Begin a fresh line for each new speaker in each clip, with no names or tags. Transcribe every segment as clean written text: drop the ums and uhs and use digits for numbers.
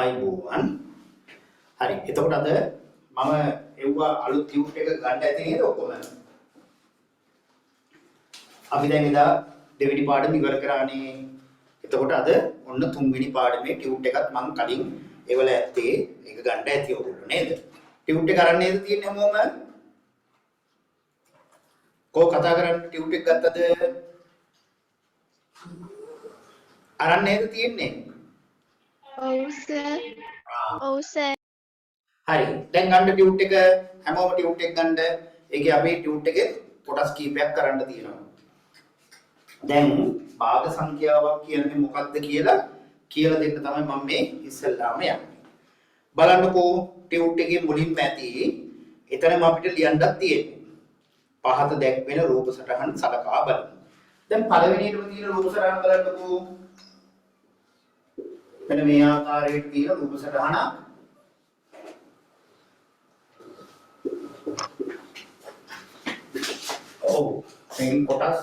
ආයිබෝවන් හරි එතකොට අද මම එව්වා අලුත් ටියුට් එක ගන්න ඇති නේද ඔක්කොම අපි දැන් එදා දෙවෙනි පාඩම ඉවර කරානේ එතකොට අද ඔන්න තුන්වෙනි පාඩමේ ටියුට් එකත් මම කලින් එවල ඇත්තේ ඒක ගන්න ඇති ඔයගොල්ලෝ නේද ටියුට් එක අරන් නේද තියෙන්නේ හැමෝම කෝ කතා කරන්න ටියුට් එක ගත්තද අරන් නේද තියෙන්නේ
ඔව් සර්.
හරි. දැන් ගන්න ටියුට් එක හැමෝම ටියුට් එක ගන්න. ඒකේ අපි ටියුට් එකේ කොටස් කීපයක් කරන්න තියෙනවා. දැන් භාග සංඛ්‍යාවක් කියන්නේ මොකක්ද කියලා දෙන්න තමයි මම මේ ඉස්සෙල්ලාම යන්නේ. බලන්නකෝ ටියුට් එකේ මුලින්ම ඇති එතනම අපිට ලියන්නත් තියෙන්නේ. පහත දැක්වෙන රූප සටහන් සලකා බලන්න. දැන් පළවෙනියටම තියෙන රූප සටහන බලන්නකෝ. මෙන්න මේ ආකාරයට තියෙන රූප සටහන මේ කොටස්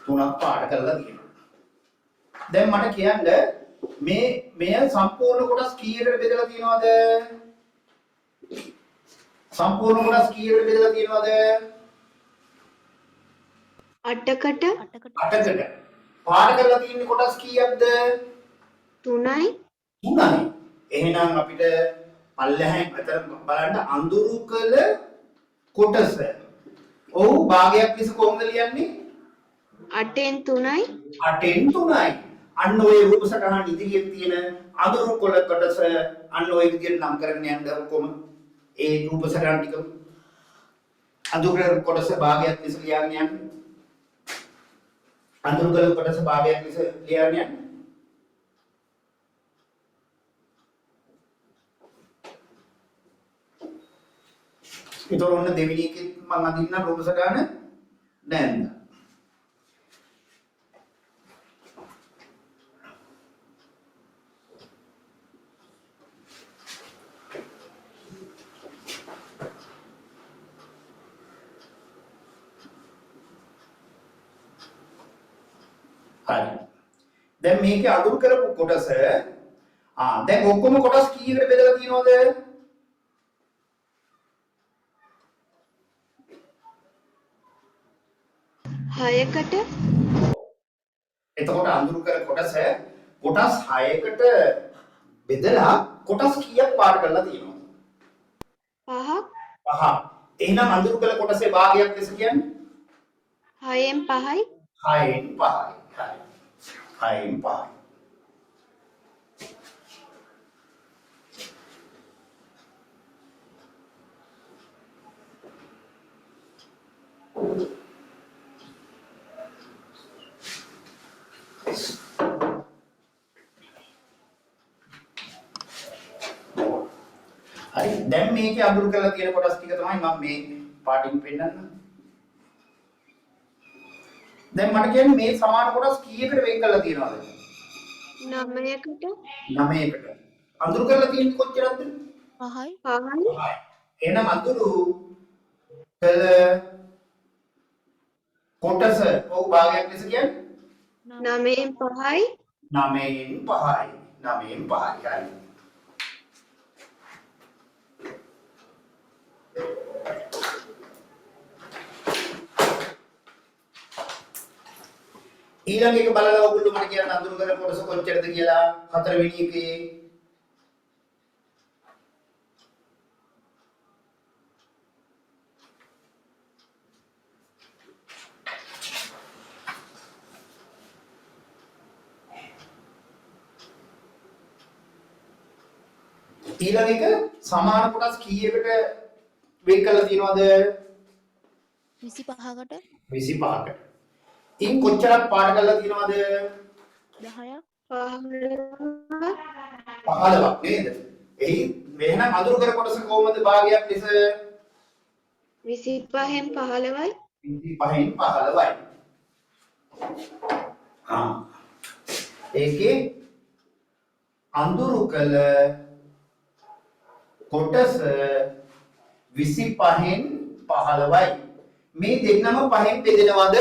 තුනක් පාඩ කරලා තියෙනවා. දැන් මට කියන්න මෙය සම්පූර්ණ කොටස් කීයකට බෙදලා තියෙනවද? සම්පූර්ණ කොටස් කීයකට බෙදලා තියෙනවද?
8කට.
පාඩ කරලා තියෙන කොටස් කීයක්ද?
3යි.
එහෙනම් අපිට පල්ලෙහාන් අතර බලන්න අඳුරු කළ කොටස. ඔව් භාගයක් ලෙස කොහොමද ලියන්නේ?
8න් 3යි.
8න් 3යි. අන්න ඔය රූප සටහන ඉදිරියෙන් තියෙන අඳුරු කොළ කොටස අන්න ඔය විදිහට නම් කරගෙන යන්න ඔක්කොම ඒ රූප සටහන ටික අඳුරු කොටස භාගයක් ලෙස ලියන්න යන්න. අඳුරු කොළ කොටස භාගයක් ලෙස ලියන්න යන්න. ඒතර ඔන්න දෙවෙනි එකෙත් මම අදින්න රූප සටහන දැන් හරි දැන් මේකේ අඳුරු කරපු කොටස දැන් ඔක්කොම කොටස් කීයකට බෙදලා තියෙනවද?
6කට.
එතකොට අඳුරු කර කොටස් 6කට බෙදලා කොටස් කීයක් පාඩ කරලා තියෙනවද?
5ක්.
එහෙනම් අඳුරු කළ කොටසේ භාගයක් ලෙස කියන්නේ
6න් 5යි.
6න් 5යි. හරි. 6න් 5යි. හරි දැන් මේකේ අඳුරු කරලා තියෙන කොටස් ටික තමයි මම මේ පාටින් පෙන්නන්න. දැන් මට කියන්නේ මේ සමාන කොටස් කීයකට වෙන් කරලා තියෙනවද?
9කට.
9කට. අඳුරු කරලා තියෙන්නේ කොච්චරද?
5යි.
එහෙනම් අඳුරු කළ කොටස ඔව් භාගයක් ලෙස කියන්නේ
9න් 5යි.
9න් 5යි. 9න් 5යි. හරි. ඊළඟ එක බලලා ඔයගොල්ලෝ මට කියන්න අඳුරු කරන කොටස කොච්චරද කියලා හතරවෙනි එකේ ඊළඟ එක සමාන කොටස් කීයකට වෙන් කරලා තියෙනවද?
25කට.
25කට. ඉන් කොච්චරක් පාඩ කරලා තියෙනවද?
10ක්.
15ක් නේද? එහි එහෙනම් අඳුරු කර කොටස කොහොමද භාගයක් ලෙස?
25න් 15යි.
25න් 15යි. ඒකේ අඳුරු කළ කොටස 25න් 15යි. මේ දෙන්නම 5න් බෙදෙනවද?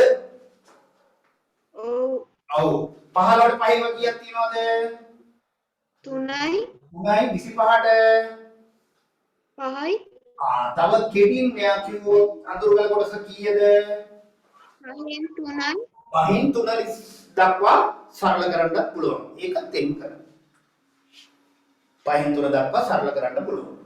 ඔව්.
15ට 5ව කීයක් තියෙනවද?
3යි.
3යි 25ට
පහයි
තව කෙටියෙන් මෙයා කිව්වොත් අඳුරගල කොටස කීයද?
පහෙන් තුනයි
5න් 3 දක්වා සරල කරන්න පුළුවන්. ඒක තෙන් කරන්න. 5න් 3 දක්වා සරල කරන්න පුළුවන්.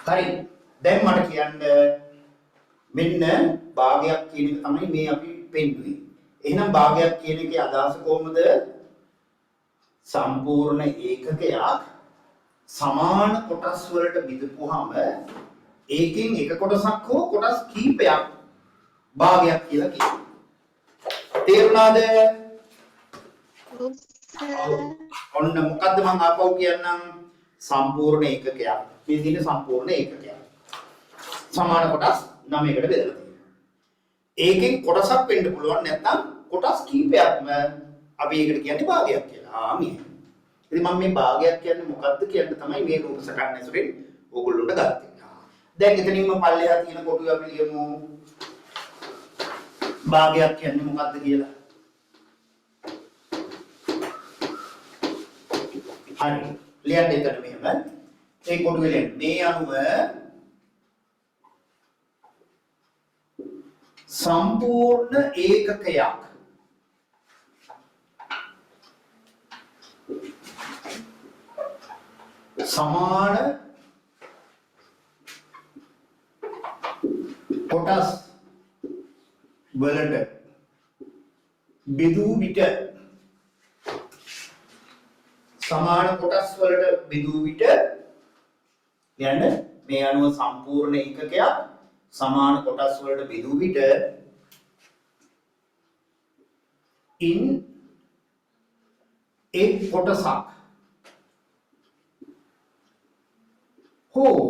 හරි. දැන් මට කියන්න මෙන්න භාගයක් කියන එක තමයි මේ අපි පෙන්වුවේ. එහෙනම් භාගයක් කියන එකේ අදහස කොහොමද? සම්පූර්ණ ඒකකයක් සමාන කොටස් වලට බෙදපුවාම ඒකෙන් එක කොටසක් හෝ කොටස් කීපයක් භාගයක් කියලා කියනවා. තේරුණාද?
ඔව් සර්
ඔන්න මොකද්ද මම ආපහු කියන්නම් සම්පූර්ණ ඒකකයක්. මේ තියෙන සම්පූර්ණ ඒකකයක්. සමාන කොටස් 9කට බෙදලා තියෙනවා. ඒකෙන් කොටසක් වෙන්න පුළුවන් නැත්නම් කොටස් කීපයක්ම අපි ඒකට කියන්නේ භාගයක් කියලා. මේ. ඉතින් මම මේ භාගයක් කියන්නේ මොකද්ද කියන්න තමයි මේ රූප සටහන ඇසුරෙන් ඕගොල්ලොන්ට ගත්තේ. දැන් එතනින්ම පල්ලෙහා තියෙන කොටුව අපි ලියමු. භාගයක් කියන්නේ මොකද්ද කියලා. හරි. ලියන්න එතන මෙහෙම. ඒ කොටුවේ ලියන්න. මේ අනුව සම්පූර්ණ ඒකකයක් සමාන කොටස් වලට බෙදූ විට සමාන කොටස් වලට බෙදූ විට යන මේ අනුව සම්පූර්ණ ඒකකයක් සමාන කොටස් වලට බෙදූ විට ඉන් එක් කොටසක් හෝ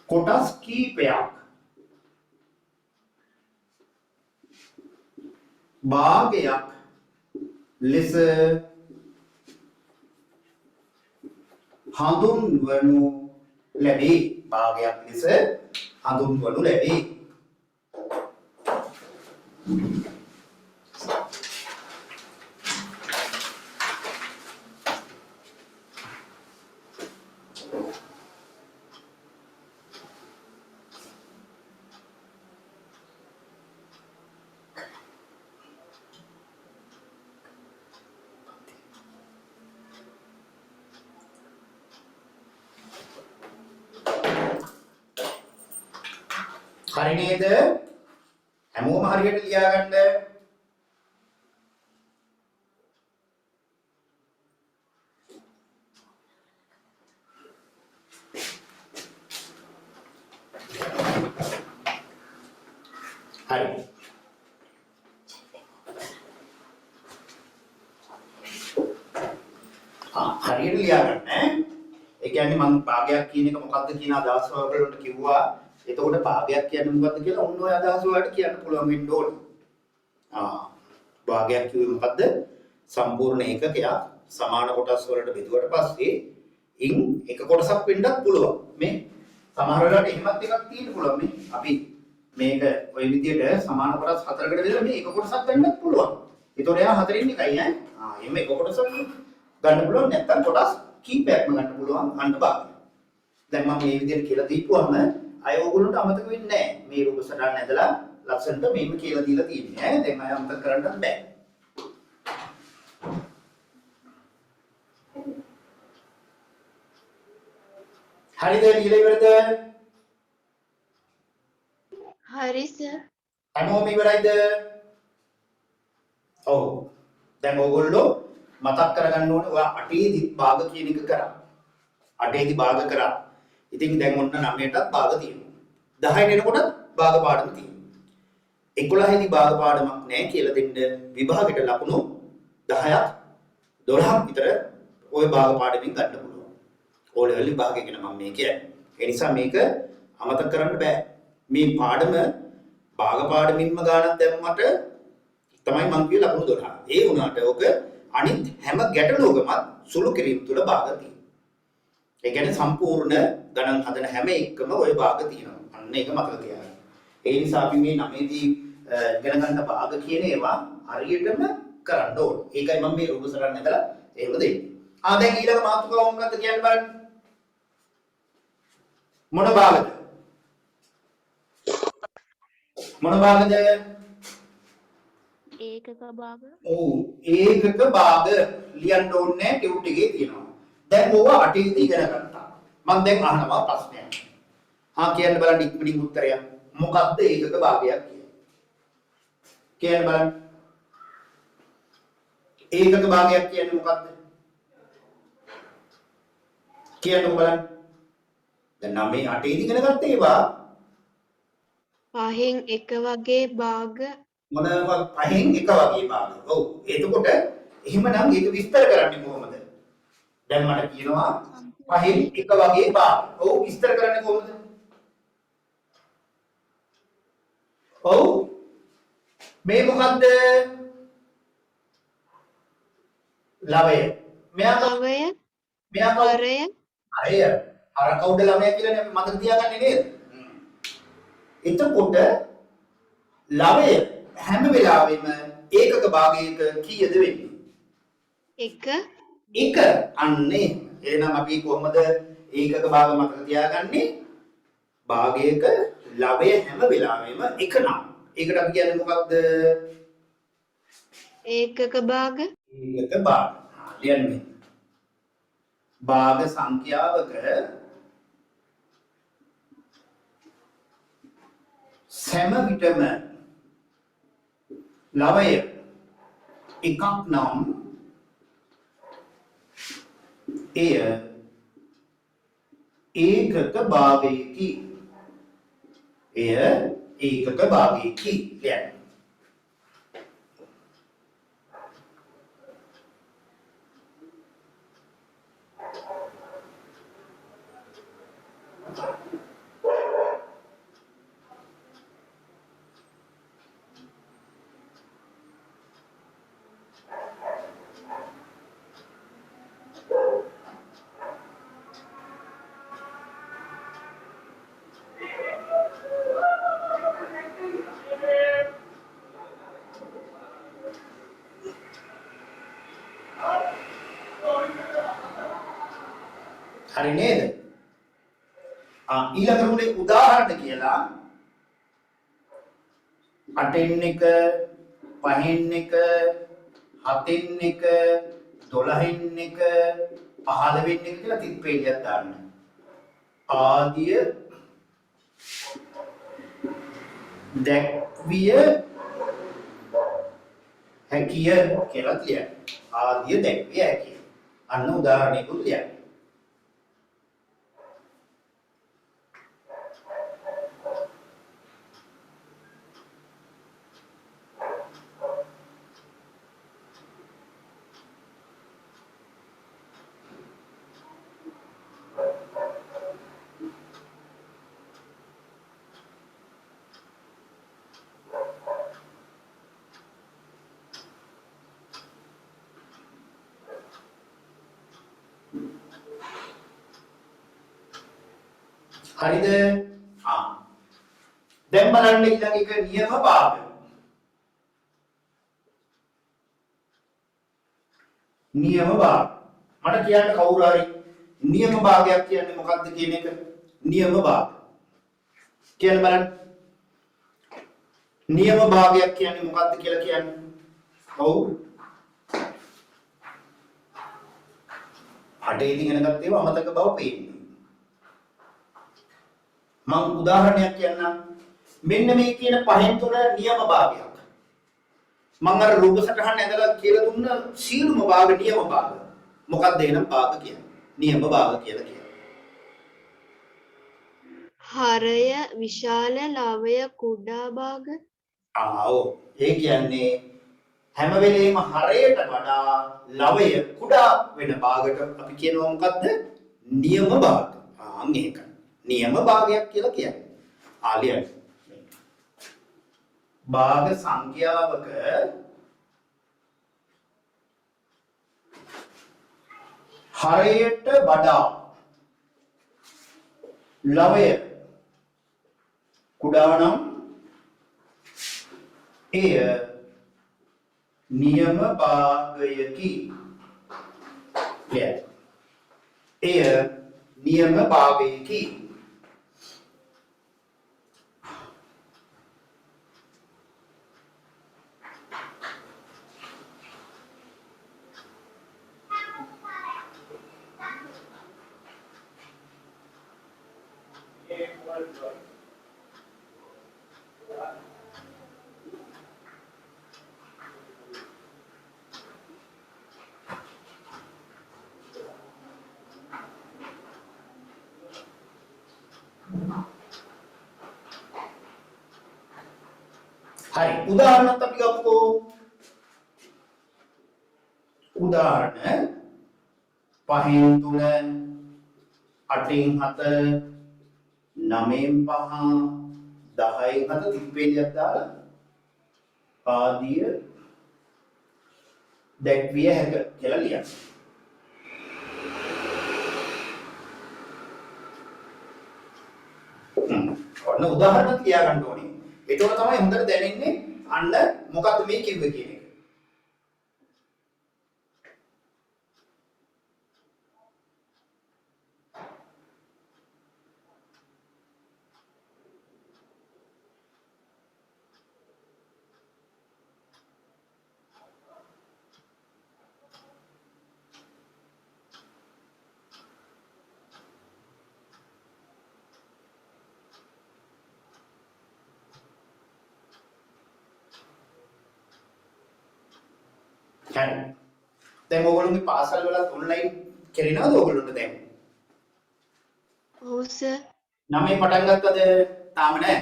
කොටස් කීපයක් භාගයක් ලෙස හඳුන්වනු ලැබේ. භාගයක් ලෙස හඳුන්වනු ලැබේ. හරි නේද? හැමෝම හරියට ලියාගන්න. හරි. හරියට ලියාගන්න. ඒ කියන්නේ මම භාගයක් කියන එක මොකක්ද කියන අදහස වලට කිව්වා. එතකොට භාගයක් කියන්නේ මොකද්ද කියලා ඔන්න ඔය අදහස වලට කියන්න පුළුවන් වෙන්න ඕනේ. භාගයක් කිව්වේ මොකද්ද? සම්පූර්ණ ඒකකයක් සමාන කොටස් වලට බෙදුවට පස්සේ ඉන් එක කොටසක් වෙන්නත් පුළුවන්. මේ සමහර වෙලාවට එහෙමත් එකක් තියෙන්න පුළුවන්. මේ අපි මේක ওই විදිහට සමාන කොටස් හතරකට බෙදලා මේ එක කොටසක් ගන්නත් පුළුවන්. ඒතකොට එයා හතරින් එකයි ඈ. එහෙම එක කොටසක් ගන්න පුළුවන් නැත්නම් කොටස් කීපයක්ම ගන්න පුළුවන් අන්න භාගය. දැන් මම මේ විදිහට කියලා දීපුවම අය ඕගොල්ලන්ට අමතක වෙන්නේ නැහැ. මේ රූප සටහන් ඇදලා ලස්සනට මේක කියලා දීලා තියෙන්නේ ඈ. දැන් අය අමතක කරන්න බෑ. හරිද කියලා ඉවරද?
හරි සර්
හැමෝම ඉවරයිද? ඔව්. දැන් ඕගොල්ලෝ මතක් කරගන්න ඕනේ ඔයා 8 දී භාග කියන එක කරා. 8 දී භාග කරා. ඉතින් දැන් ඔන්න 9ටත් භාග තියෙනවා. 10ට එනකොටත් භාග පාඩම තියෙනවා. 11 දී භාග පාඩමක් නැහැ කියලා දෙන්න විභාගෙට ලකුණු 10ක් 12ක් විතර ওই භාග පාඩමින් ගන්න පුළුවන්. ඕ ලෙවල් විභාගය ගැන මම මේ කියන්නේ. ඒ නිසා මේක අමතක කරන්න බෑ. මේ පාඩම භාග පාඩමින්ම ගානක් දැම්මට තමයි මම කිව්වේ ලකුණු 12. ඒ වුණාට ඔක අනිත් හැම ගැටලුවකම සුළු කිරීම තුල භාග තියෙනවා. ඒ කියන්නේ සම්පූර්ණ ගණන් හදන හැම එකම ওই භාග තියෙනවා. අන්න ඒක මතක තියාගන්න. ඒ නිසා අපි මේ 9දී ඉගෙන ගන්න භාග කියන ඒවා හරියටම කරන්න ඕනේ. ඒකයි මම මේ රූප සටහන් ඇදලා එහෙම දෙන්නේ. දැන් ඊළඟ මාතෘකාව මොකක්ද කියන්න බලන්න. මොන භාගද? මොන භාගද?
ඒකක භාග.
ඔව් ඒකක භාග ලියන්න ඕනේ ටියුට් එකේ තියෙනවා. දැන් ඕවා අටේදී ඉගෙන ගත්තා. මම දැන් අහනවා ප්‍රශ්නයක්. කියන්න බලන්න ඉක්මනින් උත්තරය. මොකක්ද ඒකක භාගයක් කියන්නේ? කියන්න බලන්න. ඒකක භාගයක් කියන්නේ මොකක්ද? කියන්නකෝ බලන්න. දැන් 9 8 ඉගෙන ගත්ත ඒවා
පහෙන් එක වගේ භාග.
මොනවා පහෙන් එක වගේ භාග. ඔව්. එතකොට එහෙමනම් ඒක විස්තර කරන්නේ කොහොමද? දැන් මට කියනවා පහෙන් එක වගේ භාග. ඔව් විස්තර කරන්නේ කොහොමද? ඔව්. මේ මොකද්ද? ලවය.
ලවය.
මෙයා
හරය.
අය අර කවුද ළමයා කියලානේ අපි මතක තියාගන්නේ නේද? එතකොට ලවය හැම වෙලාවෙම ඒකක භාගයක කීයද වෙන්නේ?
එක.
එක. අන්නේ. එහෙනම් අපි කොහොමද ඒකක භාග මතක තියාගන්නේ? භාගයක ලවය හැම වෙලාවෙම එක නම්. ඒකට අපි කියන්නේ මොකක්ද?
ඒකක භාග.
ඒකක භාග. ලියන්න මේ. භාග සංඛ්‍යාවක සෑම විටම ලවය එකක් නම් එය ඒකක භාගයකි. එය ඒකක භාගයකි කියන්නේ. හරි නේද? ඊළඟ උනේ උදාහරණ කියලා 8න් එක 5න් එක 7න් එක 12න් එක 15න් එක කියලා තිත්පේලියක් දාන්න. ආදිය දැක්විය හැකිය කියලා කියන්න. ආදිය දැක්විය හැකිය. අන්න උදාහරණයකුත් ලියන්න. හරිද? දැන් බලන්න ඊළඟ එක නියම භාග. නියම භාග. මට කියන්න කවුරු හරි නියම භාගයක් කියන්නේ මොකක්ද කියන එක? නියම භාග. කියන්න බලන්න. නියම භාගයක් කියන්නේ මොකක්ද කියලා කියන්න. ඔව්. අටේදී ඉගෙන ගත්ත ඒවා අමතක බව පේන්නේ. මම උදාහරණයක් කියන්නම්. මෙන්න මේ කියන පහෙන් තුන නියම භාගයක්. මම අර රූප සටහන ඇඳලා කියලා දුන්න සීලුම භාග නියම භාග. මොකක්ද එනම් භාග කියන්නේ? නියම භාග කියලා කියනවා.
හරය විශාල ලවය කුඩා භාග.
ඔව්. ඒ කියන්නේ හැම වෙලේම හරයට වඩා ලවය කුඩා වෙන භාගයට අපි කියනවා මොකද්ද? නියම භාග. මේක. නියම භාගයක් කියලා කියන්නේ. ආලියන්. භාග සංඛ්‍යාවක හරයට වඩා ලවය කුඩා නම් එය නියම භාගයකි. එය නියම භාගයකි. හරි උදාහරණයක් අපි ගමුකෝ. උදාහරණ 5න් 3 8න් 7 9න් 5 10න් 7 තිප්පේලියක් දාලා ආදිය දැක්විය හැක කියලා ලියන්න. ඔන්න උදාහරණයක් ලියා ගන්න ඕනේ. ඒතකොට තමයි හොඳට දැනෙන්නේ අන්න මොකද්ද මේ කිව්වේ කියන එක. හරි. දැන් ඕගොල්ලෝගේ පාසල් වල ඔන්ලයින් කරනවද ඕගොල්ලෝට දැන්?
ඔව් සර්.
9 පටන් ගත්තද? තාම නෑ.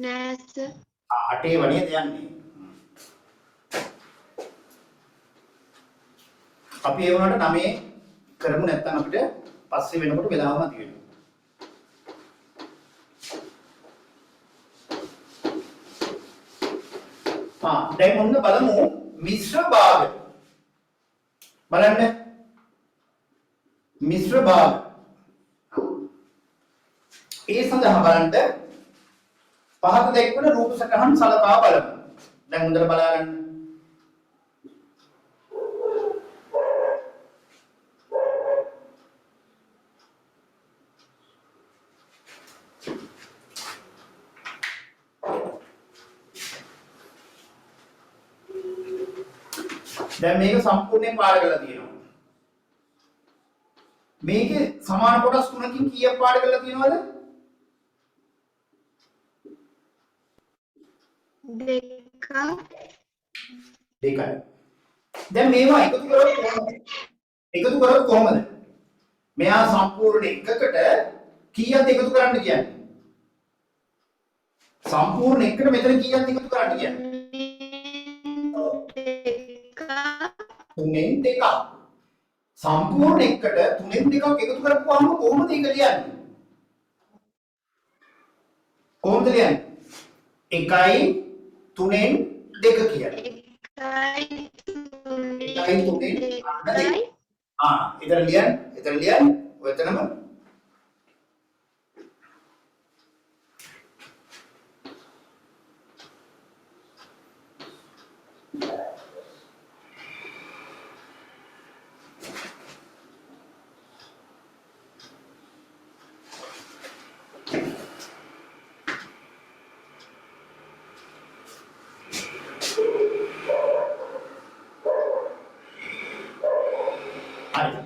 නෑ සර්.
8 වනියද යන්නේ. අපි ඒ වුණාට 9 කරමු නැත්නම් අපිට පස්සේ වෙනකොට වෙලාව මදි වෙනවා. දැන් ඔන්න බලමු මිශ්‍ර භාග. බලන්න. මිශ්‍ර භාග. ඒ සඳහා බලන්න පහත දැක්වෙන රූප සටහන් සලකා බලමු. දැන් හොඳට බලාගන්න. දැන් මේක සම්පූර්ණයෙන් පාර කරලා තියෙනවා. මේකේ සමාන කොටස් තුනකින් කීයක් පාර කරලා තියෙනවද? දෙකයි. දැන් මේවා එකතු කරොත් කොහොමද? එකතු කරොත් කොහොමද? මෙයා සම්පූර්ණ එකකට කීයක් එකතු කරන්න කියන්නේ? සම්පූර්ණ එකට මෙතන කීයක් එකතු කරන්න කියන්නේ? 3න් 2ක්. සම්පූර්ණ එකට 3න් 2ක් එකතු කරපුවාම කොහොමද ඒක ලියන්නේ? කොහොමද ලියන්නේ? 1යි 3න් 2 කියන්නේ. 1යි 3න් 2. එතන ලියන්න. එතන ලියන්න. ඔයතනම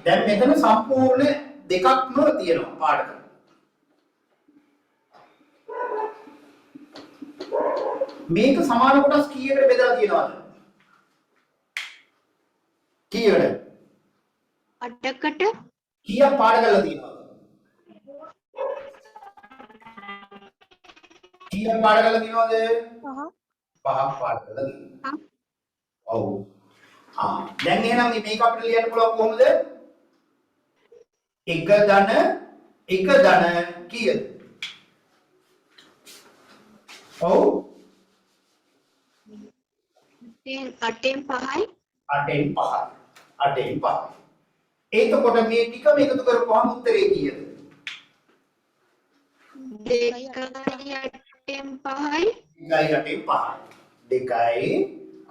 දැන් මෙතන සම්පූර්ණ දෙකක්ම තියෙනවා පාඩක. මේක සමාන කොටස් කීයකට බෙදලා තියෙනවද? කීයකට?
8කට.
කීයක් පාඩ කරලා තියෙනවද? කීයක් පාඩ කරලා තියෙනවද? 5ක් පාඩ කරලා තියෙනවා. ඔව්. දැන් එහෙනම් මේක අපිට ලියන්න පුළුවන් කොහොමද? එක ධන කීයද? ඔව්
8න් 5යි.
8න් 5යි. එතකොට මේ ටිකම එකතු කරපුවාම උත්තරේ කීයද?
2යි 8න් 5යි.
2යි 8න් 5යි. 2යි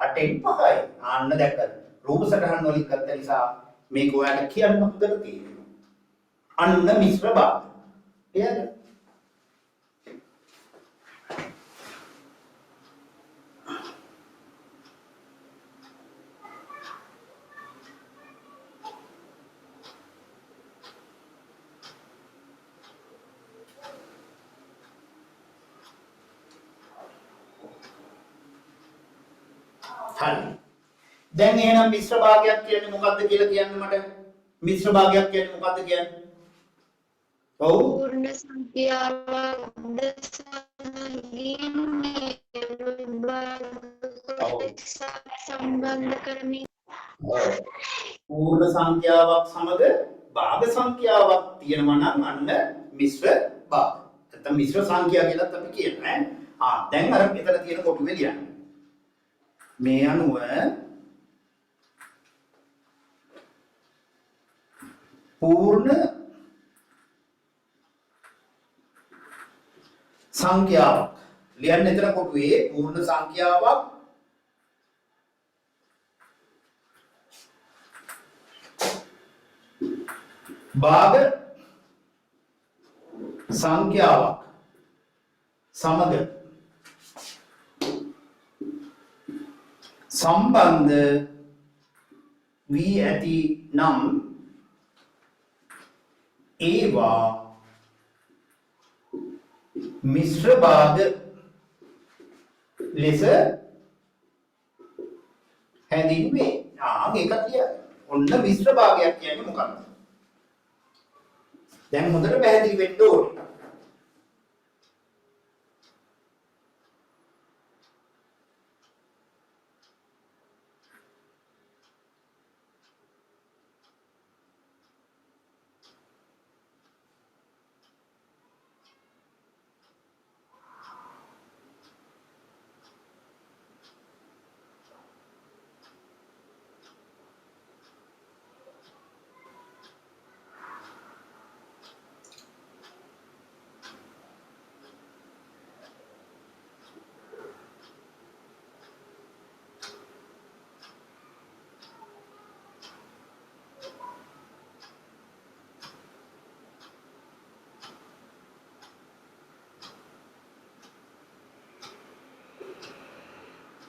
8න් 5යි. ආන්න දැක්කද? රූප සටහන් වලින් ගත්ත නිසා මේක ඔයාලට කියන්න හොඳට තියෙනවා. අන්න මිශ්‍ර භාග. එයාද? හරි. දැන් එහෙනම් මිශ්‍ර භාගයක් කියන්නේ මොකක්ද කියලා කියන්න මට. මිශ්‍ර භාගයක් කියන්නේ මොකක්ද කියන්නේ? ඔව්.
පූර්ණ සංඛ්‍යාවක් සම්බන්ධ කරමින්
පූර්ණ සංඛ්‍යාවක් සමග භාග සංඛ්‍යාවක් තියෙනවා නම් අන්න මිශ්‍ර භාග. නැත්නම් මිශ්‍ර සංඛ්‍යා කියලාත් අපි කියනවා ඈ. දැන් අර මෙතන තියෙන කොටුවේ ලියන්න. මේ අනුව පූර්ණ සංඛ්‍යාවක් ලියන්න. එතන කොටුවේ පූර්ණ සංඛ්‍යාවක් භාග සංඛ්‍යාවක් සමග සම්බන්ධ වී ඇති නම් ඒවා මිශ්‍ර භාග ලෙස හැඳින්වේ. ඒකත් කියන්න. ඔන්න මිශ්‍ර භාගයක් කියන්නේ මොකක්ද? දැන් හොඳට පැහැදිලි වෙන්න ඕනේ.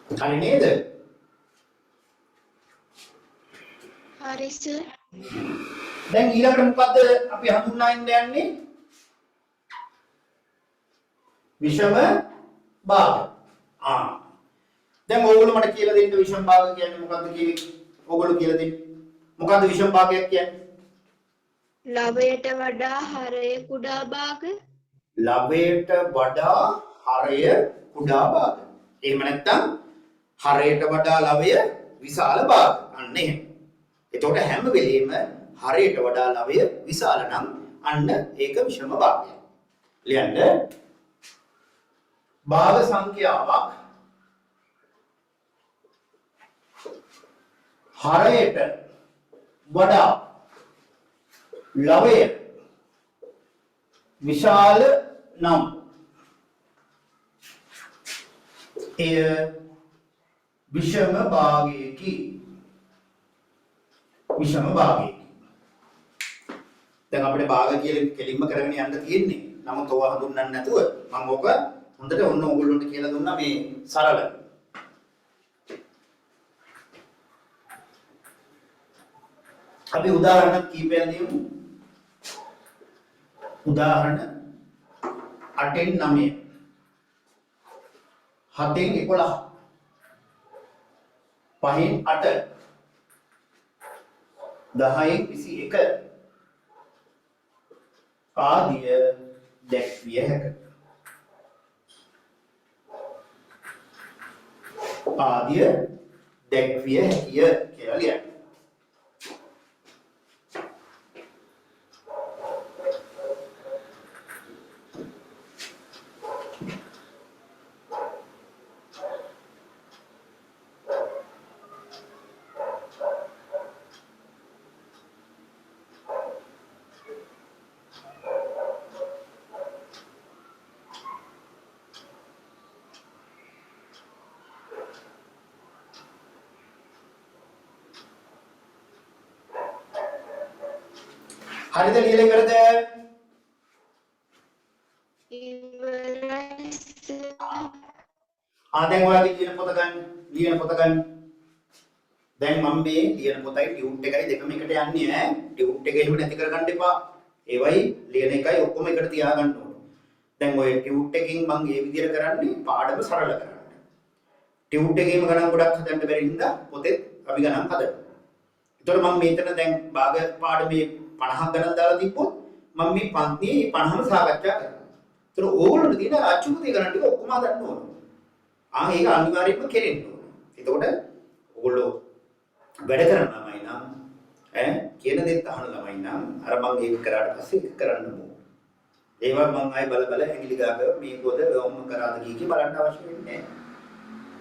හරි නේද?
හරි සර්.
දැන් ඊළඟට මොකද්ද අපි හඳුන්වන්න යන්නේ? විෂම භාග. දැන් ඕගොල්ලෝ මට කියලා දෙන්න විෂම භාග කියන්නේ මොකද්ද කියන්නේ? ඕගොල්ලෝ කියලා දෙන්න. මොකද්ද විෂම භාගයක් කියන්නේ?
ලවයට වඩා හරය කුඩා භාග.
ලවයට වඩා හරය කුඩා භාග. එහෙම නැත්නම් හරයට වඩා ලවය විශාල භාග. අන්න එහෙම. එතකොට හැම වෙලෙම හරයට වඩා ලවය විශාල නම් අන්න ඒක විෂම භාගයක්. ලියන්න. භාග සංඛ්‍යාවක් හරයට වඩා ලවය විශාල නම් එය විෂම භාගයකි. විෂම භාගයකි. දැන් අපිට භාග කියලා කෙලින්ම කරගෙන යන්න තියෙන්නේ. නමුත් ඔවා හඳුන්වන්න නැතුව මම ඕක හොඳට ඔන්න ඕගොල්ලන්ට කියලා දුන්නා මේ සරල. අපි උදාහරණ කීපයක් දෙමු. උදාහරණ 8න් 9 7න් 11 5න් 8 10න් 21 ආදිය දැක්විය හැකිය. ආදිය දැක්විය හැකිය කියලා ලියන්න. හරිද ලියලා ඉවරද?
ඉවරයි සර්.
දැන් ඔයාගේ ලියන පොත ගන්න. ලියන පොත ගන්න. දැන් මම මේ ලියන පොතයි ටියුට් එකයි දෙකම එකට යන්නේ ඈ. ටියුට් එක එහෙම නැති කරගන්න එපා. ඒවයි ලියන එකයි ඔක්කොම එකට තියාගන්න ඕනේ. දැන් ඔය ටියුට් එකකින් මම මේ විදිහට කරන්නේ පාඩම සරල කරන්න. ටියුට් එකේම ගණන් ගොඩක් හදන්න බැරි හින්දා පොතේ අපි ගණන් හදනවා. ඒතකොට මම මෙතන දැන් භාග පාඩමේ 50ක් ගණන් දාලා තිබ්බොත් මම මේ පන්තියේ 50ම සාකච්ඡා කරනවා. ඒතකොට ඕගොල්ලන්ට තියෙන අච්චුපතේ ගණන් ටික ඔක්කොම හදන්න ඕනේ. ඒක අනිවාර්යයෙන්ම කෙරෙන්න ඕනේ. එතකොට ඕගොල්ලෝ වැඩ කරන ළමයි නම් කියන දේත් අහන ළමයි නම් අර මම ඒක කරාට පස්සේ ඒක කරන්න ඕනේ. ඒවා මම ආයි බල බල ඇඟිලි ගාක මේ පොත ඔම්ම කරාද කී බලන්න අවශ්‍ය වෙන්නේ නැහැ.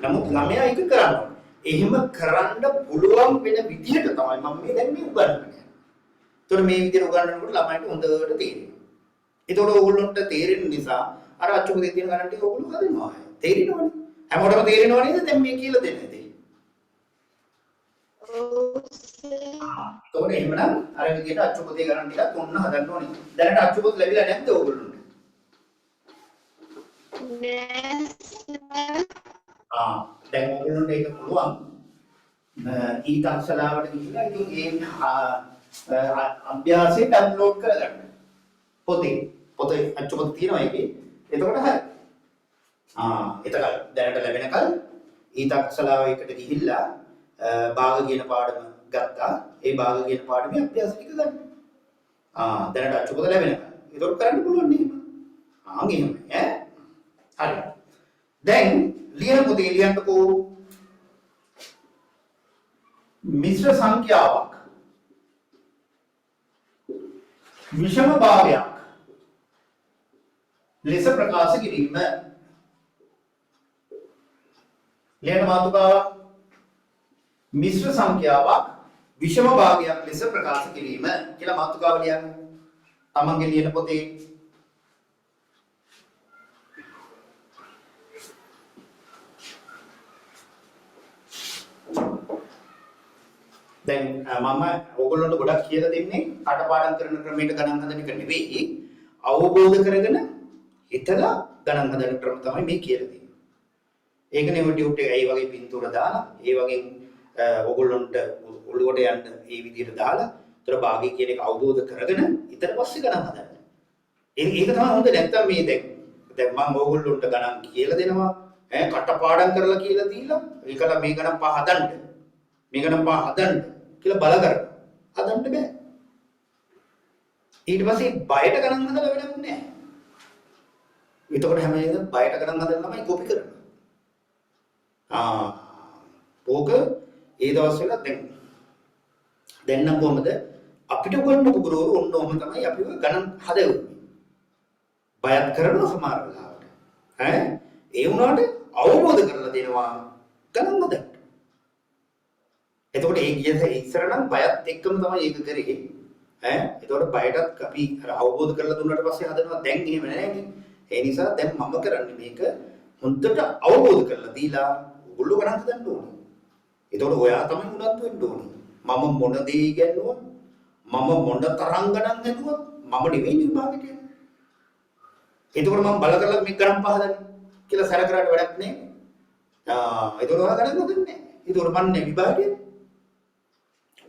නමුත් ළමයා ඒක කරන්න ඕනේ. එහෙම කරන්න පුළුවන් වෙන විදිහට තමයි මම මේ දැන් මේ උගන්වන්නේ. ඒතකොට මේ විදිහට උගන්වනකොට ළමයින්ට හොඳට තේරෙනවා. ඒතකොට ඕගොල්ලන්ට තේරෙන නිසා අර අච්චුකේ තියෙන ගණන් ටික ඕගොල්ලෝ හදනවා. තේරෙනවනේ. හැමෝටම තේරෙනව නේද දැන් මේ කියලා දෙන්නේ දේ.
ඔව් සර්.
ඒතකොට එහෙමනම් අර විදිහට අච්චුකේ ගණන් ටිකක් ඔන්න හදන්න ඕනේ. දැනට අච්චුකේ ලැබිලා නැද්ද ඕගොල්ලන්ට?
නෑ සර්.
දැන් ඕගොල්ලන්ට ඒක පුළුවන්. ඊතක්ෂලාවට ගිහිල්ලා ඉතින් ඒ අභ්‍යාසය ඩවුන්ලෝඩ් කරගන්න. පොතේ අච්චුකේ තියෙනවා ඒකේ. එතකොට හරි. එතකොට දැනට ලැබෙනකල් ඊතක්ෂලාව එකට ගිහිල්ලා භාග කියන පාඩම ගත්තා. ඒ භාග කියන පාඩමේ අභ්‍යාස ටික ගන්න. දැනට අච්චුකේ ලැබෙනකල්. ඒක කරන්න පුළුවන් නේ. එහෙම හරි. දැන් ලියන පොතේ ලියන්නකෝ මිශ්‍ර සංඛ්‍යාවක් විෂම භාගයක් ලෙස ප්‍රකාශ කිරීම. ලියන මාතෘකාව මිශ්‍ර සංඛ්‍යාවක් විෂම භාගයක් ලෙස ප්‍රකාශ කිරීම කියලා මාතෘකාව ලියන්න. තමන්ගේ ලියන පොතේ දැන් මම ඕගොල්ලන්ට ගොඩක් කියලා දෙන්නේ කටපාඩම් කරන ක්‍රමයකට ගණන් හදන එක නෙවෙයි, අවබෝධ කරගෙන හිතලා ගණන් හදන ක්‍රම තමයි මේ කියලා දෙන්නේ. ඒකනේ ඔය ටියුට් එක ඒ වගේ පින්තූර දාලා ඒ වගේ ඕගොල්ලන්ට ඔළුවට යන්න මේ විදිහට දාලා උතර භාගය කියන එක අවබෝධ කරගෙන ඊට පස්සේ ගණන් හදන්න. ඒක තමයි හොඳ. නැත්තම් මේ දැන් මම ඕගොල්ලන්ට ගණන් කියලා දෙනවා කටපාඩම් කරලා කියලා දීලා ඒකලා මේ ගණන් පහ හදන්න මේ ගණන් පහ හදන්න කියලා බල කරනවා. හදන්න බෑ. ඊට පස්සේ බයට ගණන් හදලා වැඩක් නෑ. එතකොට හැම වෙලේම බයට ගණන් හදන්න ළමයි කොපි කරනවා. ඕක ඒ දවස්වල දැන් නම් කොහමද අපිට ගන්න ගුරුවරු ඔන්න ඔහම තමයි අපිව ගණන් හදවන්නේ. බයත් කරනවා සමහර වෙලාවට. ඒ වුණාට අවබෝධ කරලා දෙනවා ගණන් හදන්න. එතකොට ඒ ගියද ඉස්සර නම් බයත් එක්කම තමයි ඒක කරේ. එතකොට බයටත් අපි අවබෝධ කරලා දුන්නාට පස්සේ හදනවා. දැන් එහෙම නැහැ. ඒ නිසා දැන් මම කරන්නේ මේක හොඳට අවබෝධ කරලා දීලා ඔයගොල්ලෝ ගණන් හදන්න ඕනේ. එතකොට ඔයා තමයි උනන්දු වෙන්න ඕනේ. මම මොන දේ ඉගෙනුවා මම මොන තරම් ගණන් හදුවා මම නෙවෙයි විභාගෙට යන්නේ. එතකොට මම බල කරලා මේ ගණන් පහදන්නේ කියලා සැර කරාට වැඩක් නෑ. එතකොට ඔයා ගණන් හදන්නේ නෑ. එතකොට මන්නේ විභාගෙට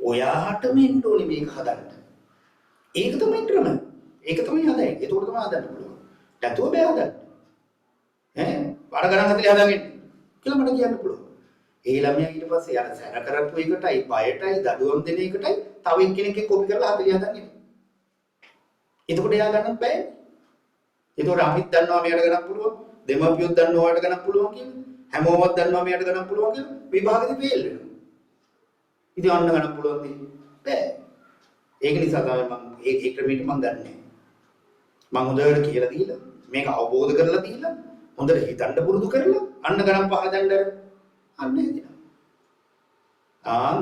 ඔයාට මෙන්න ඕනේ මේක හදන්න. ඒක තමයි ක්‍රම. ඒක තමයි හදන්නේ. එතකොට තමයි හදන්න පුළුවන්. නැතුව බෑ හදන්න. වර ගණන් හදලා හදාගන්න කියලා මට කියන්න පුළුවන්. ඒ ළමයා ඊට පස්සේ අර සැර කරපු එකටයි බයටයි දඩුවම් දෙන එකටයි තව එක්කෙනෙක් කොපි කරලා 40 හදන්නේ. එතකොට එයා ගන්නත් බෑ. එතකොට අපිත් දන්නවා මෙයාට ගණන් පුළුවන්. දෙමාපියොත් දන්නවා ඔයාට ගණන් පුළුවන් කියලා. හැමෝමත් දන්නවා මෙයාට ගණන් පුළුවන් කියලා. විභාගෙදී ෆේල් වෙනවා. ඉතින් අන්න ගණන් පුළුවන් දෙයක් බෑ. ඒක නිසා තමයි මම ඒ ක්‍රමයට මම දන්නේ. මම හොඳට කියලා දීලා මේක අවබෝධ කරලා දීලා හොඳට හිතන්න පුරුදු කරලා අන්න ගණන් පහදන්න අන්න එදිනවා.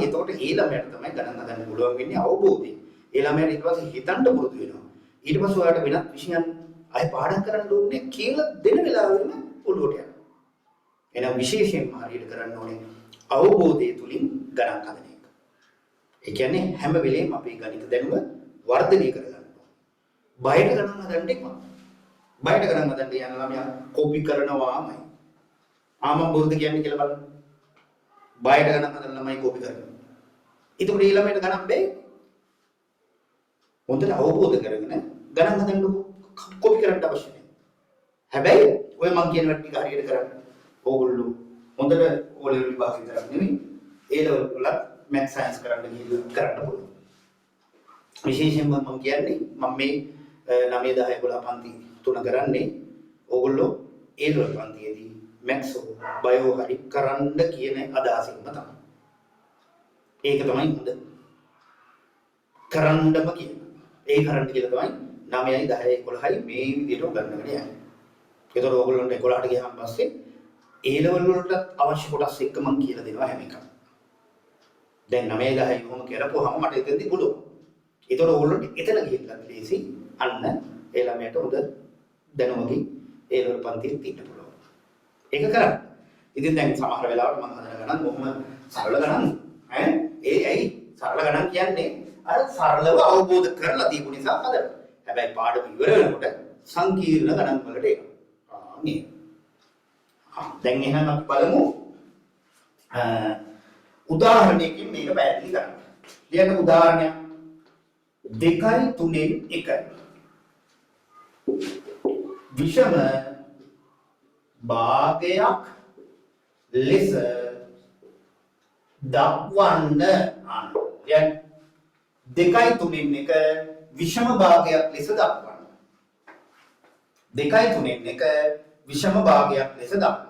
එතකොට ඒ ළමයට තමයි ගණන් හදන්න පුළුවන් වෙන්නේ අවබෝධයෙන්. ඒ ළමයට ඊට පස්සේ හිතන්න පුරුදු වෙනවා. ඊට පස්සේ ඔයාලට වෙනත් විෂයන් ආයෙ පාඩම් කරන්න ඕනේ කියලා දෙන වෙලාවෙම ඔළුවට යනවා. එහෙනම් විශේෂයෙන්ම හරියට කරන්න ඕනේ අවබෝධය තුලින් ගණන් හදන එක. ඒ කියන්නේ හැම වෙලේම අපේ ගණිත දැනුම වර්ධනය කරගන්න. බයට ගණන් හදන්න එපා. බයට ගණන් හදන්න යන ළමයා කොපි කරනවාමයි. ආම බොරුද කියන්නේ කියලා බලන්න. බයට ගණන් හදන ළමයි කොපි කරනවා. ඒකට ඒ ළමයට ගණන් බෑ. හොඳට අවබෝධ කරගෙන ගණන් හදන්න කොපි කරන්න අවශ්‍ය නැහැ. හැබැයි ඔය මං කියන වැඩ ටික හරියට කරන්න. ඕගොල්ලෝ හොඳට O level විභාග විතරක් නෙමෙයි A level වලත් math science කරන්න ගිහින් කරන්න පුළුවන්. විශේෂයෙන්ම මම කියන්නේ මම මේ 9 10 11 පන්ති තුන කරන්නේ ඕගොල්ලෝ A level පන්තියේදී maths bio හරි කරන්න කියන අදහසින්ම තමයි. ඒක තමයි හොඳ. කරන්නම කියන. ඒ කරන්න කියලා තමයි 9යි 10යි 11යි මේ විදිහට උගන්වගෙන යන්නේ. ඒතර ඕගොල්ලන්ට 11ට ගියාන් පස්සේ A level වලට අවශ්‍ය කොටස් එක්ක මම කියලා දෙනවා හැම එකක්ම. දැන් 9 10 කොහොම කරපුවාම මට එතෙන්දී පුළුවන්. ඒතර ඕගොල්ලන්ට එතන ගිහිල්ලා ලේසි අන්න ඒ ළමයට හොඳ දැනුමකින් A level පන්තියේ තින්න පුළුවන්. ඒක කරන්න. ඉතින් දැන් සමහර වෙලාවට මම හදන ගණන් බොහොම සරල ගණන් ඈ ඒ ඇයි සරල ගණන් කියන්නේ අර සරලව අවබෝධ කරලා තියපු නිසා හදන්න. හැබැයි පාඩම ඉවර වෙනකොට සංකීර්ණ ගණන් වලට එනවා. නේ. දැන් එහෙනම් අපි බලමු උදාහරණයකින් මේක පැහැදිලි කරන්න. ලියන්න උදාහරණයක් 2යි 3න් 1යි. විෂම භාගයක් ලෙස දක්වන්න. දැන් 2යි 3න් 1 විෂම භාගයක් ලෙස දක්වන්න. 2යි 3න් 1 විෂම භාගයක් ලෙස දක්වන්න.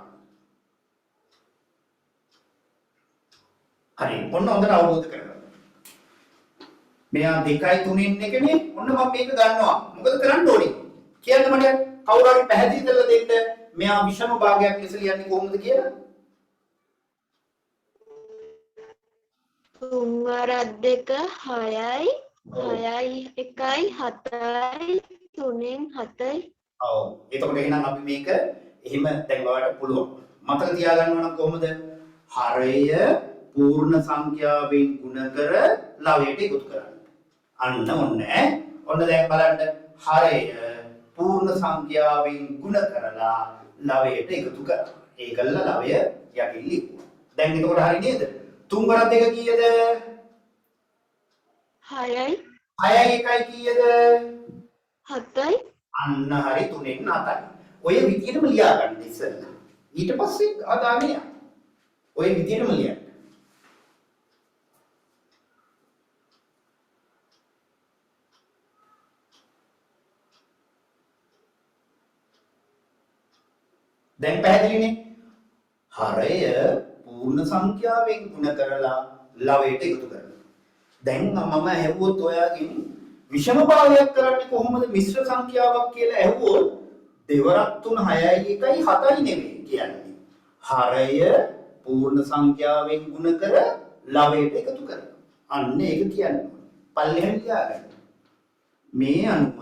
හරි ඔන්න හොඳට අවබෝධ කරගන්න. මෙයා 2යි 3න් 1නේ ඔන්න මම මේක ගන්නවා. මොකද කරන්න ඕනේ? කියන්න මට කවුරු හරි පැහැදිලි කරලා දෙන්න මෙයා විෂම භාගයක් ලෙස ලියන්නේ කොහොමද කියලා?
3 වරක් 2 6යි 6යි 1යි 7යි 3න් 7යි.
ඔව්. එතකොට එහෙනම් අපි මේක එහෙම දැන් ඔයාලට පුළුවන්. මතක තියාගන්න ඕන කොහොමද? හරය පූර්ණ සංඛ්‍යාවෙන් ගුණ කර ලවයට එකතු කරන්න. අන්න ඔන්න දැන් බලන්න හරය පූර්ණ සංඛ්‍යාවෙන් ගුණ කරලා ලවයට එකතු කරනවා. ඒකල්ල ලවය යටින් ලියුවා. දැන් එතකොට හරි නේද? 3 වරක් 2 කීයද?
6යි
6යි 1යි කීයද?
7යි.
අන්න හරි 3න් 7යි. ඔය විදිහටම ලියා ගන්න ඉස්සෙල්ලා. ඊට පස්සේ ආදානය. ඔය විදිහටම ලියන්න. දැන් පැහැදිලිනේ? හරය පූර්ණ සංඛ්‍යාවෙන් ගුණ කරලා ලවයට එකතු කරනවා. දැන් මම ඇහුවොත් ඔයාගෙන් විෂම භාගයක් කරන්නේ කොහොමද මිශ්‍ර සංඛ්‍යාවක් කියලා ඇහුවොත් 2 වරක් 3 6යි 1යි 7යි නෙමෙයි කියන්නේ. හරය පූර්ණ සංඛ්‍යාවෙන් ගුණ කර ලවයට එකතු කරනවා. අන්න ඒක කියන්නේ. පල්ලෙහෙන් ලියාගන්න. මේ අනුව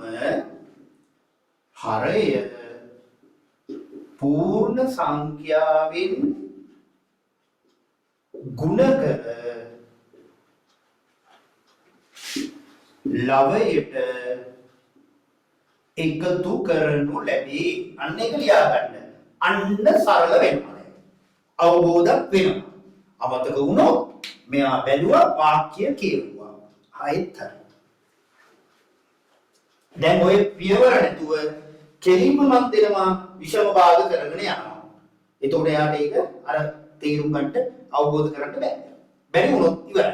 හරය පූර්ණ සංඛ්‍යාවෙන් ගුණ කර ලවයට එකතු කරනු ලැබේ. අන්න ඒක ලියා ගන්න. අන්න සරල වෙනවා. අවබෝධයක් වෙනවා. අමතක වුණොත් මෙයා බැලුවා වාක්‍ය කියුවා. ආයෙත් හරි. දැන් ඔය පියවර නැතුව කෙලින්ම මන් දෙනවා විෂම භාග කරගෙන යනවා. එතකොට එයාට ඒක අර තේරුම් ගන්නට අවබෝධ කරගන්න බෑ. බැරි වුණොත් ඉවරයි.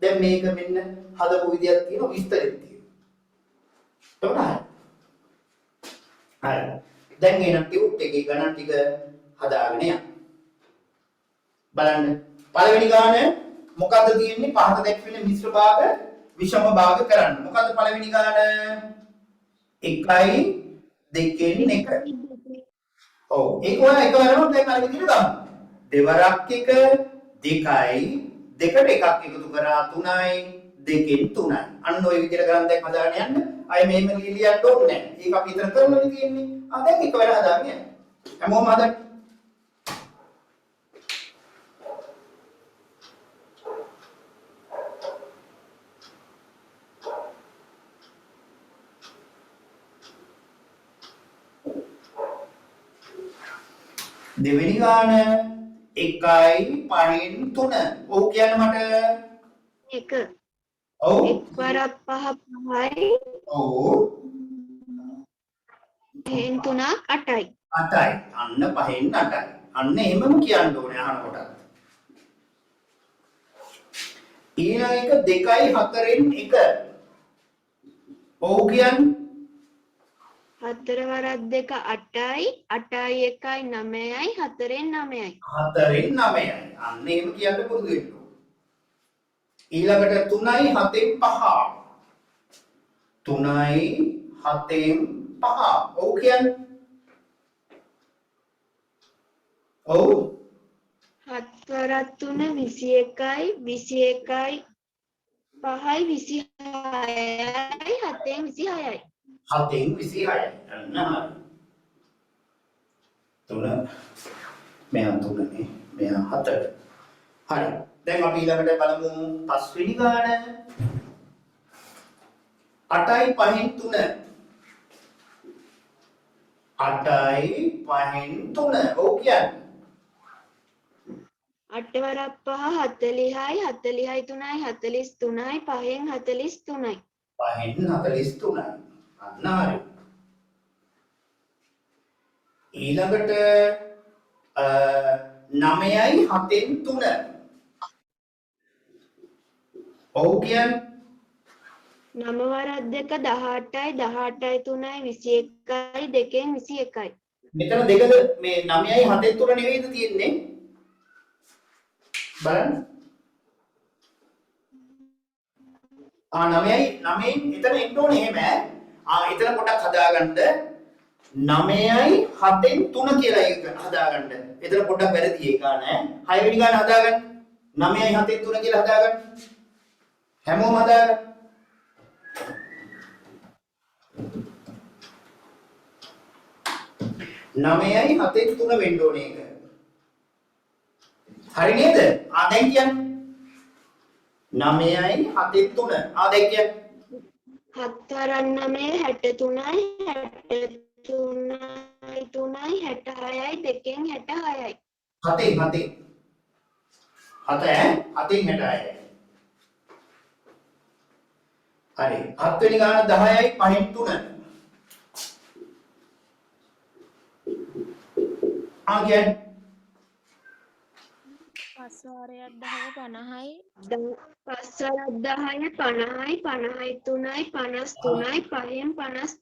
දැන් මේක මෙන්න හදපු විදියක් තියෙනවා විස්තරෙත් තියෙනවා. එතකොට හරි. දැන් එන ටියුට් එකේ ගණන් ටික හදාගෙන යන්න. බලන්න. පළවෙනි ගාන මොකද්ද තියෙන්නේ? පහත දැක්වෙන මිශ්‍ර භාග විෂම භාග කරන්න. මොකද්ද පළවෙනි ගාන? 1යි 2න් 1. ඔව් ඒක ඔයා එකවරම දැන් අර විදිහට ගමු. දෙවරක් 1 2යි දෙකට එකක් එකතු කරා 3යි 2න් 3යි. අන්න ওই විදිහට ගණන් දැන් හදාගෙන යන්න. අය මෙහෙම ලියන්න ඕනේ නැහැ. ඒක අපි විතර කරලා තියෙන්නේ. දැන් එකවර හදාගෙන යන්න. හැමෝම හදන්න. දෙවෙනි ගාන 1යි 5න් 3. ඔව් කියන්න මට.
එක
ඔව්.
එක් වරක් පහ පහයි
ඔව්.
පහෙන් තුනක් 8යි
8යි. අන්න 5න් 8යි. අන්න එහෙමම කියන්න ඕනේ අහනකොට. ඊළඟ එක 2යි 4න් 1. ඔව් කියන්න.
4 වරක් 2 8යි 8යි 1යි 9යි 4න් 9යි
4න් 9යි. අන්න එහෙම කියන්න පුරුදු වෙන්න ඕනේ. ඊළඟට 3යි 7න් 5. 3යි 7න් 5. ඔව් කියන්න. ඔව්.
7 වරක් 3 21යි 21යි 5යි 26යි 7න් 26යි
7න් 26යි. අන්න හරි. 3 මෙහා 3නේ. මෙහා 4. හරි. දැන් අපි ඊළඟට බලමු පස්වෙනි ගාන. 8යි 5න් 3. 8යි 5න් 3. ඔව් කියන්න.
8 වරක් 5 40යි 40යි 3යි 43යි 5න් 43යි
5න් 43යි. අන්න හරි. ඊළඟට 9යි 7න් 3. ඔව් කියන්න.
9 වරක් 2 18යි 18යි 3යි 21යි 2න් 21යි
මෙතන දෙකද මේ 9යි 7න් 3 නෙවෙයිද තියෙන්නේ? බලන්න. 9යි 9න් එතන එන්න ඕනේ එහෙම. එතන පොඩක් හදාගන්න. 9යි 7න් 3 කියලා ඒක හදාගන්න. එතන පොඩක් වැරදි ඒක නෑ. 6 වෙනි ගාන හදාගන්න. 9යි 7න් 3 කියලා හදාගන්න. හැමෝම හදාගන්න. 9යි 7න් 3 වෙන්න ඕනේ ඒක. හරි නේද? දැන් කියන්න. 9යි 7න් 3. දැන් කියන්න.
7 වරක් 9 63යි 63යි 3යි 66යි 2න් 66යි
7න් 7න් 66යි. හරි. 7 වෙනි ගාන 10යි 5න් 3. කියන්න.
5 වාරයක් 10 50යි
5 වරක් 10 50යි 53යි 53යි 5න් 50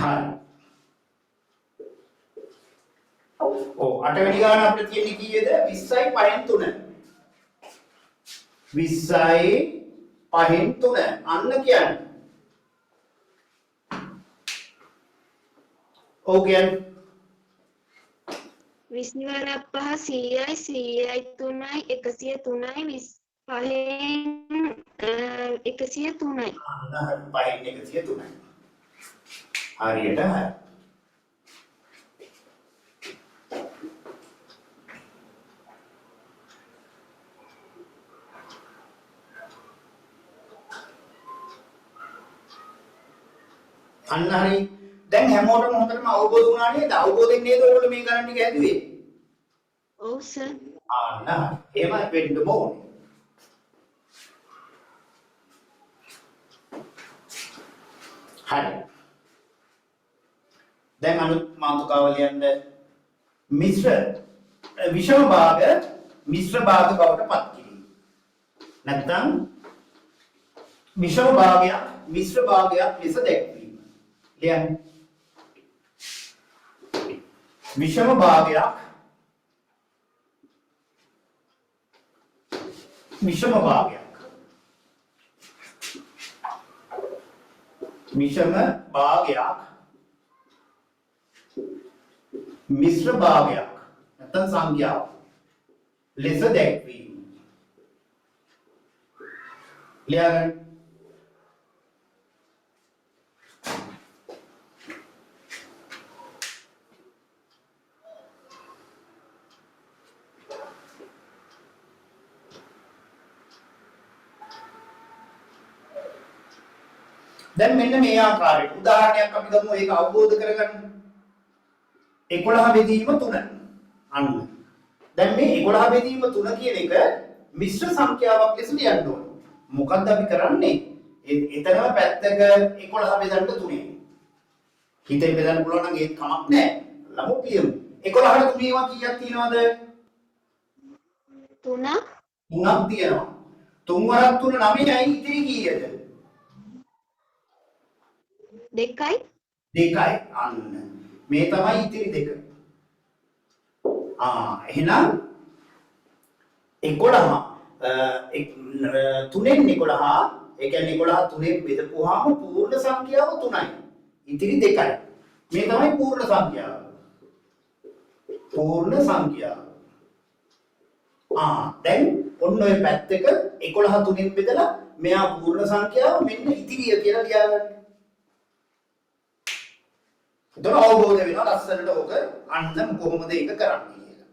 හරි. ඔව් 8 වෙනි ගාන අපිට තියෙන්නේ කීයද? 20යි 5න් 3. 20යි 5න් 3. අන්න කියන්න. ඔව් කියන්න.
20 වරක් 5 100යි 3යි 103යි 5න් 103යි
අන්න හරි. 5න් 103යි. හරියට හරි. අන්න හරි. දැන් හැමෝටම හොඳටම අවබෝධ වුණා නේද? අවබෝධයෙන් නේද ඔයගොල්ලෝ මේ ගණන් ටික හැදුවේ?
ඔව් සර්
අන්න හරි. එහෙම වෙන්න ඕනේ. හරි. දැන් අනුත් මාතෘකාව ලියන්න. විෂම භාග මිශ්‍ර භාග බවට පත් කිරීම. නැත්නම් විෂම භාගයක් මිශ්‍ර භාගයක් ලෙස දැක්වීම. ලියන්න. විෂම භාගයක් විෂම භාගයක් මිශ්‍ර භාගයක් නැත්නම් සංඛ්‍යාව ලෙස දැක්වීම. ලියගන්න. දැන් මෙන්න මේ ආකාරයට උදාහරණයක් අපි ගමු ඒක අවබෝධ කරගන්න. 11 බෙදීම 3. අන්න. දැන් මේ 11 බෙදීම 3 කියන එක මිශ්‍ර සංඛ්‍යාවක් ලෙස ලියන්න ඕනේ. මොකද්ද අපි කරන්නේ? එතනම පැත්තක 11 බෙදන්න 3. හිතෙන් බෙදන්න පුළුවන් නම් ඒත් කමක් නැහැ. ළමු කියමු. 11ට 3 ඒවා කීයක් තියෙනවද?
3
3ක් තියෙනවා. 3 වරක් 3 9යි ඉතිරි කීයද?
2යි
2යි. අන්න. මේ තමයි ඉතිරි දෙක. එහෙනම් 11 3ෙන් 11 ඒ කියන්නේ 11 3ෙන් බෙදපුවාම පූර්ණ සංඛ්‍යාව 3යි. ඉතිරි 2යි. මේ තමයි පූර්ණ සංඛ්‍යාව. පූර්ණ සංඛ්‍යාව. දැන් ඔන්න ඔය පැත්තක 11 3ෙන් බෙදලා මෙයා පූර්ණ සංඛ්‍යාව මෙන්න ඉතිරිය කියලා ලියාගන්න. එතකොට අවබෝධ වෙනවා ලස්සනට ඔක අන්න කොහොමද ඒක කරන්නේ කියලා.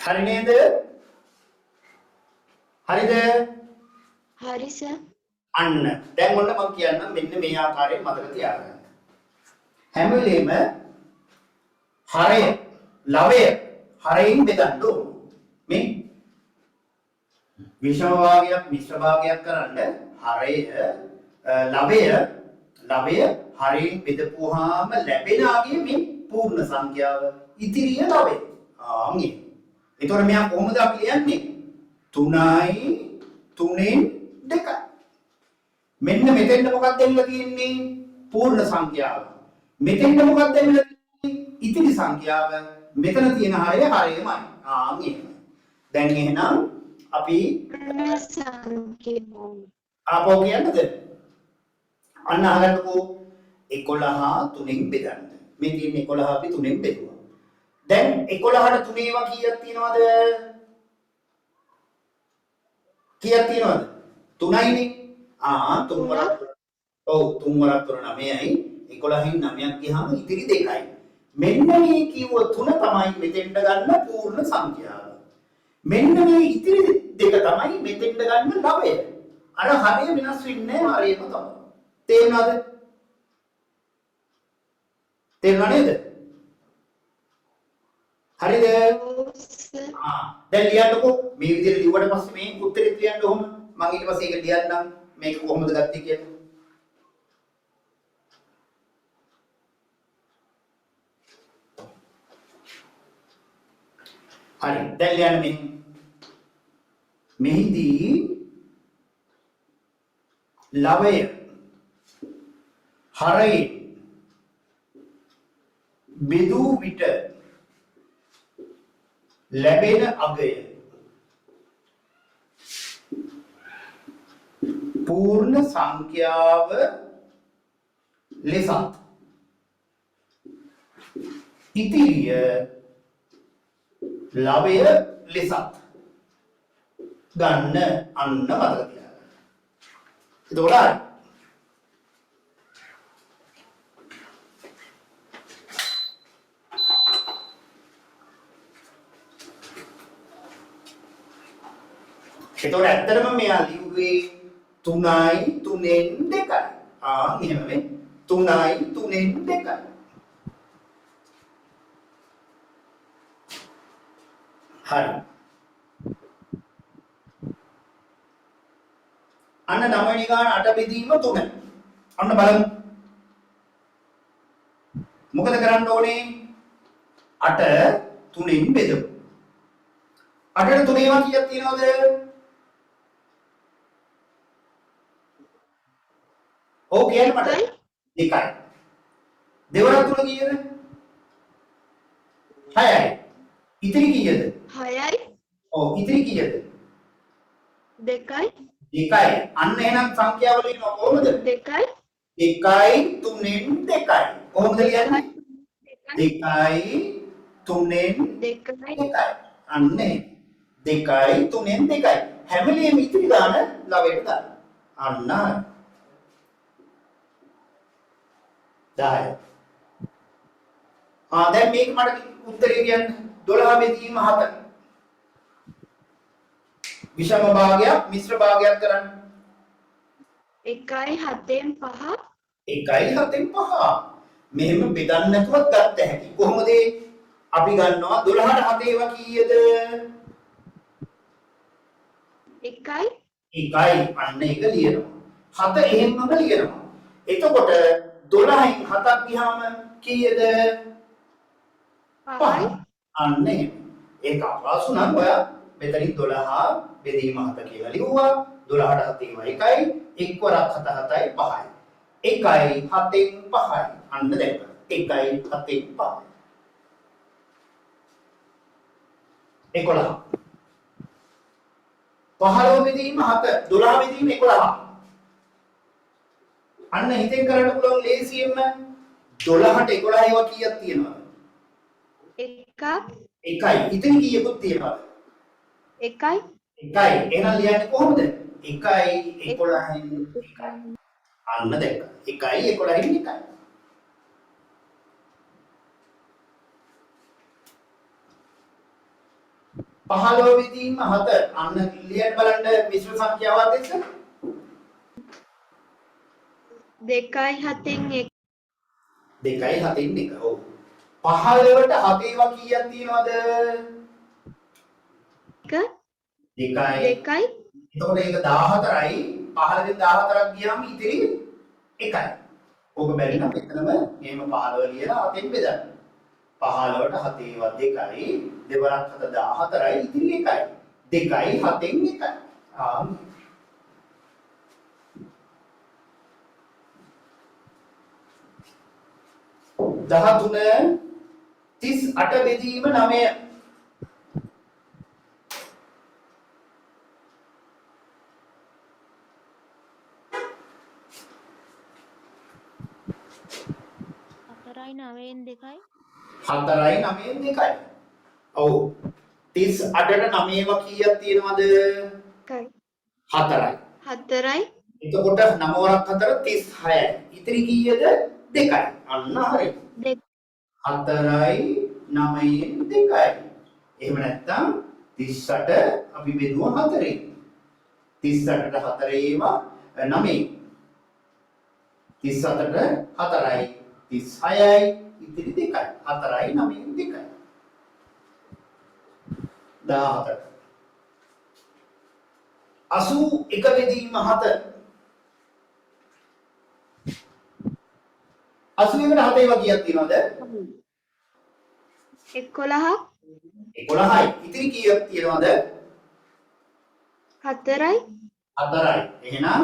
හරි නේද? හරිද?
හරි සර්.
අන්න. දැන් ඔන්න මම කියන්නම් මෙන්න මේ ආකාරයෙන් මතක තියාගන්න. හැම වෙලේම හරය, ලවය හරයෙන් බෙදන්න ඕන. මේ විෂම භාගයක් මිශ්‍ර භාගයක් කරන්න හරය, ලවය හරයෙන් බෙදපුවාම ලැබෙන ආගේ මේ පූර්ණ සංඛ්‍යාව ඉතිරිය ලවය. ආන්නේ. ඒතකොට මෙයා කොහොමද අපි ලියන්නේ? 3යි 3ෙන් 2යි. මෙන්න මෙතෙන්ද මොකක්ද දෙන්න තියෙන්නේ? පූර්ණ සංඛ්‍යාව. මෙතෙන්ද මොකක්ද දෙන්න තියෙන්නේ? ඉතිරි සංඛ්‍යාව. මෙතන තියෙන හරය හරයමයි. එහෙමයි. දැන් එහෙනම් අපි
පූර්ණ සංඛ්‍යාව.
ආපහු කියන්නද? අන්න අහගන්නකෝ 11 3ෙන් බෙදන්න. මේ තියෙන්නේ 11 අපි 3ෙන් බෙදුවා. දැන් 11ට 3 ඒවා කීයක් තියෙනවද? කීයක් තියෙනවද? 3යිනේ. 3 වරක්. ඔව් 3 වරක් 3 9යි. 11න් 9ක් ගියාම ඉතිරි 2යි. මෙන්න මේ කිව්ව 3 තමයි මෙතෙන්ට ගන්න පූර්ණ සංඛ්‍යාව. මෙන්න මේ ඉතිරි 2 තමයි මෙතෙන්ට ගන්න 9. අර හරය වෙනස් වෙන්නේ නැහැ හරයම තමයි. තේරුණාද? තේරුණා නේද? හරිද? දැන් ලියන්නකෝ මේ විදිහට ලිව්වට පස්සේ මේ උත්තරේ ලියන්න ඕම මම ඊට පස්සේ ඒක ලියන්නම් මේක කොහොමද ගත්තේ කියලා. හරි දැන් ලියන්න මෙහිදී ලවය හරයේ බෙදූ විට ලැබෙන අගය පූර්ණ සංඛ්‍යාව ලෙසත් ඉතිරිය ලවය ලෙසත් ගන්න අන්න මතක තියාගන්න. එතකොට එතකොට ඇත්තටම මෙයා ලිව්වේ 3යි 3ෙන් 2යි. එහෙම නේ 3යි 3ෙන් 2යි. හරි. අන්න 9 වෙනි ගාන 8 බෙදීම 3. අන්න බලමු. මොකද කරන්න ඕනේ? 8 3ෙන් බෙදමු. 8ට 3 ඒවා කීයක් තියෙනවද? ඔව් කියන්න මට. 2යි. දෙවරක් 3 කීයද? 6යි. ඉතිරි කීයද?
6යි.
ඔව් ඉතිරි කීයද?
2යි.
2යි. අන්න එහෙනම් සංඛ්‍යාව ලියනවා කොහොමද?
2යි.
1යි 3ෙන් 2යි. කොහොමද ලියන්නේ? දෙකයි තුනෙන්
දෙකයි
දෙකයි. අන්නේ දෙකයි තුනෙන් දෙකයි. හැමලෙම ඉතිරි දාන ලවයට දාන්න. අන්න 10. දැන් මේක මට උත්තරේ කියන්න 12 බෙදීම 7. විෂම භාගයක් මිශ්‍ර භාගයක් කරන්න.
1යි 7න් 5
1යි 7න් 5. මෙහෙම බෙදන්න නැතුවත් ගත්ත හැකි. කොහොමද අපි ගන්නවා 12ට 7 ඒවා කීයද?
1යි
1යි අන්න එක ලියනවා. 7 එහෙම්මම ලියනවා. එතකොට 12න් 7ක් ගියාම කීයද?
5යි
අන්න එහෙම. ඒක අපහසු නම් ඔයා මෙතනින් 12 බෙදීම 7 කියලා ලිව්වා. 12ට 7 ඒවා 1යි. 1 වරක් 7 7යි 5යි. 1යි 7න් 5යි. අන්න දැක්කා. 1යි 7න් 5යි. 11. 15 බෙදීම 7 12 බෙදීම 11. අන්න හිතෙන් කරන්න පුළුවන් ලේසියෙන්ම 12ට 11 ඒවා කීයක් තියෙනවද?
1ක්
1යි. ඉතින් කීයකුත් තියෙනවද?
1යි
1යි. එහෙනම් ලියන්නේ කොහොමද? 1යි 11න් 1යි. අන්න දැක්කා. 1යි 11න් 1යි. පහළොව බෙදීම 7 අන්න ලියන්න බලන්න මිශ්‍ර සංඛ්‍යාවක් එක්ක
2යි 7න් 1
2යි 7න් 1. ඔව්. 15ට 7 ඒවා කීයක් තියෙනවද?
1
2යි.
2යි
එතකොට ඒක 14යි. 15 න් 14ක් ගියාම ඉතිරි 1යි. ඕක බැරි නම් එතනම මේම 15 ලියලා 7න් බෙදන්න. 15ට 7 ඒවා 2යි. දෙවරක් 7 14යි ඉතිරි 1යි. 2යි 7න් 1යි. ආ 13 38 බෙදීම 9.
හතරයි 9න් 2යි
4යි 9න් 2යි. ඔව්. 38ට 9 ඒවා කීයක් තියෙනවද?
1යි
4යි.
4යි
එතකොට 9 වරක් 4 36යි. ඉතිරි කීයද? 2යි. අන්න හරි. 4යි 9න් 2යි. එහෙම නැත්නම් 38 අපි බෙදුවා 4ෙන්. 38ට 4 ඒවා 9යි. 38ට 4යි 36යි ඉතිරි 2යි. 4යි 9න් 2යි. 14. 81 බෙදීම 7. 81ට 7 ඒවා කීයක් තියෙනවද?
11ක්
11යි. ඉතිරි කීයක් තියෙනවද?
4යි
4යි. එහෙනම්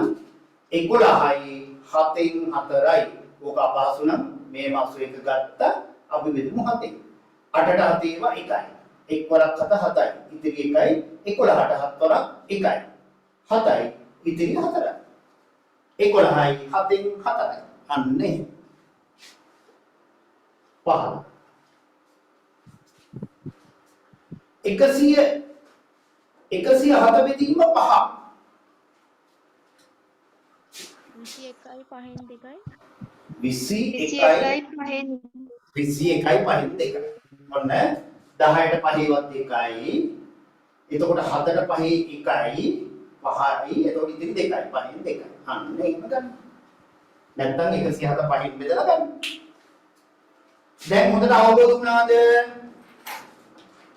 11යි 7න් 4යි. ඕක අපහසු නම් මේ 81 ගත්තා අපි බෙදමු 7ෙන්. 8ට 7 ඒවා 1යි. 1 වරක් 7 7යි. ඉතිරි 1යි. 11ට 7 වරක් 1යි. 7යි. ඉතිරි 4යි. 11යි 7න් 4යි. අන්නේ 5. 107 බෙදීම 5.
21යි 5න් 2යි
21යි
21යි 5න්
5න් 2යි. ඔන්න 10ට 5වත් 2යි. එතකොට 7ට 5 1යි. 5යි. එතකොට ඉතිරි 2යි. 5න් 2යි. අන්න එහෙම ගන්න. නැත්තම් 107 5න් බෙදලා ගන්න. දැන් හොඳට අවබෝධ වුණාද?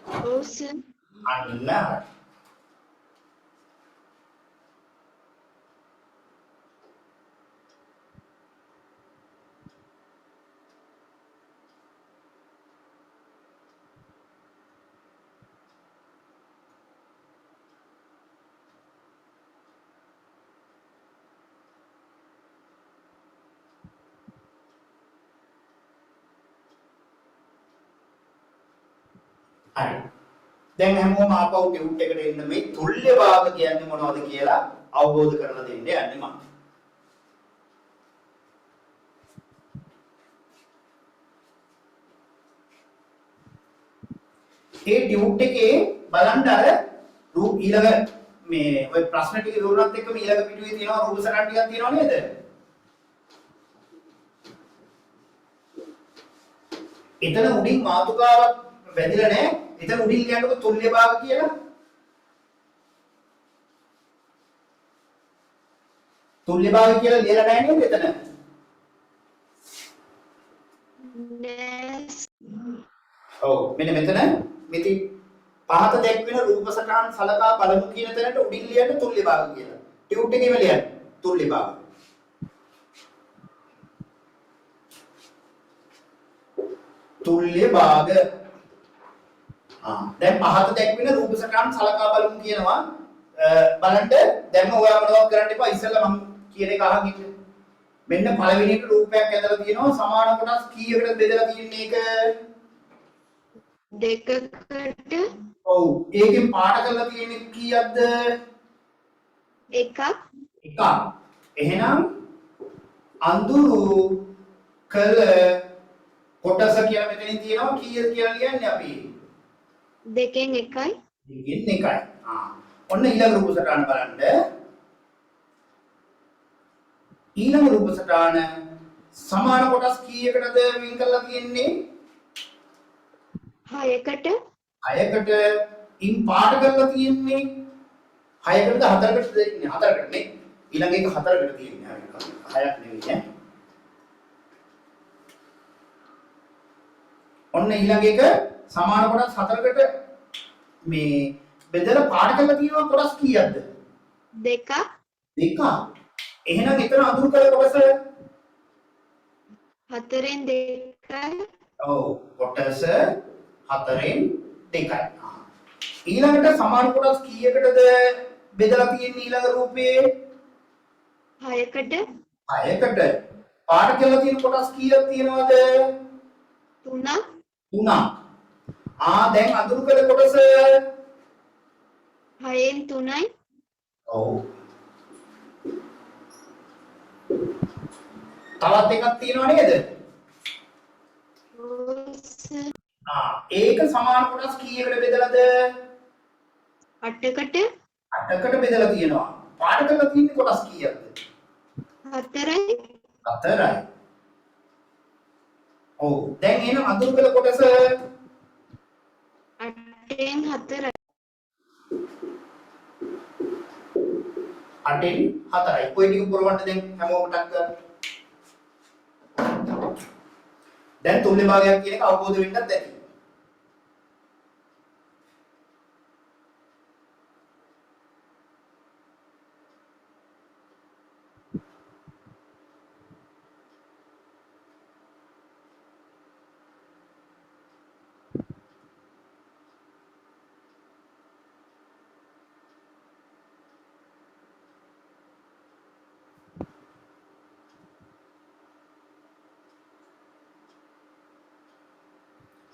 ඔව් සර්
අන්න හරි. හරි. දැන් හැමෝම ආපහු ටියුට් එකට එන්න මේ තුල්්‍ය භාග කියන්නේ මොනවද කියලා අවබෝධ කරලා දෙන්න යන්නේ මම. ඒ ටියුට් එකේ බලන්න අර රූප ඊළඟ මේ ඔය ප්‍රශ්න ටික විවරණත් එක්කම ඊළඟ පිටුවේ තියෙනවා රූප සටහන් ටිකක් තියෙනව නේද? එතන උඩින් මාතෘකාවක් වැදිලා නැහැ. එතන උඩින් ලියන්නකො තුල්්‍ය භාග කියලා. තුල්්‍ය භාග කියලා ලියලා නැහැ නේද එතන?
Yes.
ඔව් මෙන්න මෙතන මිති පහත දැක්වෙන රූප සටහන් සලකා බලමු කියන තැනට උඩින් ලියන්න තුල්්‍ය භාග කියලා. ටියුට් එකේම ලියන්න තුල්්‍ය භාග. තුල්්‍ය භාග. දැන් පහත දැක්වෙන රූප සටහන් සලකා බලමු කියනවා. බලන්න දැන්ම ඔයා මොනවද කරන්න එපා ඉස්සෙල්ලා මම කියන එක අහන් ඉන්න. මෙන්න පළවෙනිට රූපයක් ඇදලා තියෙනවා සමාන කොටස් කීයකටද බෙදලා තියෙන්නේ ඒක?
දෙකකට
ඔව් ඒකෙන් පාඩ කරලා තියෙන්නේ කීයක්ද?
එකක්.
එකක්. එහෙනම් අඳුරු කළ කොටස කියලා මෙතනින් තියෙනවා කීයද කියලා ලියන්නේ අපි?
දෙකෙන් එකයි.
දෙකෙන් එකයි. ඔන්න ඊළඟ රූප සටහන බලන්න. ඊළඟ රූප සටහන සමාන කොටස් කීයකටද වෙන් කරලා තියෙන්නේ?
6කට.
6කට ඉන් පාඩ කරලා තියෙන්නේ 6කටද 4කටද ඉන්නේ 4කට නේ. ඊළඟ එක 4කට තියෙන්නේ. 6ක් නෙවෙයි ඈ. ඔන්න ඊළඟ එක සමාන කොටස් 4කට මේ බෙදලා පාඩ කරලා තියෙනවා කොටස් කීයක්ද?
දෙකක්.
දෙකක්. එහෙනම් එතන අඳුරු කළ කොටස
4න් 2යි.
ඔව් කොටස 4න් 2යි. ඊළඟට සමාන කොටස් කීයකටද බෙදලා තියෙන්නේ ඊළඟ රූපේ?
6කට.
6කට. පාඩ කරලා තියෙන කොටස් කීයක් තියෙනවද?
3ක්.
3ක්. දැන් අඳුරු කළ කොටස
6න් 3යි.
ඔව්. තවත් එකක් තියෙනව නේද? ඒක සමාන කොටස් කීයකට බෙදලාද?
8කට.
8කට බෙදලා තියෙනවා. පාඩ කරලා තියෙන්නේ කොටස් කීයක්ද?
4යි.
4යි. ඔව්. දැන් එහෙනම් අඳුරු කළ කොටස
8න් 4යි.
8න් 4යි. ඔය ටික පුරවන්න දැන් හැමෝම ටක් ගන්න. දැන් තුල්්‍ය භාගයක් කියන එක අවබෝධ වෙන්නත් ඇති.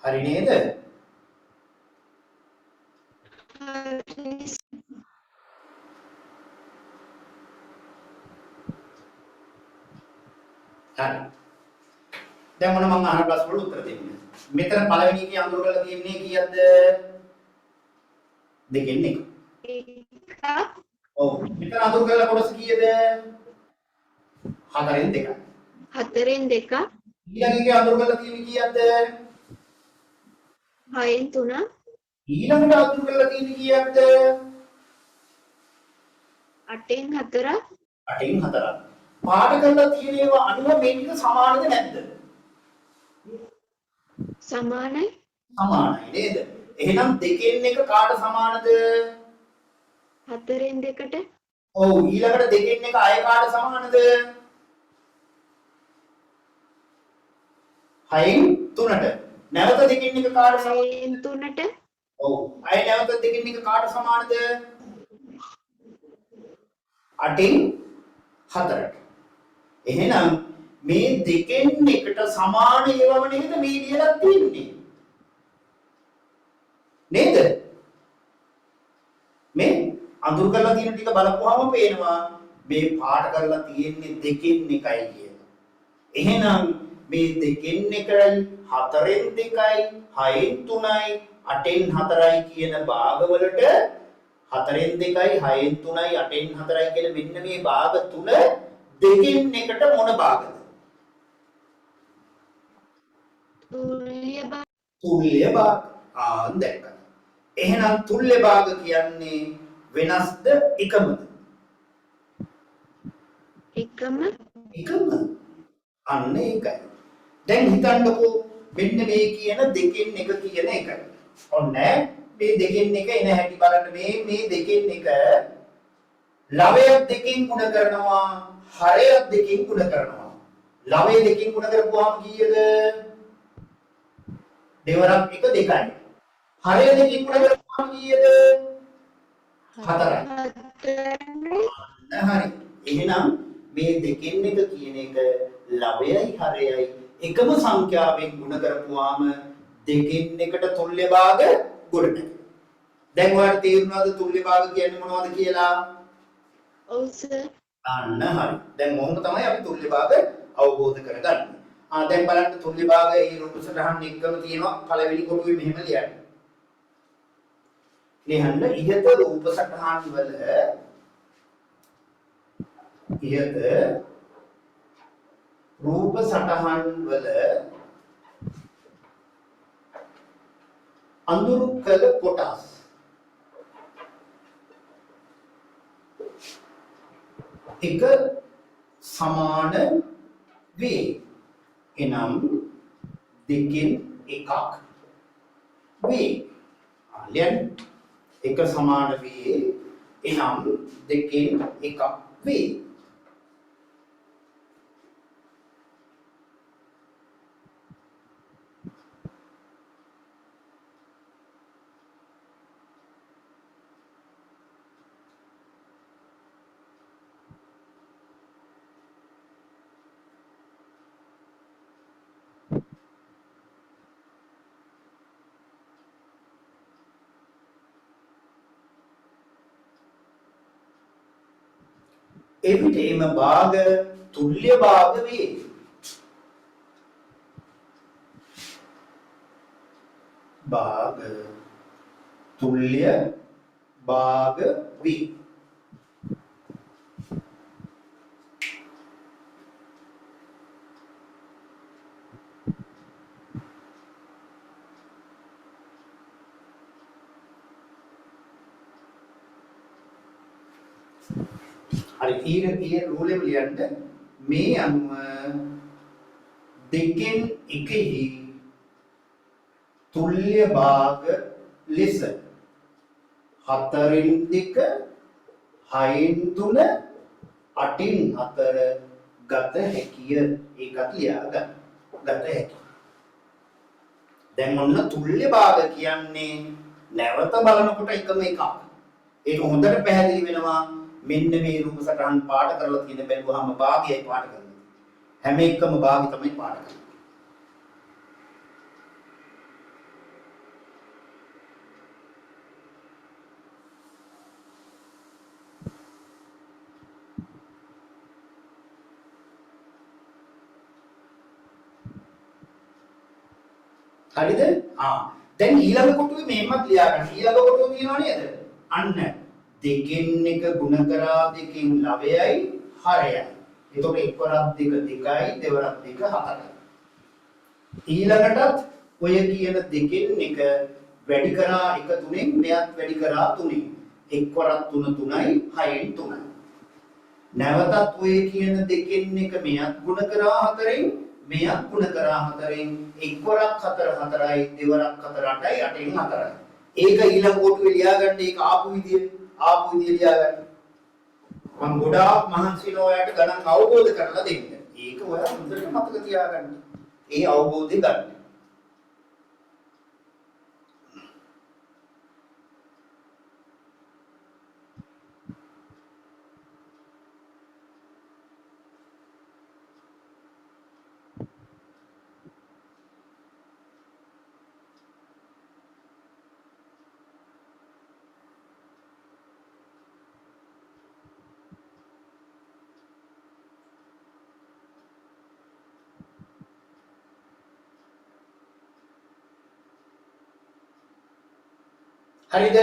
හරි නේද?
හරි.
හරි. දැන් මොන මම අහන ප්‍රශ්න වලට උත්තර දෙන්න. මෙතන පළවෙනි එකේ අඳුර කරලා තියෙන්නේ කීයක්ද? දෙකෙන් එක.
එකක්.
ඔව්. මෙතන අඳුර කරලා කොටස කීයද? 4න් 2යි.
4න් 2ක්.
ඊළඟ එකේ අඳුර කරලා තියෙන්නේ කීයක්ද?
6න් 3ක්.
ඊළඟට අඳුර කරලා තියෙන්නේ කීයක්ද?
8න් 4ක්.
8න් 4ක්. පාඩ කරලා තියෙන ඒවා අනුව මේ ටික සමානද නැද්ද?
සමානයි.
සමානයි නේද? එහෙනම් දෙකෙන් එක කාට සමානද?
4න් 2කට.
ඔව් ඊළඟට දෙකෙන් එක අය කාට සමානද? 6න් 3ට. නැවත දෙකෙන් එක කාට සමානද?
6න් 3ට.
ඔව් අය නැවත දෙකෙන් එක කාට සමානද? 8න් 4ට. එහෙනම් මේ දෙකෙන් එකට සමාන ඒවාම නේද මේ ලියලා තියෙන්නේ? නේද? මේ අඳුර කරලා තියෙන ටික බලපුවාම පේනවා මේ පාට කරලා තියෙන්නේ දෙකෙන් එකයි කියලා. එහෙනම් මේ දෙකෙන් එකයි, හතරෙන් දෙකයි, හයෙන් තුනයි, අටෙන් හතරයි කියන භාගවලට හතරෙන් දෙකයි, හයෙන් තුනයි, අටෙන් හතරයි කියන මෙන්න මේ භාග තුන දෙකෙන් එකට මොන භාගද?
තුල්්‍ය භාග.
තුල්්‍ය භාග. දැක්කා. එහෙනම් තුල්්‍ය භාග කියන්නේ වෙනස්ද එකමද?
එකම.
එකම. අන්න ඒකයි. දැන් හිතන්නකෝ මෙන්න මේ කියන දෙකෙන් එක කියන එක. ඔන්න මේ දෙකෙන් එක එන හැටි බලන්න මේ දෙකෙන් එක ලවයක් දෙකෙන් ගුණ කරනවා හරයක් දෙකෙන් ගුණ කරනවා. ලවය දෙකෙන් ගුණ කරපුවාම කීයද? දෙවරක් එක දෙකයි. හරය දෙකෙන් ගුණ කරපුවාම කීයද? හතරයි. හරි. එහෙනම් මේ දෙකෙන් එක කියන එක ලවයයි හරයයි එකම සංඛ්‍යාවෙන් ගුණ කරපුවාම දෙකෙන් එකට තුල්්‍ය භාග ගොඩ නැගෙනවා. දැන් ඔයාලට තේරුණාද තුල්්‍ය භාග කියන්නේ මොනවද කියලා?
ඔව් සර්.
අන්න හරි. දැන් මොහොම තමයි අපි තුල්්‍ය භාග අවබෝධ කරගන්නේ. දැන් බලන්න තුල්්‍ය භාග ඒ රූප සටහන් එක්කම තියෙනවා පළවෙනි කොටුවේ මෙහෙම ලියන්න. ලියන්න ඉහත රූප සටහන් වල ඉහත රූප සටහන් වල අඳුරු කළ කොටස් එක සමාන වේ. එනම් දෙකෙන් එකක් වේ. ලියන්න. එක සමාන වේ. එනම් දෙකෙන් එකක් වේ. එවිට එම භාග තුල්්‍ය භාග වේ. භාග තුල්්‍ය භාග වේ. හරි ඊයේ රූලෙම ලියන්න මේ අනුව දෙකෙන් එකෙහි තුල්්‍ය භාග ලෙස හතරෙන් දෙක හයෙන් තුන අටින් හතර ගත හැකිය. ඒකත් ලියාගන්න. ගත හැකියි. දැන් ඔන්න තුල්්‍ය භාග කියන්නේ නැවත බලනකොට එකම එකක්. ඒක හොඳට පැහැදිලි වෙනවා. මෙන්න මේ රූප සටහන් පාඩ කරලා තියෙන බැලුවාම භාගයයි පාඩ කරන්නේ. හැම එකම භාගය තමයි පාඩ කරන්නේ. හරිද? දැන් ඊළඟ කොටුවේ මෙහෙමත් ලියා ගන්න. ඊළඟ කොටුව තියෙනවා නේද? අන්න දෙකෙන් එක ගුණ කරා දෙකෙන් ලවයයි හරයයි. එතකොට එක් වරක් දෙක දෙකයි දෙවරක් දෙක හතරයි. ඊළඟටත් ඔය කියන දෙකෙන් එක වැඩි කරා එක තුනෙන් මෙයත් වැඩි කරා තුනෙන්. එක් වරක් තුන තුනයි හයෙන් තුනයි. නැවතත් ඔය කියන දෙකෙන් එක මෙයත් ගුණ කරා හතරෙන් මෙයත් ගුණ කරා හතරෙන් එක් වරක් හතර හතරයි දෙවරක් හතර අටයි අටෙන් හතරයි. ඒක ඊළඟ කොටුවේ ලියා ගන්න. ඒක ආපු විදිය ලියා ගන්න. මම ගොඩාක් මහන්සි වෙනවා ඔයාලට ගණන් අවබෝධ කරලා දෙන්න. ඒක ඔයා හොඳට මතක තියාගන්න. ඒ අවබෝධය ගන්න. හරිද?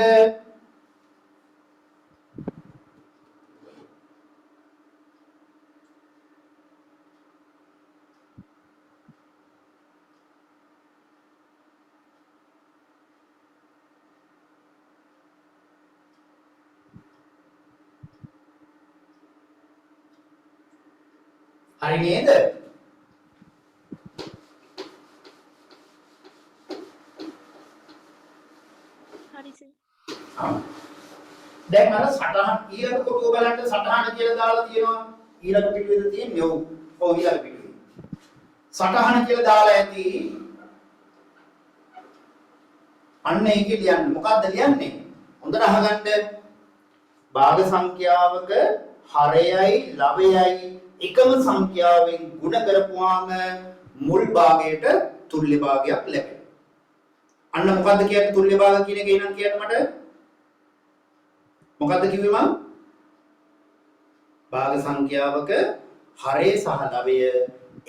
හරි නේද?
හරි සර්.
දැන් අර සටහන් ඊළඟ කොටුව බලන්න සටහන කියලා දාලා තියෙනවා. ඊළඟ පිටුවේද තියෙන්නේ ඔව්. ඔව් ඊළඟ පිටුවේ. සටහන කියලා දාලා ඇති. අන්න ඒකේ ලියන්න. මොකද්ද ලියන්නේ? හොඳට අහගන්න. භාග සංඛ්‍යාවක හරයයි ලවයයි එකම සංඛ්‍යාවෙන් ගුණ කරපුවාම මුල් භාගයට තුල්්‍ය භාගයක් ලැබෙනවා. අන්න මොකද්ද කියන්නේ තුල්්‍ය භාග කියන එක එනම් කියන්න මට. මොකද්ද කිව්වේ මම? භාග සංඛ්‍යාවක හරය සහ ලවය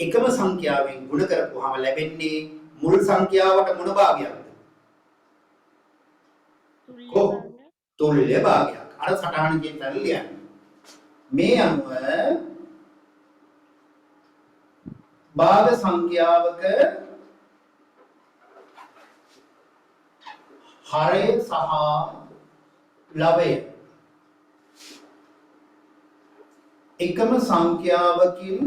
එකම සංඛ්‍යාවෙන් ගුණ කරපුවාම ලැබෙන්නේ මුල් සංඛ්‍යාවට මොන භාගයක්ද? තුල්්‍ය භාගයක්. අර සටහන කියන තැන ලියන්න. මේ අනුව භාග සංඛ්‍යාවක හරය සහ ලවය එකම සංඛ්‍යාවකින්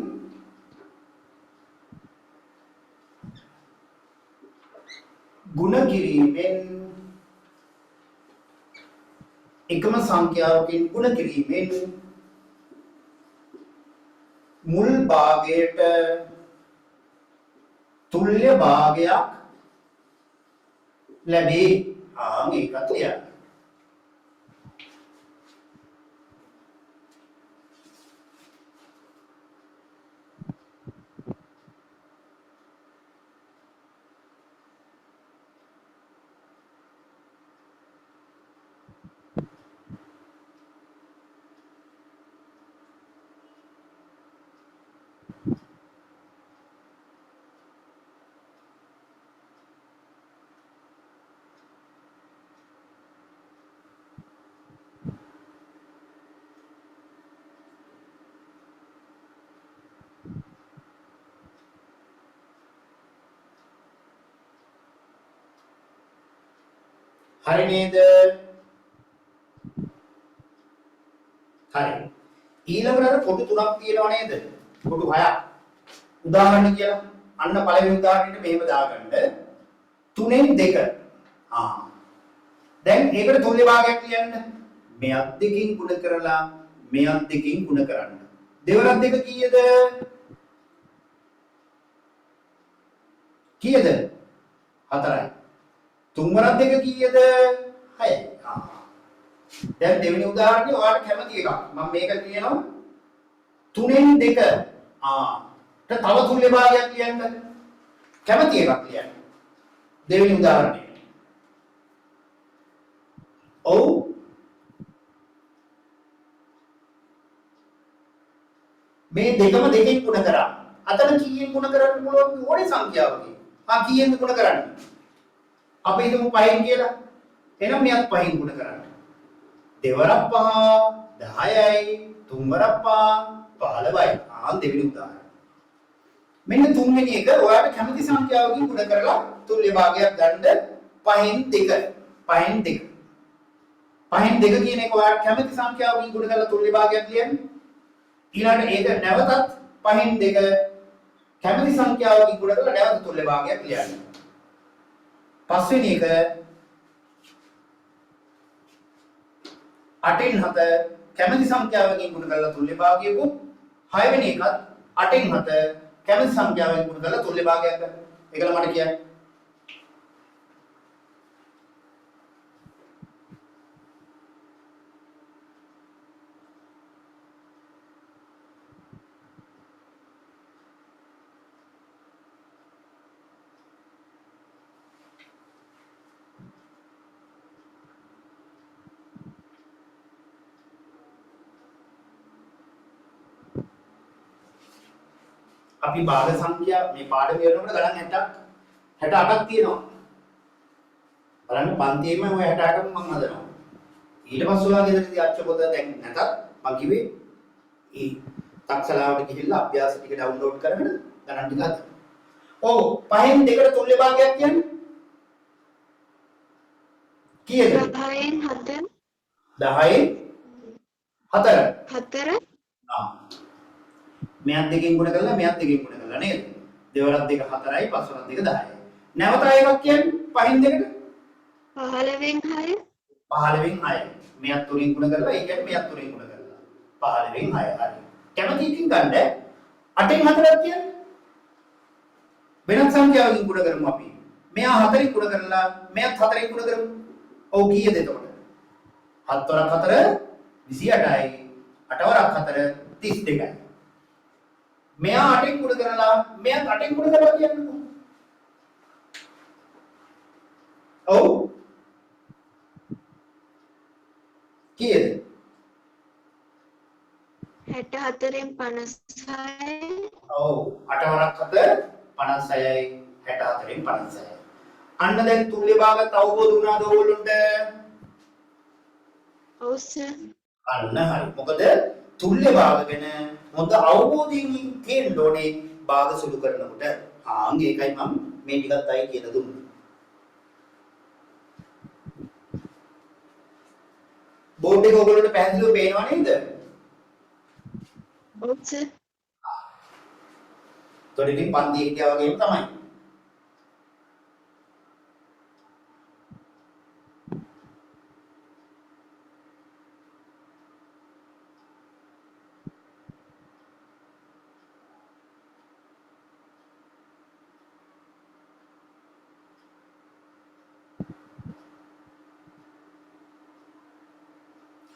ගුණ කිරීමෙන් මුල් භාගයට තුල්්‍ය භාගයක් ලැබේ. ඒකත් ලියන්න. හරි නේද? හරි. ඊළඟට අර කොටු තුනක් තියෙනව නේද? කොටු හයක්. උදාහරණ කියලා. අන්න පළවෙනි උදාහරණෙට මෙහෙම දාගන්න. 3න් 2. දැන් ඒකට තුල්්‍ය භාගයක් ලියන්න. මෙයත් දෙකකින් ගුණ කරලා මෙයත් දෙකකින් ගුණ කරන්න. දෙවරක් දෙක කීයද? කීයද? 4යි. තුන්වරක් දෙක කීයද? 6යි. දැන් දෙවෙනි උදාහරණය ඔයාලට කැමති එකක්. මම මේක කියනවා 3න් 2. තව තුල්්‍ය භාගයක් ලියන්න. කැමති එකක් ලියන්න. දෙවෙනි උදාහරණය. ඔව්. මේ දෙකම දෙකෙන් ගුණ කරා. අතන කීයෙන් ගුණ කරන්න පුළුවන් ඕනේ සංඛ්‍යාවකින්. කීයෙන්ද ගුණ කරන්නේ? අපි හිතමු 5න් කියලා. එහෙනම් මෙයත් 5න් ගුණ කරන්න. දෙවරක් 5 10යි, තුන්වරක් 5 15යි. දෙවෙනි උදාහරණය. මෙන්න තුන්වෙනි එක ඔයාලට කැමති සංඛ්‍යාවකින් ගුණ කරලා තුල්්‍ය භාගයක් ගන්න 5න් 2. 5න් 2. 5න් 2 කියන එක ඔයාලට කැමති සංඛ්‍යාවකින් ගුණ කරලා තුල්්‍ය භාගයක් ලියන්න. ඊළඟට ඒක නැවතත් 5න් 2 කැමති සංඛ්‍යාවකින් ගුණ කරලා නැවත තුල්්‍ය භාගයක් ලියන්න. පස්වෙනි එක 8න් 7 කැමති සංඛ්‍යාවකින් ගුණ කරලා තුල්්‍ය භාගයකුත් 6 වෙනි එකත් 8න් 7 කැමති සංඛ්‍යාවෙන් ගුණ කරලා තුල්්‍ය භාගයක් ගන්න. ඒකල මට කියන්න. අපි භාග සංඛ්‍යා මේ පාඩම ඉවරනකොට ගණන් 68ක් තියෙනවා. බලන්න පන්තියේම ඔය 68ම මම හදනවා. ඊට පස්සේ ඔයා ගෙදරදී අච්ච පොත දැන් නැතත් මම කිව්වේ ඊ තක්සලාවට ගිහිල්ලා අභ්‍යාස ටික ඩවුන්ලෝඩ් කරගෙන ගණන් ටික හදන්න. ඔව් 5න් 2කට තුල්‍ය භාගයක් කියන්නේ කීයද?
10න් 7
10න් 4.
4
ආ. මෙයන් දෙකෙන් ගුණ කරලා මෙයන් දෙකෙන් ගුණ කරලා නේද? දෙවරක් දෙක 4යි පස්වරක් දෙක 10යි. නැවත එකක් කියන්නේ 5න් 2කට
15න් 6
15න් 6. මෙයන් 3න් ගුණ කරලා ඒ කියන්නේ මෙයන් 3න් ගුණ කරලා 15න් 6 හරි. කැමති එකකින් ගන්න 8න් 4ක් කියන්නේ වෙනත් සංඛ්‍යාවකින් ගුණ කරමු අපි. මෙයා 4න් ගුණ කරලා මෙයත් 4න් ගුණ කරමු. ඔව් කීයද එතකොට? 7 වරක් 4 28යි. 8 වරක් 4 32යි. මෙයා 8න් ගුණ කරලා මෙයත් 8න් ගුණ කරලා කියන්නේ. ඔව් කීයද?
64න් 56
ඔව් 8 වරක් 4 56යි 64න් 56යි. අන්න දැන් තුල්‍ය භාගත් අවබෝධ වුණාද ඕගොල්ලන්ට?
ඔව් සර්
අන්න හරි. මොකද තුල්‍ය භාග ගැන හොඳ අවබෝධයෙන් තියෙන්න ඕනේ භාග සුළු කරනකොට. ආන් ඒකයි මම මේ ටිකත් අය කියලා දුන්නේ. බෝඩ් එක ඔයගොල්ලන්ට පැහැදිලිව පේනව නේද?
ඔව් සර්
ඒතකොට ඉතින් පන්තියේ හිටියා වගේම තමයි.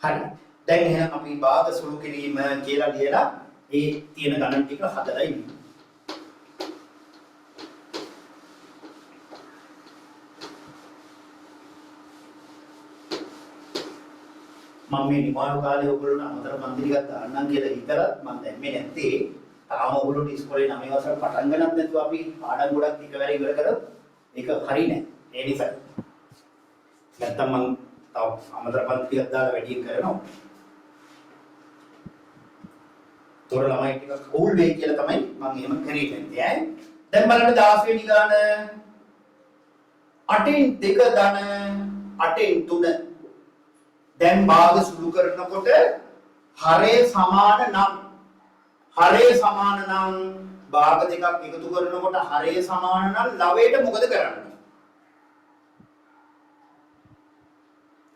හරි. දැන් එහෙනම් අපි භාග සුළු කිරීම කියලා ලියලා ඒ තියෙන ගණන් ටික හදලා ඉමු. මම මේ නිමාණු කාලේ ඔයගොල්ලෝ අමතර පන්ති ටිකක් දාන්නම් කියලා හිතලත් මම දැම්මේ නැත්තේ. තාම ඔයගොල්ලෝ ඉස්කෝලේ 9 වසර පටන් ගන්නත් නැතුව අපි පාඩම් ගොඩක් එකවර ඉවර කරොත් ඒක හරි නෑ. ඒ නිසා. නැත්තම් මම තව අමතර පන්ති ටිකක් දාලා වැඩියෙන් කරනවා. තොර ළමයි ටික කූල් වෙයි කියලා තමයි මම එහෙම කරේ නැත්තේ ඈ. දැන් බලන්න 10 වෙනි ගාන 8න් 2 ධන 8න් 3 දැන් භාග සුළු කරනකොට හරය සමාන නම් භාග දෙකක් එකතු කරනකොට හරය සමාන නම් ලවයට මොකද කරන්නේ?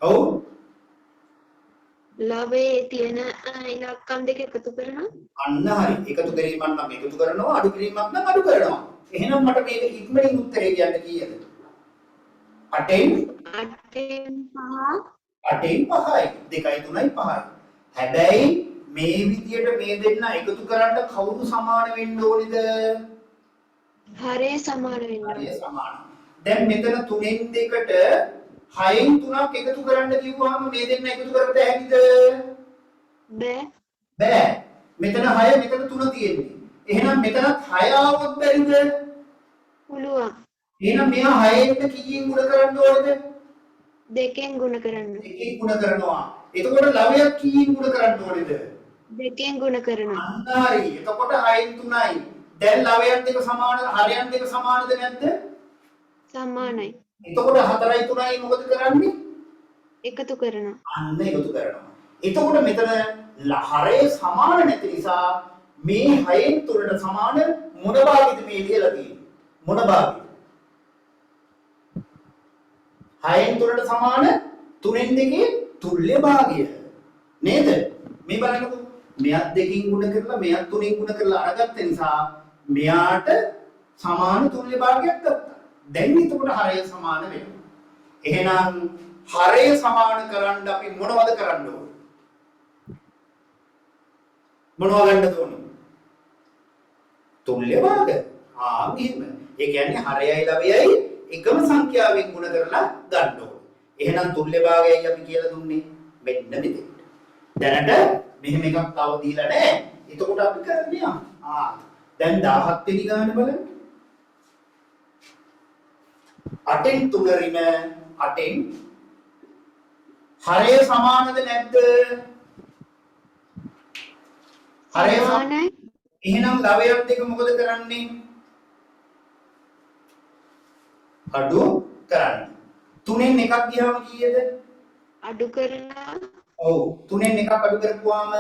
ඔව්
ලවයේ තියෙන ඉලක්කම් දෙක එකතු කරනවා.
අන්න හරි. එකතු කිරීමක් නම් එකතු කරනවා, අඩු කිරීමක් නම් අඩු කරනවා. එහෙනම් මට මේක ඉක්මනින් උත්තරේ කියන්න කීයද? 8න්
8න්
8න් 5යි 2යි 3යි 5යි. හැබැයි මේ විදියට මේ දෙන්න එකතු කරන්න කවුරු සමාන වෙන්න ඕනේද?
හරය සමාන වෙනවා.
හරය සමාන. දැන් මෙතන 3න් 2ට 6න් 3ක් එකතු කරන්න කිව්වහම මේ දෙන්න එකතු කරද්ද හැකිද?
බෑ.
බෑ. මෙතන 6 මෙතන 3 තියෙන්නේ. එහෙනම් මෙතනත් 6 ආවොත් බැරිද?
පුළුවන්.
එහෙනම් මෙයා 6ෙන් කීයෙන් ගුණ කරන්න ඕනද?
2න් ගුණ කරන්න.
2ෙන් ගුණ කරනවා. එතකොට ලවයක් කීයෙන් ගුණ කරන්න ඕනේද?
2න් ගුණ කරනවා.
අන්න හරි. එතකොට 6න් 3යි. දැන් ලවයන් දෙක සමාන හරයන් දෙක සමානද නැද්ද?
සමානයි.
එතකොට 4යි 3යි මොකද කරන්නේ?
එකතු කරනවා.
අන්න එකතු කරනවා. එතකොට මෙතන හරය සමාන නැති නිසා මේ 6න් 3ට සමාන මොන භාගෙද මේ ලියලා තියෙන්නේ? මොන භාගෙද? 6න් 3ට සමාන 3න් 2 තුල්‍ය භාගය. නේද? මේ බලන්නකෝ. මෙයත් 2කින් ගුණ කරලා මෙයත් 3න් ගුණ කරලා අරගත්ත නිසා මෙයාට සමාන තුල්‍ය භාගයක් ගත්තා. දැන් එතකොට හරය සමාන වෙනවා. එහෙනම් හරය සමාන කරන්න අපි මොනවද කරන්න ඕනේ? මොනව ගන්නද ඕනේ? තුල්‍ය භාග. එහෙම. ඒ කියන්නේ හරයයි ලවයයි එකම සංඛ්‍යාවෙන් ගුණ කරලා ගන්න ඕනේ. එහෙනම් තුල්‍ය භාගයයි අපි කියලා දුන්නේ මෙන්න මෙතෙන්ට. දැනට මෙහෙම එකක් තව දීලා නැහැ. එතකොට අපි කරන්නේ දැන් 17 වෙනි ගාන බලන්න. 8න් 3 රිම 8න් හරය සමානද නැද්ද? හරය
සමානයි.
එහෙනම් ලවයත් දෙක මොකද කරන්නේ? අඩු කරන්නේ. 3න් එකක් ගියාම කීයද?
අඩු කරලා
ඔව් 3න් එකක් අඩු කරපුවාම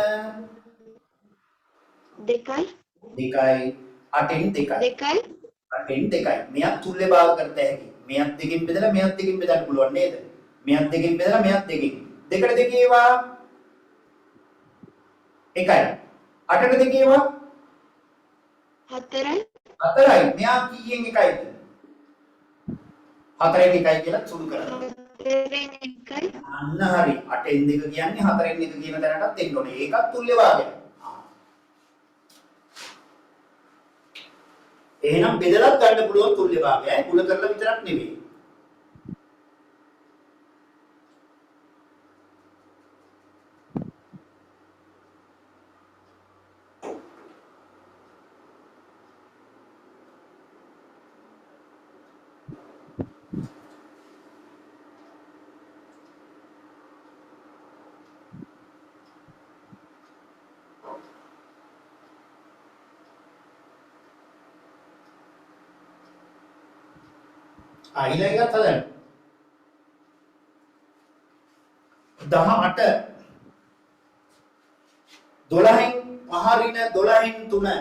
2යි
2යි 8න් 2යි
2යි
8න් 2යි. මෙයක් තුල්ලේ භාග කරත හැකි. මෙයක් දෙකෙන් බෙදලා මෙයක් දෙකෙන් බෙදන්න පුළුවන් නේද? මෙයක් දෙකෙන් බෙදලා මෙයක් දෙකෙන්. දෙකට දෙකේ ඒවා 1යි. 8ට දෙකේ ඒවා
4යි
4යි. මෙයා කීයෙන් එකයිද? 4න් 1යි කියලා සුළු කරනවා.
4ෙන් 1යි
අන්න හරි. 8න් 2 කියන්නේ 4න් 1 කියන තැනටත් එන්න ඕනේ. ඒකත් තුල්්‍ය භාගයක්. එහෙනම් බෙදලත් ගන්න පුළුවන් තුල්්‍ය භාගය. ಗುಣ කරලා විතරක් නෙවෙයි. ඊළඟ එකත් හදන්න. 18 12න් පහරින 12න් 3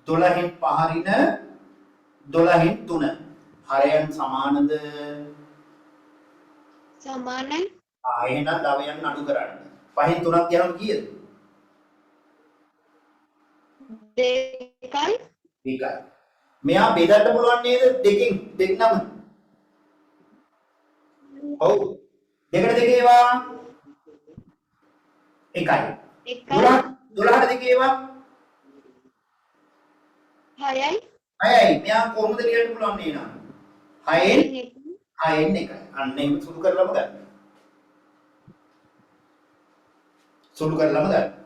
12න් පහරින 12න් 3 හරයන් සමානද?
සමානයි.
එහෙනම් ලවයන් අඩු කරන්න. 5න් 3ක් ගියාම කීයද?
2යි
2යි. මෙයා බෙදන්න පුළුවන් නේද? දෙකෙන් දෙන්නම. ඔව්. දෙකට දෙක ඒවා 1යි. 12ට දෙක ඒවා
6යි
6යි. මෙයා කොහොමද ලියන්න පුළුවන් නේනම්? 6න් 1යි. අන්න එහෙම සුළු කරලම ගන්න. සුළු කරලම ගන්න.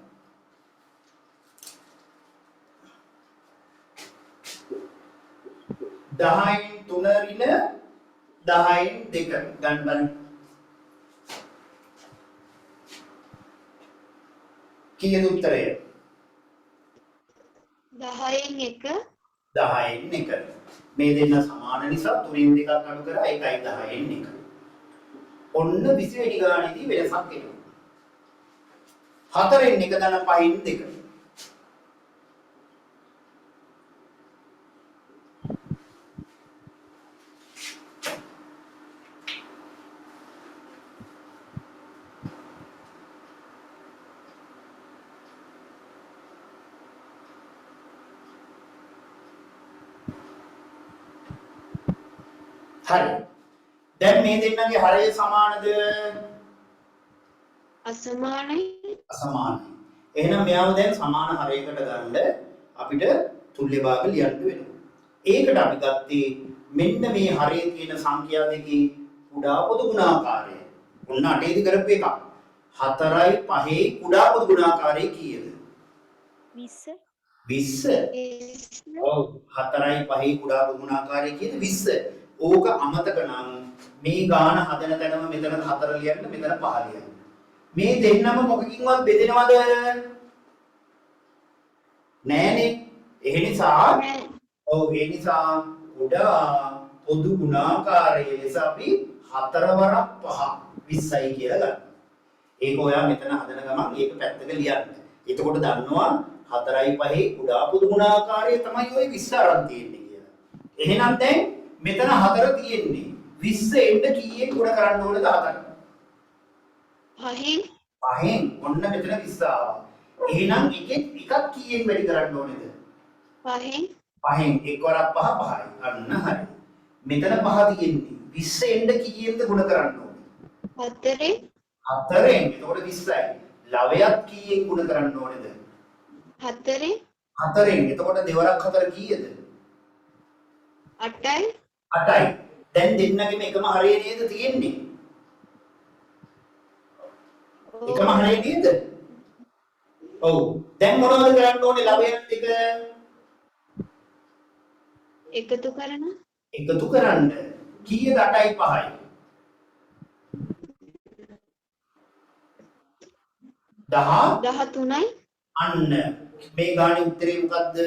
10න් 3 රින 10න් 2 ගන්න බලන්න. කීයද උත්තරය?
10න් 1
10න් 1. මේ දෙන්න සමාන නිසා 3න් 2ක් අඩු කරා ඒකයි 10න් 1. ඔන්න 20 වෙනි ගානේදී වෙනසක් එනවා. 4න් 1 දන 5න් 2. හරි. දැන් මේ දෙන්නගේ හරය සමානද?
අසමානයි.
අසමානයි. එහෙනම් මෙයාව දැන් සමාන හරයකට ගන්න අපිට තුල්්‍ය භාග ලියන්න වෙනවා. ඒකට අපි ගත්තේ මෙන්න මේ හරයේ තියෙන සංඛ්‍යා දෙකේ කුඩා පොදු ගුණාකාරය. ඔන්න 8 දී කරපු එක. 4යි 5යි කුඩා පොදු ගුණාකාරය කීයද?
20
20. ඔව් 4යි 5යි කුඩා පොදු ගුණාකාරය කීයද? 20. ඕක අමතක නම් මේ ගාන හදන තැනම මෙතන 4 ලියන්න මෙතන 5 ලියන්න. මේ දෙන්නම මොකකින්වත් බෙදෙනවද? නෑනේ. ඒ නිසා ඒ නිසා කුඩා පොදු ගුණාකාරයේ ලෙස අපි 4 වරක් 5 20යි කියලා ගන්නවා. ඒක ඔයා මෙතන හදන ගමන් ඒක පැත්තක ලියන්න. එතකොට දන්නවා 4යි 5යි කුඩා පොදු ගුණාකාරය තමයි ওই 20 අරන් තියෙන්නේ කියලා. එහෙනම් දැන් මෙතන 4 තියෙන්නේ 20 එන්න කීයෙන් ගුණ කරන්න ඕනද 4?
5න්
5න් ඔන්න මෙතන 20 ආවා. එහෙනම් එකක් කීයෙන් වැඩි කරන්න ඕනේද?
5න්
5න් 1 වරක් 5 5යි. අන්න හරි. මෙතන 5 තියෙන්නේ 20 එන්න කීයෙන්ද ගුණ කරන්න ඕනේ?
4න්
4න්. එතකොට 20යි. ලවයත් කීයෙන් ගුණ කරන්න ඕනේද?
4න්
4න්. එතකොට 2 වරක් 4 කීයද?
8යි
8යි. දැන් දෙන්නගෙම එකම හරය නේද තියෙන්නේ? එකම හරය නේද? ඔව්. දැන් මොනවද කරන්න ඕනේ ලවයන් ටික?
එකතු කරන
එකතු කරන්න. කීයද 8යි 5යි?
13යි.
අන්න මේ ගානේ උත්තරේ මොකද්ද?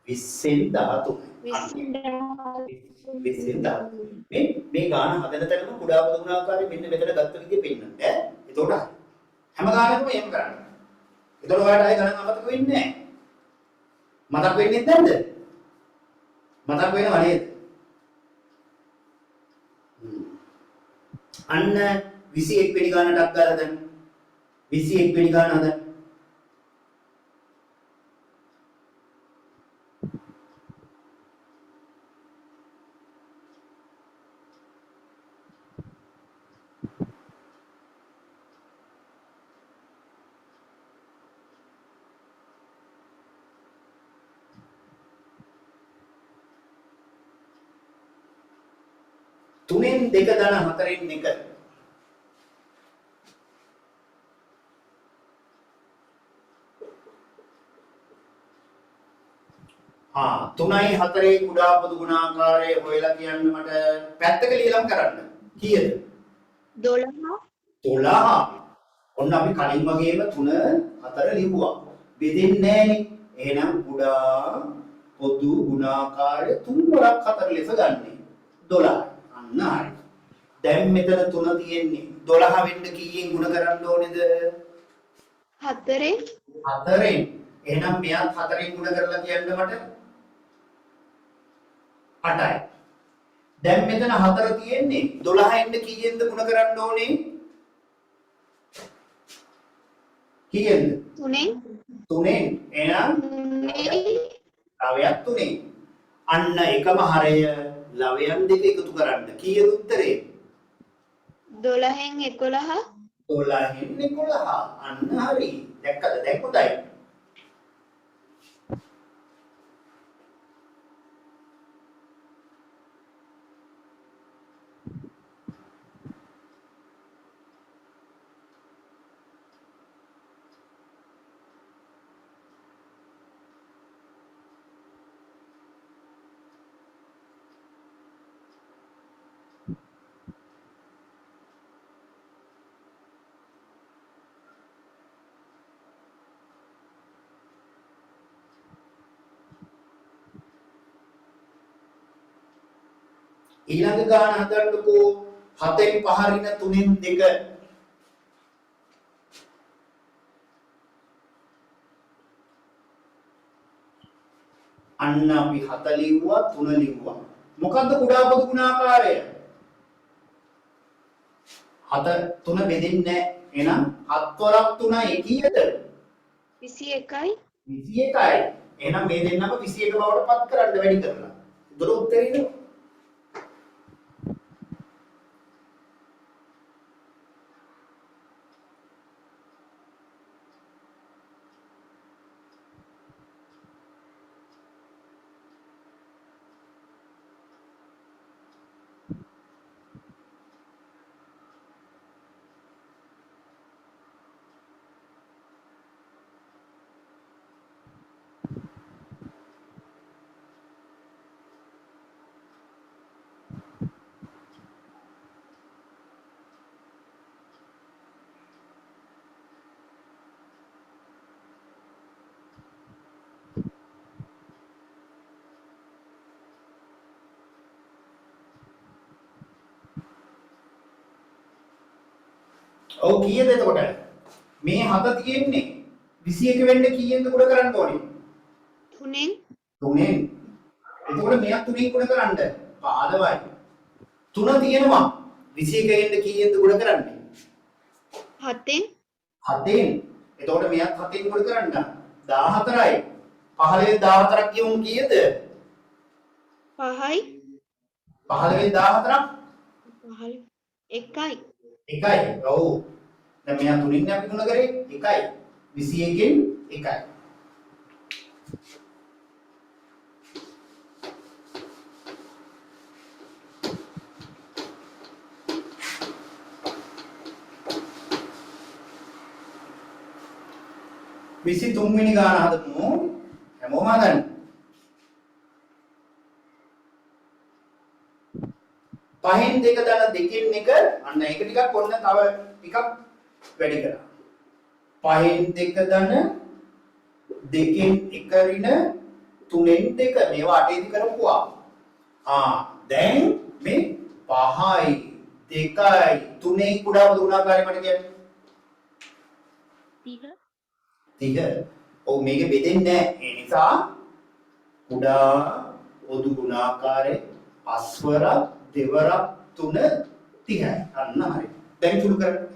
20න් 13යි. අන්න 20න් 13. මේ ගාන හදන තැනම කුඩා පොදු ගුණාකාරය මෙන්න මෙතන ගත්ත විදිය පෙන්නන්න ඈ. එතකොට හැම ගානකම එහෙම කරන්න. එතකොට ඔයාලට ආයෙ ගණන් අමතක වෙන්නේ නැහැ. මතක් වෙන්නේ නැද්ද? මතක් වෙනව නේද? අන්න 21 වෙනි ගානටත් දාලා දැන් 21 වෙනි ගාන හදන්න. තුනෙන් දෙක ධන හතරෙන් එක. තුනයි හතරේ කුඩා පොදු ගුණාකාරය හොයලා කියන්න මට පැත්තක ලියලම් කරන්න. කීයද?
12.
12. ඔන්න අපි කලින් වගේම 3 4 ලිව්වා. බෙදෙන්නේ නැහනේ. එහෙනම් කුඩා පොදු ගුණාකාරය 3 වරක් 4 ලෙස ගන්නෙ. 12. අන්න හරි. දැන් මෙතන 3 තියෙන්නේ. 12 වෙන්න කීයෙන් ගුණ කරන්න ඕනේද?
4.
4ෙන්. එහෙනම් මෙයාත් 4ෙන් ගුණ කරලා කියන්න මට 8යි. දැන් මෙතන 4 තියෙන්නේ. 12 එන්න කීයෙන්ද ගුණ කරන්න ඕනේ? කීයෙන්ද?
3ෙන්.
3ෙන්. එහෙනම්
3යි.
ලවයක් 3ෙන්. අන්න එකම හරය ලවයන් දෙක එකතු කරන්න. කීයද උත්තරේ?
12න් 11.
12න් 11. අන්න හරි. දැක්කද? දැන් හොඳයි. ඊළඟ ගාන හදන්නකෝ 7න් 5 රින 3න් 2. අන්න අපි 7 ලිව්වා 3 ලිව්වා. මොකද්ද කුඩා පොදු ගුණාකාරය? 7 3 බෙදෙන්නේ නැහැ. එහෙනම් 7 වරක් 3යි කීයද?
21යි.
21යි. එහෙනම් මේ දෙන්නම 21 බවට පත් කරන්න වැඩි කරලා. උදේ උත්තරේ නෝ. ඔව් කීයද එතකොට? මේ 7 තියෙන්නේ 21 වෙන්න කීයෙන්ද ගුණ කරන්න ඕනේ?
3ෙන්.
3ෙන්. එතකොට මෙයක් 3ෙන් ගුණ කරන්න. පාදවයි. 3 තියෙනවා. 21 වෙන්න කීයෙන්ද ගුණ කරන්නේ?
7ෙන්.
7ෙන්. එතකොට මෙයක් 7ෙන් ගුණ කරන්න. 14යි. 15 14ක් කියමු කීයද?
5යි.
15 14ක්
15. 1යි.
1යි. ඔව්. දැන් මෙයා 3ෙන් අපි ගුණ කරේ 1යි. 21න් 1යි. විසි තුන්වෙනි ගාන හදමු. හැමෝම හදන්න. පහෙන් දෙක දන දෙකෙන් එක අන්න ඒක ටිකක් ඔන්න තව ටිකක් වැඩි කරා. පහෙන් දෙක දන දෙකෙන් එක ඍණ තුනෙන් දෙක මේවා අටේදි කරපුවා. දැන් මේ 5යි 2යි 3යි කුඩා පොදු ගුණාකාරය මට කියන්නේ
30.
30. ඔව් මේකෙ බෙදෙන්නේ නැහැ. ඒ නිසා කුඩා පොදු ගුණාකාරයේ පස්වරක් දෙවරක් 3 30යි. අන්න හරි. දැන් සුළු කරන්න.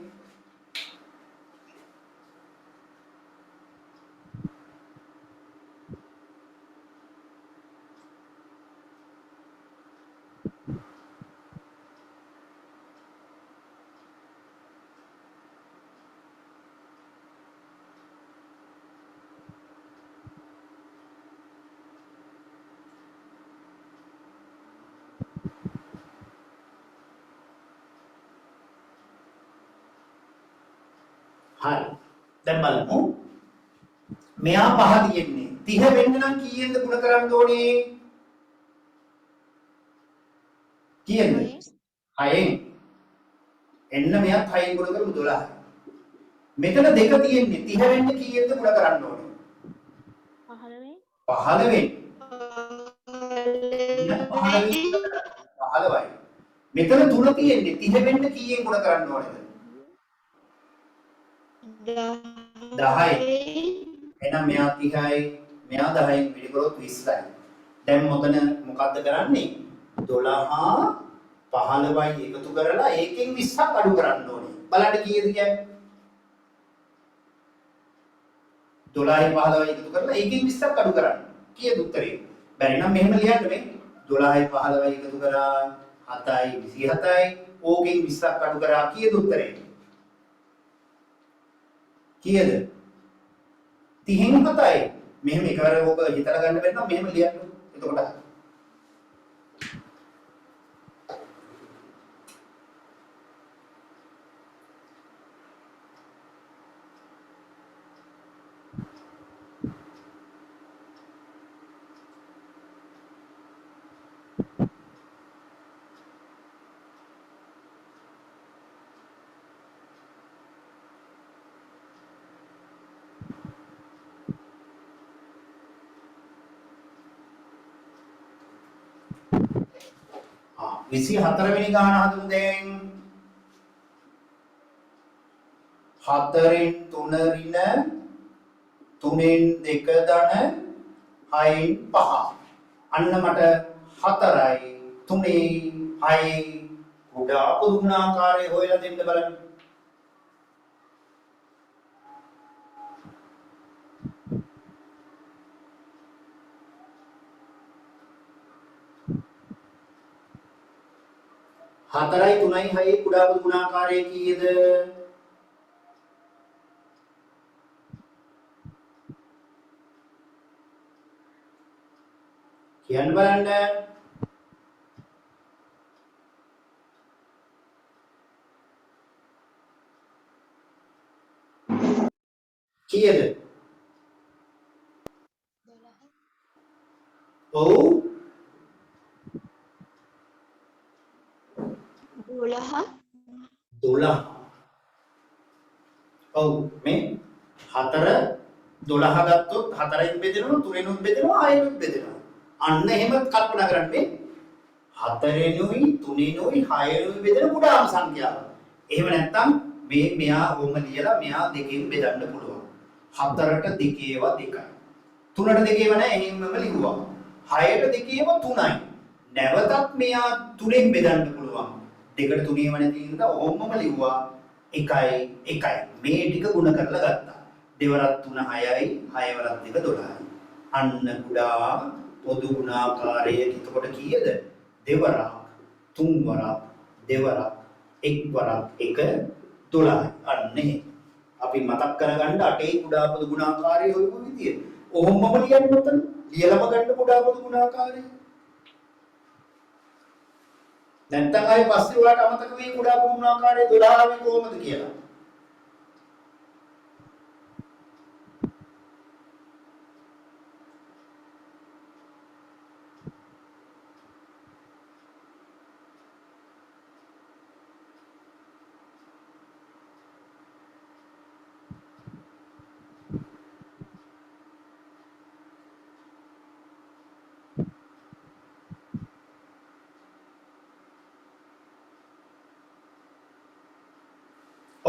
හරි. දැන් බලමු. මෙයා 5 තියෙන්නේ. 30 වෙන්න නම් කීයෙන්ද ගුණ කරන්න ඕනේ? කීයෙන්ද? 6ෙන්. එන්න මෙයාත් 6ෙන් ගුණ කරමු 12යි. මෙතන දෙක තියෙන්නේ. 30 වෙන්න කීයෙන්ද ගුණ කරන්න ඕනේ?
15.
15ෙන්. 15යි. මෙතන 3 තියෙන්නේ. 30 වෙන්න කීයෙන් ගුණ කරන්න ඕනේද? 10යි. එහෙනම් මෙයා 30යි, මෙයා 10යි වැඩි කරොත් 20යි. දැන් මොකද්ද කරන්නේ? 12 15යි එකතු කරලා ඒකෙන් 20ක් අඩු කරන්න ඕනේ. බලන්න කීයද කියන්නේ? 12යි 15යි එකතු කරලා ඒකෙන් 20ක් අඩු කරන්න. කීයද උත්තරේ? බැරි නම් මෙහෙම ලියන්න මේ. 12යි 15යි එකතු කරා 7යි 27යි ඕකෙන් 20ක් අඩු කරා කීයද උත්තරේ? කීයද? 30න් 7යි. මෙහෙම එකවර ඕක හිතලා ගන්න බැරි නම් මෙහෙම ලියන්න. එතකොට Ah, 24 වෙනි ගාන හදමු දැන්. 4න් 3 ඍණ 3න් 2 ධන 6න් 5. අන්න මට 4යි 3යි 6යි කුඩා පොදු ගුණාකාරය හොයලා දෙන්න බලන්න. හතරයි 3යි 6යි කුඩා පොදු ගුණාකාරය කීයද? කියන්න බලන්න. කීයද? 12. ඔව් 12. ඔව් මේ 4 12 ගත්තොත් 4යින් බෙදෙනවා 3යින් බෙදෙනවා 6යින් බෙදෙනවා. අන්න එහෙම කල්පනා කරන්න මේ 4ෙනුයි 3ෙනුයි 6ෙනුයි බෙදෙන කුඩාම සංඛ්‍යාව. එහෙම නැත්නම් මෙයා ඕම ලියලා මෙයා දෙකෙන් බෙදන්න පුළුවන්. 4ට දෙකේව 2යි. 3ට දෙකේව නැහැ එහෙමම ලිව්වා. 6ට දෙකේව 3යි. නැවතත් මෙයා 3ෙන් බෙදන්න පුළුවන්. 2ට 3ේම නැති නිසා ඕමම ලිව්වා 1යි 1යි. මේ ටික ගුණ කරලා ගත්තා. දෙවරක් 3 6යි 6 වරක් 2 12යි. අන්න කුඩා පොදු ගුණාකාරය එතකොට කීයද? දෙවරක් තුන් වරක් දෙවරක් එක් වරක් 1 12යි. අන්නේ අපි මතක් කරගන්න අටේ කුඩා පොදු ගුණාකාරය හොයපු විදිය. ඔහොමම ලියන්න උතන. ලියලම ගන්න කුඩා පොදු ගුණාකාරය. නැත්නම් ආයේ පස්සේ ඔයාලට අමතක වෙයි කුඩා පොදු ගුණාකාරය 12 කොහොමද කියලා.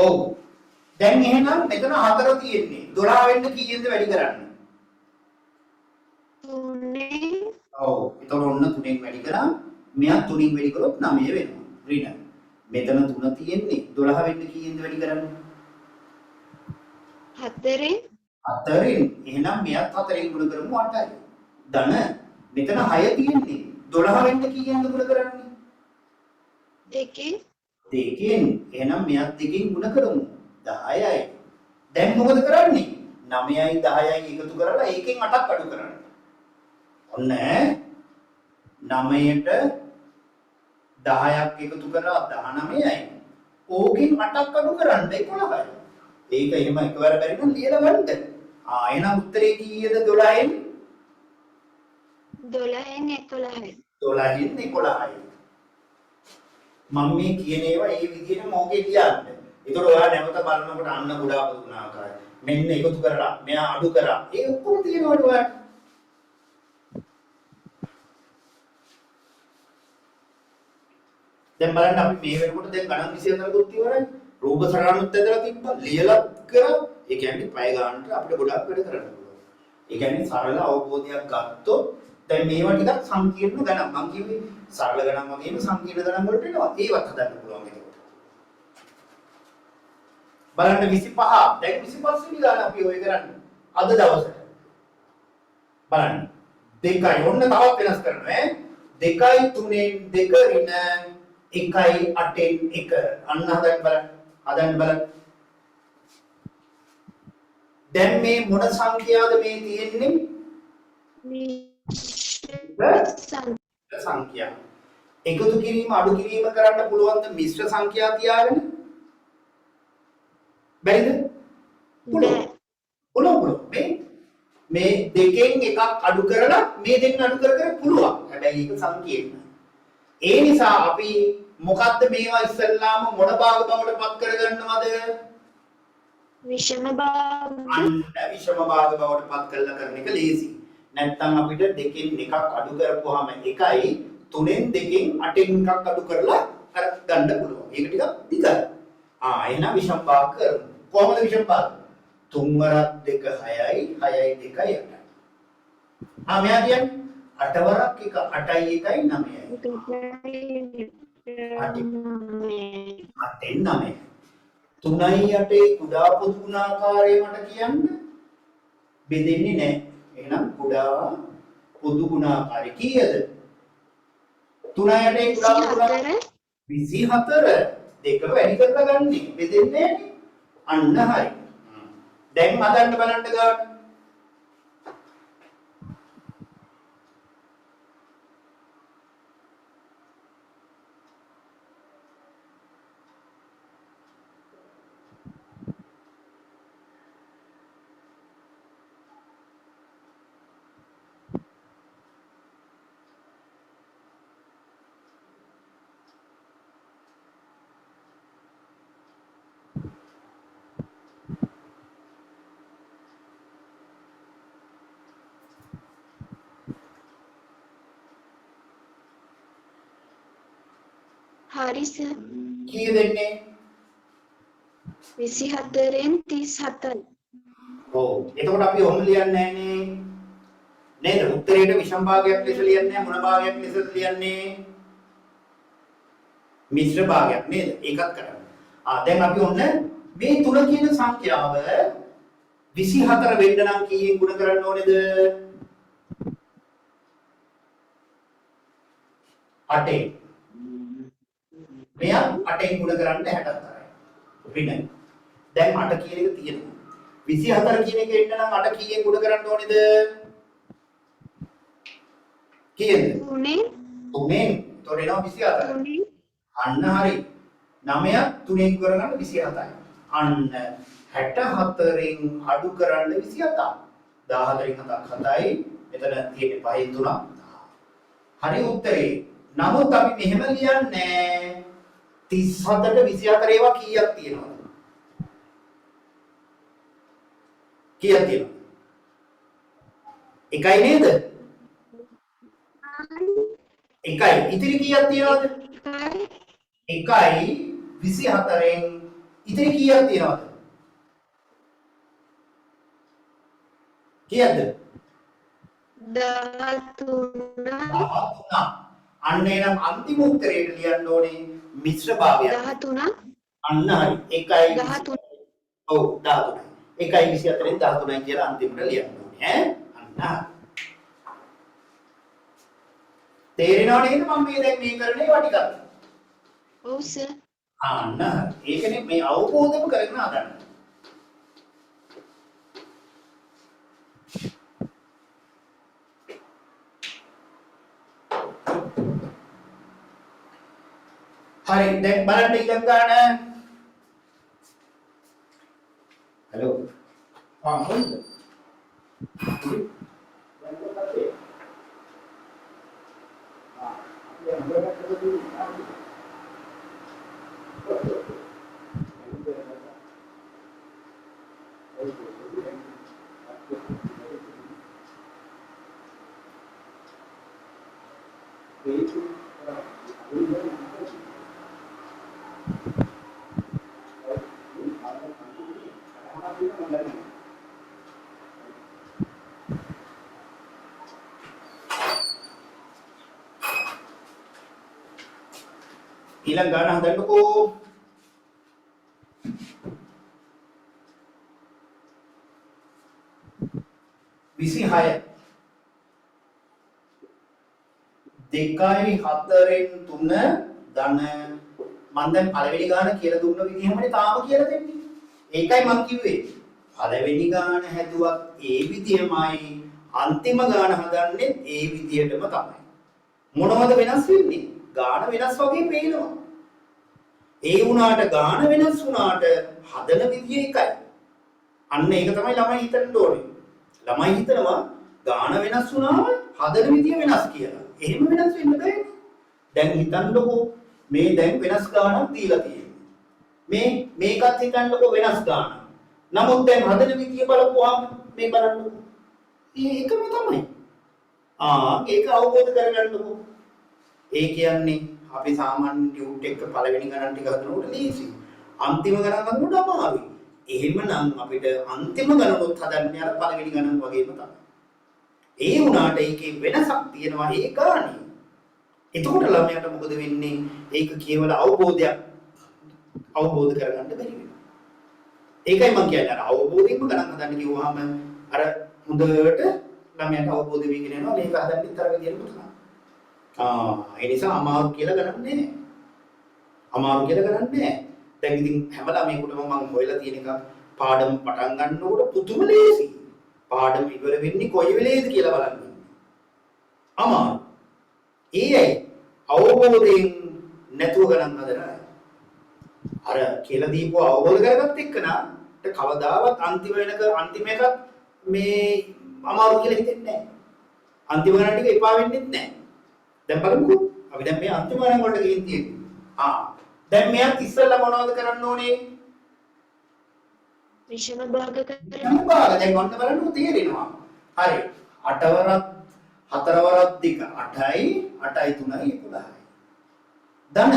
ඔව්. දැන් එහෙනම් මෙතන 4 තියෙන්නේ. 12 වෙන්න කීයෙන්ද වැඩි කරන්නේ?
3
ඔව්. එතකොට ඔන්න 3න් වැඩි කරා. මෙයා 3න් වැඩි කරොත් 9 වෙනවා. ඍණ. මෙතන 3 තියෙන්නේ. 12 වෙන්න කීයෙන්ද වැඩි කරන්නේ?
4
4න්. එහෙනම් මෙයාත් 4න් ගුණ කරමු 8යි. ධන. මෙතන 6 තියෙන්නේ. 12 වෙන්න කීයෙන්ද ගුණ කරන්නේ?
2
2කින්. එහෙනම් මෙයාත් 2කින් ගුණ කරමු 10යි. දැන් මොකද කරන්නේ? 9යි 10යි එකතු කරලා ඒකෙන් 8ක් අඩු කරන්න. ඔන්න 9ට 10ක් එකතු කරා 19යි. ඕකෙන් 8ක් අඩු කරන්න 11යි. ඒක එහෙම එකවර බැරි නම් ලියලා ගන්න. එහෙනම් උත්තරේ කීයද 12න්?
12න් 11යි.
12න් 11යි. මම මේ කියන ඒවා ඒ විදිහට මොකේ ලියන්නේ. ඒතකොට ඔයා නැවත බලනකොට අන්න ගොඩාක් දුනාකාරයි. මෙන්න එකතු කරලා මෙයා අඩු කරා. ඒ ඔක්කොම තියෙනවද ඔයාට? දැන් බලන්න අපි මේ වෙනකොට දැන් ගණන් 24කුත් ඉවරයි. රූප සරණුත් ඇදලා තිබ්බා. ලියලා කරා. ඒ කියන්නේ පැය ගන්නට අපිට ගොඩක් වැඩ කරන්න පුළුවන්. ඒ කියන්නේ සරල අවබෝධයක් ගත්තොත් දැන් මේවා ටිකක් සංකීර්ණ ගණන්. මම කිව්වේ සරල ගණන් වගේම සංකීර්ණ ගණන් වලට එනවා. ඒවත් හදන්න පුළුවන් එතකොට. බලන්න 25. දැන් 25 වෙනි ගාන අපි ඔය කරන්නේ. අද දවසට. බලන්න. 2යි ඔන්න තවත් වෙනස් කරනවා ඈ. 2යි 3න් 2 ඍණ 1යි 8න් 1. අන්න හදන්න බලන්න. හදන්න බලන්න. දැන් මේ මොන සංඛ්‍යාවද මේ තියෙන්නේ? සංඛ්‍යා. එකතු කිරීම අඩු කිරීම කරන්න පුළුවන් ද මිශ්‍ර සංඛ්‍යා තියාගෙන? බැරිද? පුළුවන්. පුළුවන්. මේ දෙකෙන් එකක් අඩු කරලා මේ දෙන්න අඩු කර කර පුළුවන්. හැබැයි ඒක සංකීර්ණයි. ඒ නිසා අපි මොකද්ද මේවා ඉස්සල්ලාම මොන භාග බවට පත් කරගන්නවද?
විෂම භාග.
අන්න විෂම භාග බවට පත් කරලා කරන එක ලේසි. නැත්තම් අපිට දෙකෙන් එකක් අඩු කරපුවාම 1යි 3න් 2කින් 8න් එකක් අඩු කරලා අර ගන්න පුළුවන්. ඒක ටිකක් දිගයි. එහෙනම් විෂම භාග කරමු. කොහොමද විෂම භාග? 3 වරක් 2 6යි 6යි 2යි 8යි. මෙයා කියන්නේ 8 වරක් 1 8යි 1යි 9යි. 8න් 9යි. 3යි 8යි කුඩා පොදු ගුණාකාරය මට කියන්න බෙදෙන්නේ නැහැ. එහෙනම් කුඩා පොදු ගුණාකාරය කීයද? 3යි 8යි කුඩා පොදු 24. දෙක වැඩි කරලා ගන්නේ. බෙදෙන්නේ නැහැ. අන්න හරි. දැන් හදන්න බලන්න ගන්න.
හරි සර්.
කීය දෙන්නේ?
24න් 37යි.
ඔව්. එතකොට අපි ඔහොම ලියන්නේ නැහනේ. නේද? උත්තරේට විෂම භාගයක් ලෙස ලියන්නේ නැහැ. මොන භාගයක් ලෙසද ලියන්නේ? මිශ්‍ර භාගයක් නේද? ඒකත් කරන්න. දැන් අපි ඔන්න මේ 3 කියන සංඛ්‍යාව 24 වෙන්න නම් කීයෙන් ගුණ කරන්න ඕනේද? 8ෙන්. මෙයා 8ෙන් ගුණ කරන්න 64යි. ඍණ. දැන් 8 කියන එක තියෙනවා. 24 කියන එක එන්න නම් 8 කීයෙන් ගුණ කරන්න ඕනේද? කීයද?
3ෙන්.
3ෙන්. ඒතකොට එනවා 24. අන්න හරි. 9ක් 3ෙන් කරගන්න 27යි. අන්න 64න් අඩු කරන්න 27. 14න් 7ක් 7යි. මෙතන තියෙන්නේ 5න් 3ක්. හරි උත්තරේ. නමුත් අපි මෙහෙම ලියන්නේ 37ට 24 ඒවා කීයක් තියෙනවද? කීයක් තියෙනවද? එකයි නේද? එකයි. ඉතිරි කීයක් තියෙනවද? එකයි 24න් ඉතින් කීයක් තියෙනවද? කීයක්ද?
13
13. අන්න එනම් අන්තිම උත්තරේට ලියන්න ඕනේ මිශ්‍ර භාගයක්.
13
අන්න හරි. 1යි
13
ඔව් 13යි. 1යි 24න් 13යි කියලා අන්තිමට ලියන්න ඕනේ ඈ. අන්න. තේරෙනව නේද මම මේ දැන් මේ කරන්නේ ඒවා ටිකක්?
ඔව් සර්
අන්න ඒකනේ මේ අවබෝධම කරගෙන හදන්න. හරි දැන් බලන්න ඊළඟ ගාන. හලෝ. හොඳ. ඊළඟ ගාන හදන්නකෝ. විසිහය 2යි 4න් 3 ධන මම දැන් පළවෙනි ගාන කියලා දුන්න විදිහමනේ තාම කියලා දෙන්නේ. ඒකයි මම කිව්වේ. පළවෙනි ගාන හැදුවත් ඒ විදිහමයි අන්තිම ගාන හදන්නේ ඒ විදිහටම තමයි. මොනවද වෙනස් වෙන්නේ? ගාන වෙනස් වගේ පේනවා. ඒ වුණාට ගාන වෙනස් වුණාට හදන විදිය එකයි. අන්න ඒක තමයි ළමයි හිතන්න ඕනේ. ළමයි හිතනවා ගාන වෙනස් වුණාම හදන විදිය වෙනස් කියලා. එහෙම වෙනස් වෙන්න බෑ. දැන් හිතන්නකෝ මේ දැන් වෙනස් ගානක් දීලා තියෙනවා. මේකත් හිතන්නකෝ වෙනස් ගානක්. නමුත් දැන් හදන විදිය බලපුවාම මේ බලන්නකෝ. ඒකම තමයි. ඒක අවබෝධ කරගන්නකෝ. ඒ කියන්නේ අපි සාමාන්‍ය ටියුට් එක පළවෙනි ගණන් ටික හදනකොට ලීසි. අන්තිම ගණන් හදනකොට අමාරුයි. එහෙමනම් අපිට අන්තිම ගණනොත් හදන්නේ අර පළවෙනි ගණන් වගේම තමයි. ඒ වුණාට ඒකේ වෙනසක් තියෙනවා ඒ ගානේ. එතකොට ළමයාට මොකද වෙන්නේ? ඒක කියවලා අවබෝධ කරගන්න බැරි වෙනවා. ඒකයි මම කියන්නේ අර අවබෝධයෙන්ම ගණන් හදන්න කිව්වහම අර හොඳට ළමයාට අවබෝධ වෙගෙන යනවා මේක හදන්නෙත් අර විදිහටම තමයි. ඒ නිසා අමාරු කියලා ගණන් නැහැ. අමාරු කියලා ගණන් නැහැ. දැන් ඉතින් හැම ළමයෙකුටම මම හොයලා තියෙන එක පාඩම පටන් ගන්නකොට පුදුම ලේසි. පාඩම ඉවර වෙන්නේ කොයි වෙලේද කියලා බලන්න. අමාරු. ඒයි අවබෝධයෙන් නැතුව ගණන් හදනවා. අර කියලා දීපුව අවබෝධ කරගත්ත එක්කනට කවදාවත් අන්තිම එකත් මේ අමාරු කියලා හිතෙන්නේ නැහැ. අන්තිම ගණන් ටික එපා වෙන්නේ නැහැ. දැන් බලමුකෝ අපි දැන් මේ අන්තිම ගණන් වලට ගිහින් තියෙන්නේ. දැන් මෙයාත් ඉස්සෙල්ලා මොනවද කරන්න ඕනේ?
විෂම භාග කරලා
විෂම භාග දැන් ඔන්න බලන්නකෝ තේරෙනවා. හරි. 8 වරක් 4 වරක් 2 8යි 8යි 3යි 11යි. ධන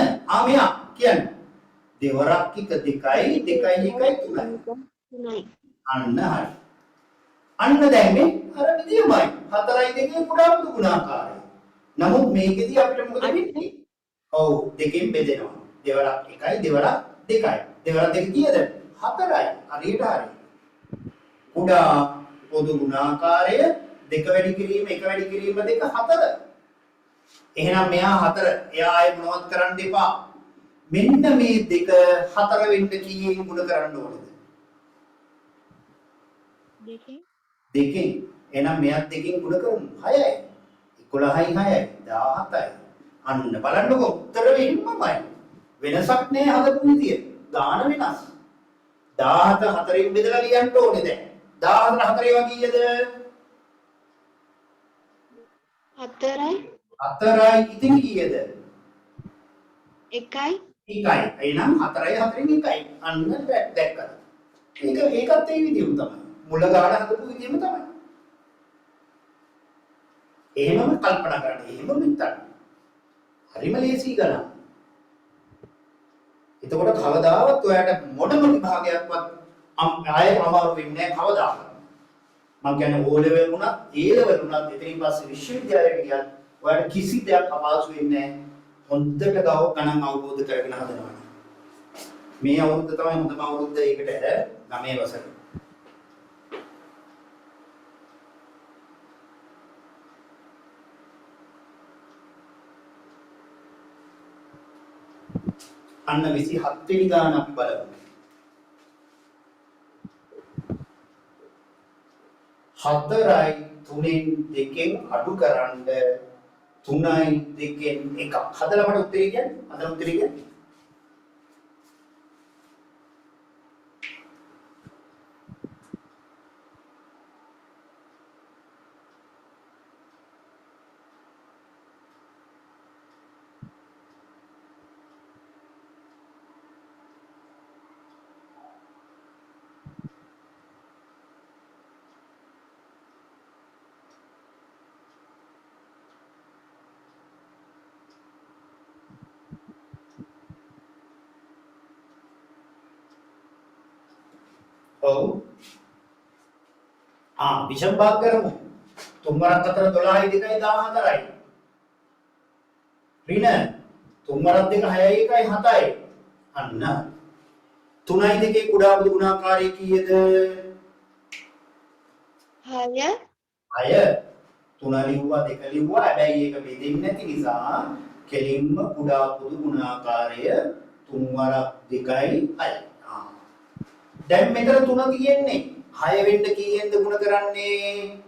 මෙයා කියන්නේ දෙවරක් 1 2යි 2යි 1යි 3යි. අන්න හරි. අන්න දැන් මේ අර විදියමයි 4යි 2යි කුඩාම දුගුණාකාරයි. නමුත් මේකෙදී අපිට මොකද වෙන්නේ? ඔව් දෙකෙන් බෙදෙනවා. දෙවරක් 1යි දෙවරක් 2යි. දෙවරක් 2 කීයද? 4යි. හරියට හරි. කුඩා පොදු ගුණාකාරය 2 වැඩි කිරීම 1 වැඩි කිරීම 2 4. එහෙනම් මෙයා 4. එයා ආයේ මොනවත් කරන්න එපා. මෙන්න මේ 2 4 වෙන්න කීයෙන් ගුණ කරන්න ඕනද? දෙකෙන්. එහෙනම් මෙයාත් දෙකෙන් ගුණ කරමු. 6යි. 11යි 6යි 17යි. අන්න බලන්නකො උත්තර වෙන්නමයි. වෙනසක් නෑ හදපු විදිය. ගාන වෙනස්. 17 4න් බෙදලා ලියන්න ඕනේ දැන්. 17 4 වගේද?
4යි
4යි ඉතින් කීයද?
1යි
1යි. එහෙනම් 4යි 4න් 1යි. අන්න දැක්කද? ඒකත් ඒ විදියම තමයි. මුල ගාන හදපු විදියම තමයි. එහෙමම කල්පනා කරන්න. එහෙමම හිතන්න. හරිම ලේසි ගණන්. එතකොට කවදාවත් ඔයාලට මොනම විභාගයක්වත් ආයෙ අමාරු වෙන්නේ නැහැ කවදාවත්. මම කියන්නේ O level වුණත් A level වුණත් එතනින් පස්සේ විශ්වවිද්‍යාලයට ගියත් ඔයාලට කිසි දෙයක් අපහසු වෙන්නේ නැහැ. හොඳට ගණන් අවබෝධ කරගෙන හදනවා. මේ අවුරුද්ද තමයි හොඳම අවුරුද්ද ඒකට 9 වසර. අන්න 27 වෙනි ගාන අපි බලමු. 4යි 3න් 2න් අඩු කරන්න 3යි 2න් 1ක්. හදලා මට උත්තරේ කියන්නේ. හදලා උත්තරේ කියන්නේ. ඔව්. විෂම භාග කරමු. 3 වරක් 4 12යි 2යි 14යි. ඍණ 3 වරක් 2 6යි 1යි 7යි. අන්න 3යි 2 කුඩා බුදු ගුණාකාරය කීයද?
6
6. 3 ලිව්වා 2 ලිව්වා. හැබැයි ඒක බෙදෙන්නේ නැති නිසා කෙලින්ම කුඩා බුදු ගුණාකාරය 3 වරක් 2යි 6යි. දැන් මෙතන 3 තියෙන්නේ 6 වෙන්න කීයෙන්ද ගුණ කරන්නේ?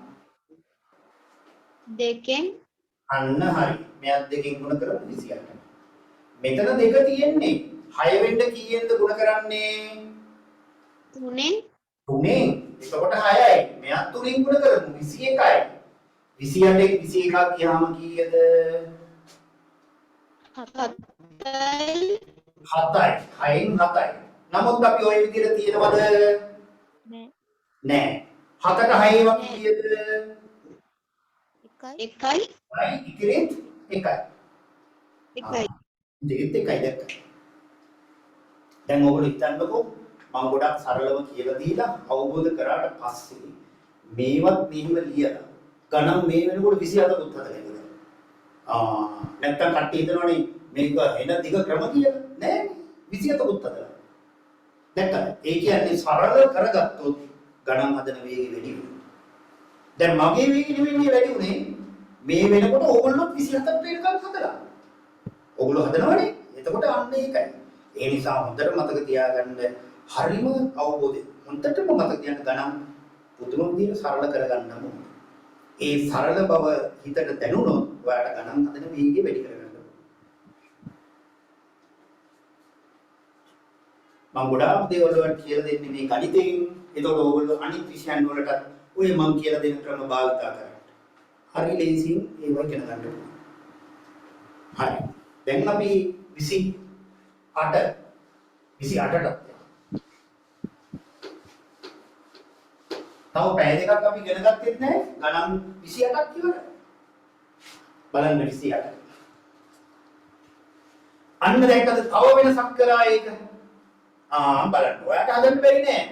2කින්
අන්න හරි. මෙයත් 2කින් ගුණ කරමු 28. මෙතන 2 තියෙන්නේ 6 වෙන්න කීයෙන්ද ගුණ කරන්නේ?
3න්
3ෙන්. එතකොට 6යි. මෙයත් 3ෙන් ගුණ කරමු 21යි. 28 21ක් ගියාම කීයද?
7යි
7යි. 6න් 7යි. නමුත් අපි ওই විදිහට තියෙනවද?
නෑ.
නෑ. 7ට 6 වක් කීයද?
1යි
1යි
ඉතිරිත් 1යි.
1යි
දෙකෙත් 1යි දැක්කා. දැන් ඔයගොල්ලෝ හිතන්නකෝ මම ගොඩක් සරලව කියලා දීලා අවබෝධ කරාට පස්සේ මේවත් මෙහෙම ලියලා ගණන් මේ වෙනකොට 27ක් උත් හදලා ඉවරයි. නැත්තම් කට්ටිය හිතනවනේ මේක එන දිග ක්‍රම කියලා. නෑ 27ක් උත් හදලා. දැක්කද? ඒ කියන්නේ සරල කරගත්තොත් ගණන් හදන වේගය වැඩි වෙනවා. දැන් මගේ වේගය නෙවෙයි වැඩි උනේ. මේ වෙනකොට ඕගොල්ලෝ 27ක් වෙනකන් හදලා. ඕගොල්ලෝ හදනවනේ. එතකොට අන්න ඒකයි. ඒ නිසා හොඳට මතක තියාගන්න හරිම අවබෝධය. හොඳටම මතක තියාගන්න ගණන් පුදුම විදිහට සරල කරගන්න ඕනේ. ඒ සරල බව හිතට දැනුණොත් ඔයාලට ගණන් හදන වේගය වැඩි කරගන්න. මම ගොඩාක් දේවල් වලට කියලා දෙන්නේ මේ ගණිතයෙන්. ඒතකොට ඕගොල්ලෝ අනිත් විෂයන් වලට ඔය මම කියලා දෙන ක්‍රම භාවිත කරන්න. හරි ලේසියෙන් ඒව ඉගෙන ගන්න ඕනේ. හරි. දැන් අපි 28ට තව පැය දෙකක් අපි ඉගෙන ගත්තෙත් නැහැ. ගණන් 28ක් ඉවරයි. බලන්න 28. අන්න දැක්කද තව වෙනසක් කරා ඒක. බලන්න. ඔයාට හදන්න බැරි නෑ.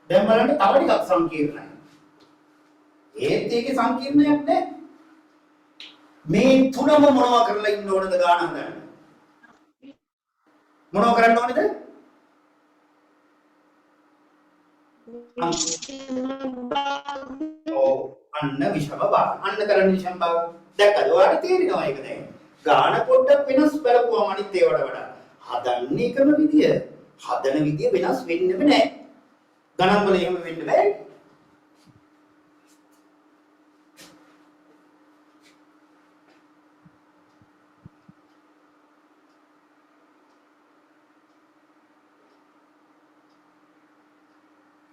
දැන් බලන්න තව ටිකක් සංකීර්ණයි. ඒත් ඒකේ සංකීර්ණයක් නෑ. මේ තුනම මොනවා කරලා ඉන්න ඕනද ගාන හදන්න? මොනවා කරන්න ඕනේද? අන්න විෂම භාග. අන්න කරන්න විෂම භාග. දැක්කද? ඔයාලට තේරෙනවා ඒක දැන්. ගාන පොඩ්ඩක් වෙනස් බලපුවම අනිත් ඒවාට වඩා. හදන්නේ ක්‍රම විදිය. හදන විදිය වෙනස් වෙන්නෙම නැහැ. ගණන් වල එහෙම වෙන්න බෑ.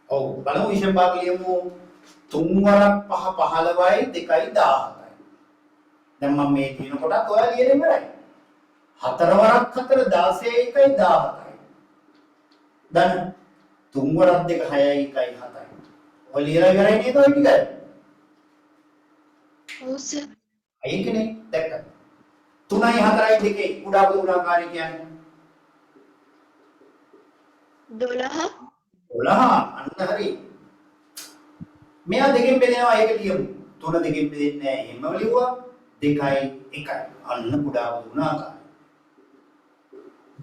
ඔව් බලමු විෂම භාග ලියමු. 3 වරක් 5 15යි 2යි 17යි. දැන් මම මේ කියන කොටත් ඔයා ලියලා ඉවරයි. 4 වරක් 4 16යි 1යි 17යි. දැන් 3 වරක් 2 6යි 1යි 7යි. ඔය ලියලා ඉවරයි නේද ඔය ටික?
ඔව් සර්.
ඒකනේ දැක්ක. 3යි 4යි 2යි කුඩා බහුගුණාකාරය කියන්නේ
12
12. අන්න හරි. මෙයා දෙකෙන් බෙදෙනවා ඒක ලියමු. 3 දෙකෙන් බෙදෙන්නේ නැහැ. එහෙමම ලියුවා. 2යි 1යි. අන්න කුඩා බහුගුණාකාරය.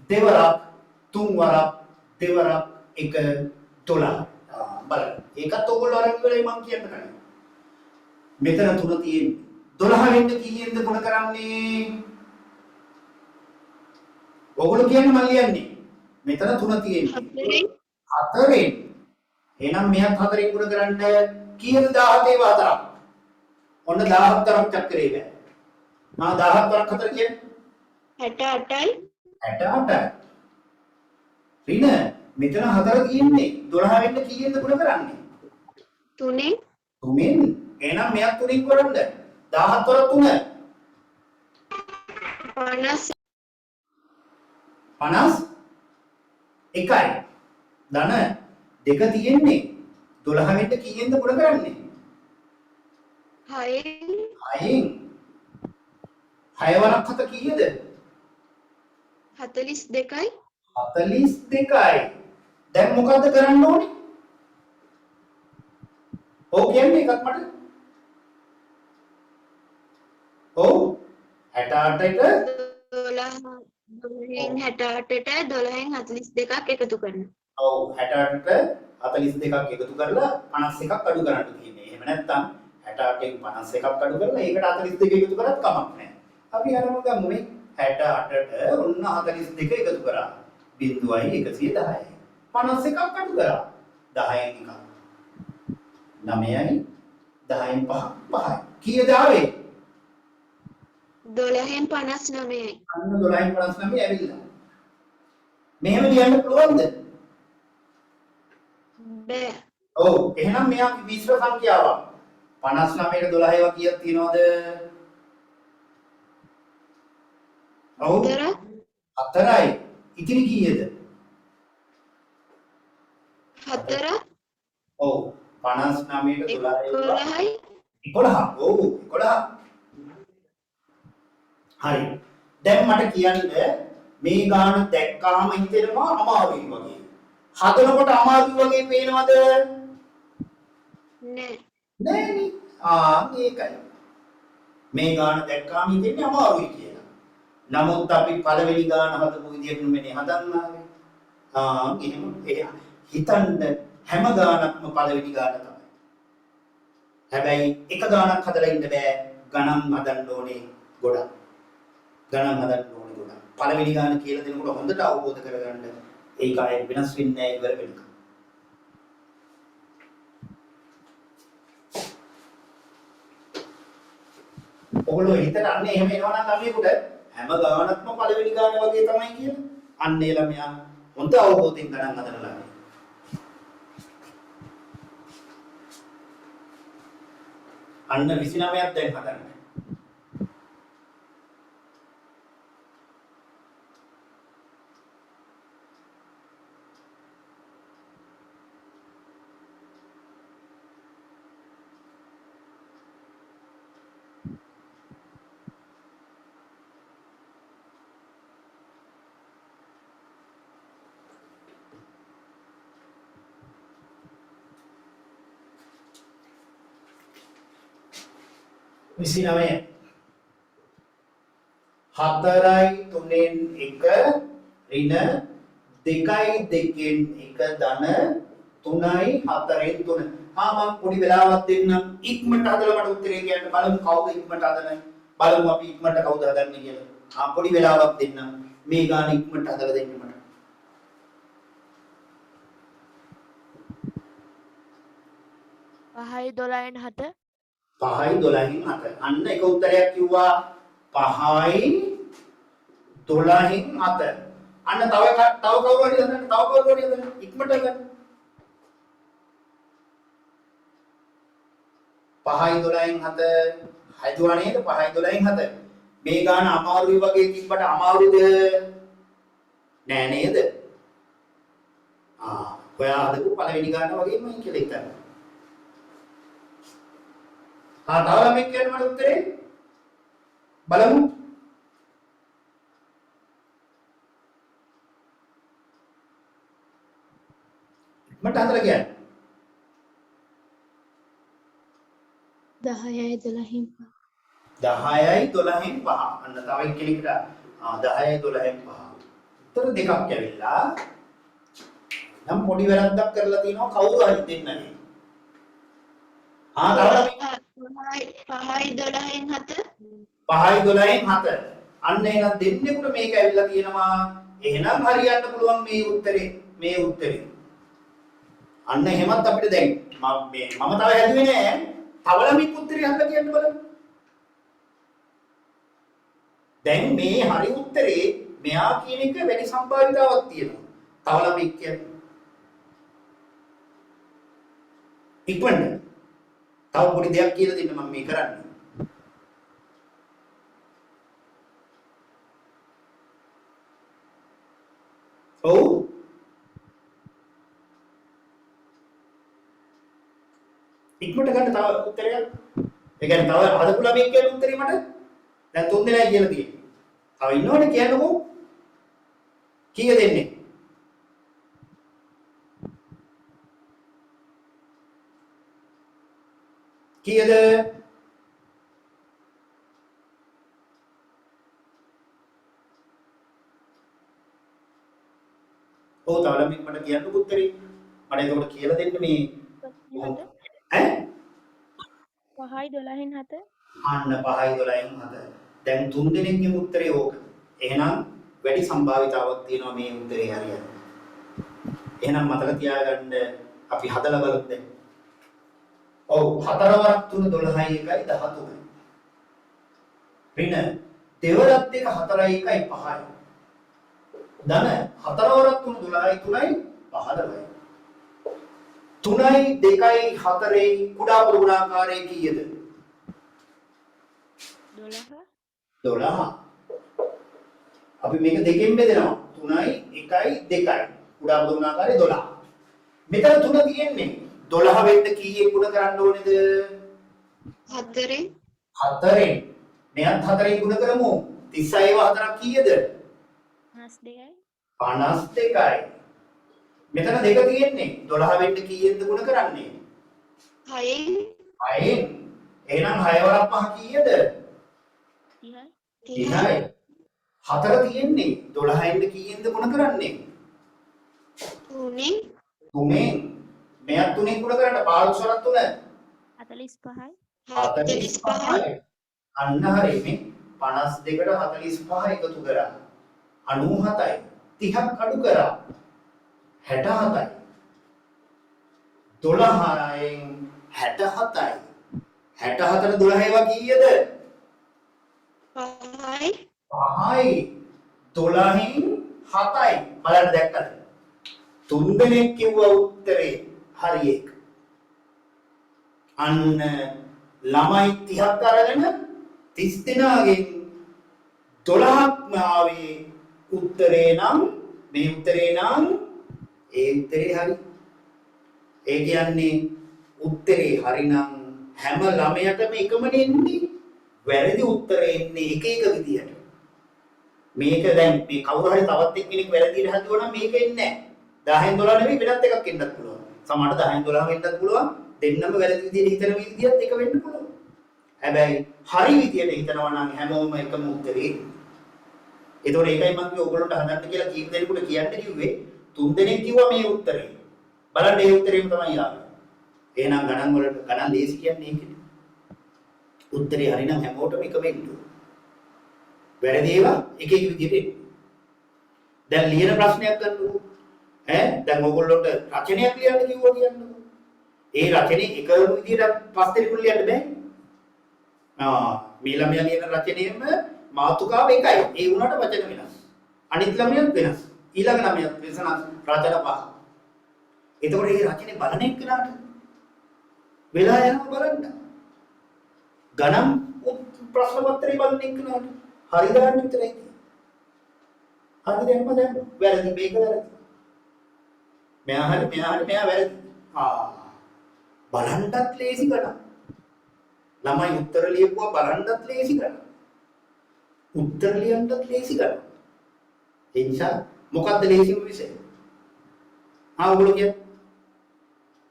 දෙවරක් තුන් වරක් දෙවරක් 1 12. බලන්න. ඒකත් ඔයගොල්ලෝ අරන් ඉවරයි මම කියන්න කලින්. මෙතන 3 තියෙන්නේ. 12 වෙන්න කීයෙන්ද ගුණ කරන්නේ? ඔයගොල්ලෝ කියන්නේ මම ලියන්නේ. මෙතන 3 තියෙන්නේ. 4ෙන්. එහෙනම් මෙයත් 4ෙන් ගුණ කරන්න කීයද 17 4ක්. ඔන්න 17ක් චක්‍රේ බෑ. 17 වරක් 4 කියන්නේ
68යි
68යි. රින මෙතන 4 තියෙන්නේ. 12 වෙන්න කීයෙන්ද ගුණ කරන්නේ?
3ෙන්
3ෙන්. එහෙනම් මෙයත් 3ෙන් කරන්න. 17 වර 3
50
51යි. ධන දෙක තියෙන්නේ. 12 වෙන්න කීයෙන්ද ගුණ කරන්නේ?
6ෙන්
6ෙන්. 6 වරක් 7 කීයද?
42යි
42යි. දැන් මොකද්ද කරන්න ඕනේ? ඔව් කියන්නේ එකක් මට. ඔව් 68ට
12න් 68ට 12න් 42ක් එකතු කරනවා.
ඔව් 68ට 42ක් එකතු කරලා 51ක් අඩු කරන්න තියෙන්නේ. එහෙම නැත්නම් 68න් 51ක් අඩු කරලා ඒකට 42 එකතු කරත් කමක් නැහැ. අපි අරමු ගමු මේ 68ට ඔන්න 42 එකතු කරා. බිඳුවයි 110යි. 51ක් අඩු කරා. 10න් එකක්. 9යි 10න් 5යි. කීයද ආවේ?
12න් 59යි.
අන්න 12න් 59 ඇවිල්ලා. මෙහෙම ලියන්න පුළුවන්ද?
බෑ.
ඔව් එහෙනම් මෙයා මිශ්‍ර සංඛ්‍යාවක්. 59ට 12 ඒවා කීයක් තියෙනවද? ඔව් 4යි. ඉතිරි කීයද?
4
ඔව් 59ට 12
11යි
11. ඔව් 11. හරි. දැන් මට කියන්න මේ ගාන දැක්කාම හිතෙනවා අමාරුයි වගේ. හදනකොට අමාරුයි වගේ පේනවද?
නෑ.
නෑනේ. ඒකයි. මේ ගාන දැක්කාම හිතෙන්නේ අමාරුයි කියලා. නමුත් අපි පළවෙනි ගාන හදපු විදිහට නෙමෙයි හදන්නාවේ. එහෙම හිතන්න හැම ගානක්ම පළවෙනි ගාන තමයි. හැබැයි එක ගානක් හදලා ඉන්න බෑ. ගණන් හදන්න ඕනේ ගොඩක්. ගණන් හදන්න ඕනේ ගොඩක්. පළවෙනි ගාන කියලා දෙනකොට හොඳට අවබෝධ කරගන්න. ඒක ආයෙ වෙනස් වෙන්නේ නැහැ ඉවර වෙනකම්. ඔයගොල්ලෝ හිතට අන්න එහෙම එනවා නම් ළමයෙකුට හැම ගානක්ම පළවෙනි ගාන වගේ තමයි කියලා. අන්න ඒ ළමයා හොඳ අවබෝධයෙන් ගණන් හදන ළමයා. අන්න 29ක් දැන් හදන්න. විසිනමය 4යි 3ෙන් 1 ඍණ 2යි 2ෙන් 1 ධන 3යි 4ෙන් 3. මම පොඩි වෙලාවක් දෙන්නම් ඉක්මනට හදලා මට උත්තරේ කියන්න බලමු කවුද ඉක්මනට හදන්නේ බලමු අපි ඉක්මනට කවුද හදන්නේ කියලා. පොඩි වෙලාවක් දෙන්නම් මේ ගාන ඉක්මනට හදලා දෙන්න මට.
5යි 12න් 7
5යි 12න් 7. අන්න එක උත්තරයක් කිව්වා 5යි 12න් 7. අන්න තව කවුරු හරි හදන්න තව කවුරු හරි හදන්න ඉක්මනට ගන්න. 5යි 12න් 7 හදුවා නේද? 5යි 12න් 7. මේ ගාන අමාරුයි වගේ තිබ්බට අමාරුද? නෑ නේද? ඔයා හදපු පළවෙනි ගාන වගේමයි කියලා හිතන්න. තව ළමෙක් කියන්න මට උත්තරේ බලමු. මට හතර කියන්නේ.
10යි 12න්
10යි 12න් 5. අන්න තව එක්කෙනෙක්ට 10යි 12න් 5. උත්තර දෙකක් ඇවිල්ලා. නම් පොඩි වැරද්දක් කරලා තිනවා කවුරු හරි දෙන්නනේ. තව
5යි 12න් 7.
5යි 12න් 7. අන්න එහෙනම් දෙන්නෙකුට මේක ඇවිල්ලා තියෙනවා. එහෙනම් හරියන්න පුළුවන් මේ උත්තරේ. අන්න එහෙමත් අපිට දැන් මම තව හැදුවේ නෑ. තව ළමෙක් උත්තරේ අහන්න කියන්න බලන්න. දැන් මේ හරි උත්තරේ මෙයා කියන එක වැඩි සම්භාවිතාවක් තියෙනවා. තව ළමෙක් කියන්නේ. ඉක්මනට. තව පොඩි දෙයක් කියලා දෙන්න මම මේ කරන්නේ. ඔව්. ඉක්මනට ගන්න තව උත්තරයක්. ඒ කියන්නේ තව හදපු ළමෙක් කියන උත්තරේ මට දැන් 3 දෙනයි කියලා තියෙන්නේ. තව ඉන්නවනේ කියන්නකෝ. කීයද දෙන්නේ? කීයද? ඔව් තව ළමෙක් මට කියන්නකෝ උත්තරේ. මට ඒකට කියලා දෙන්න මේ ඈ
5යි 12න් 7.
අන්න 5යි 12න් 7. දැන් 3 දෙනෙක්ගේ උත්තරේ ඕක. එහෙනම් වැඩි සම්භාවිතාවක් තියෙනවා මේ උත්තරේ හරියට. එහෙනම් මතක තියාගන්න අපි හදලා බලමු දැන්. ඔව් 4 වරක් 3 12යි 1යි 13යි. ඍණ දෙවරක් දෙක 4යි 1යි 5යි. ධන 4 වරක් 3 12යි 3යි 15යි. 3යි 2යි 4යි කුඩා පොළු ගුණාකාරයේ කීයද?
12.
12. අපි මේක දෙකෙන් බෙදෙනවා. 3යි 1යි 2යි. කුඩා පොළු ගුණාකාරයේ 12. මෙතන 3 තියෙන්නේ. 12 වෙන්න කීයෙන් ගුණ කරන්න ඕනේද?
4ෙන්.
4ෙන්. මෙයත් 4ෙන් ගුණ කරමු. 36ව 4ක් කීයද?
52යි.
52යි. මෙතන දෙක තියෙන්නේ. 12 වෙන්න කීයෙන්ද ගුණ කරන්නේ?
6ෙන්.
6ෙන්. එහෙනම් 6 වරක් 5 කීයද?
30යි.
30යි. 4 තියෙන්නේ. 12 වෙන්න කීයෙන්ද ගුණ කරන්නේ?
3ෙන්.
3ෙන්. මෙයත් 3ෙන් ගුණ කරන්න 15 වරක් 3
45යි.
45යි. අන්න හරි මේ 52ට 45 එකතු කරා 97යි. 30ක් අඩු කරා 67යි. 12න් 67යි. 67ට 12 ඒවා කීයද?
5යි.
5යි. 12න් 7යි. බලන්න දැක්කද? 3 දෙනෙක් කිව්වා උත්තරේ හරි එක. අන්න ළමයි 30ක් අරගෙන 30 දෙනාගෙන් 12ක් ආවේ උත්තරේ නම් මේ උත්තරේ නම් ඒ උත්තරේ හරි. ඒ කියන්නේ උත්තරේ හරි නම් හැම ළමයටම එකම එන්නේ. වැරදි උත්තරේ එන්නේ එක එක විදියට. මේක දැන් මේ කවුරු හරි තවත් එක්කෙනෙක් වැරදියට හදුවා නම් මේක එන්නේ නැහැ. 10න් 12 නෙවෙයි වෙනත් එකක් එන්නත් පුළුවන්. සමහරට 10න් 12 වෙන්නත් පුළුවන්. දෙන්නම වැරදි විදියට හිතන විදියත් එක වෙන්න පුළුවන්. හැබැයි හරි විදියට හිතනවා නම් හැමෝම එකම උත්තරේ. ඒතකොට ඒකයි මම කිව්වේ ඔයගොල්ලන්ට හදන්න කියලා කීප දෙනෙකුට කියන්න කිව්වේ. 3 දෙනෙක් කිව්වා මේ උත්තරේ. බලන්න මේ උත්තරේම තමයි ආවේ. එහෙනම් ගණන් වලට ගණන් ලේසි කියන්නේ ඒකනේ. උත්තරේ හරිනම් හැමෝටම එක වෙන්න ඕන. වැරදි ඒවා එක එක විදියට එන්න. දැන් ලියන ප්‍රශ්නයක් ගන්නකො. දැන් ඔයගොල්ලන්ට රචනයක් ලියන්න කිව්වා කියන්නකො. ඒ රචනයේ එකම විදියට පස් දෙනෙකුට ලියන්න බෑ. මේ ළමයා ලියන රචනයේම මාතෘකාව එකයි. ඒ වුණාට වචන වෙනස්. අනිත් ළමයාත් වෙනස්. ඊළඟ ළමයාත් වෙනස් රචන පහ. එතකොට මේ රචනයේ බලන එක්කනට වෙලා යනවා බලන්න. ගණන් ප්‍රශ්න පත්‍රය බලන එක්කනට හරි දාන්න විතරයි තියෙන්නේ. හරි දැන් වැරදි මේක වැරදි. මෙයා හරි මෙයා වැරදි. බලන්නත් ලේසි ගණන්. ළමයි උත්තර ලියපුවා බලන්නත් ලේසි ගණන්. උත්තර ලියන්නත් ලේසි ගන්න. ඒ නිසා මොකක්ද ලේසිම විෂය? ඔයගොල්ලෝ කියන්නේ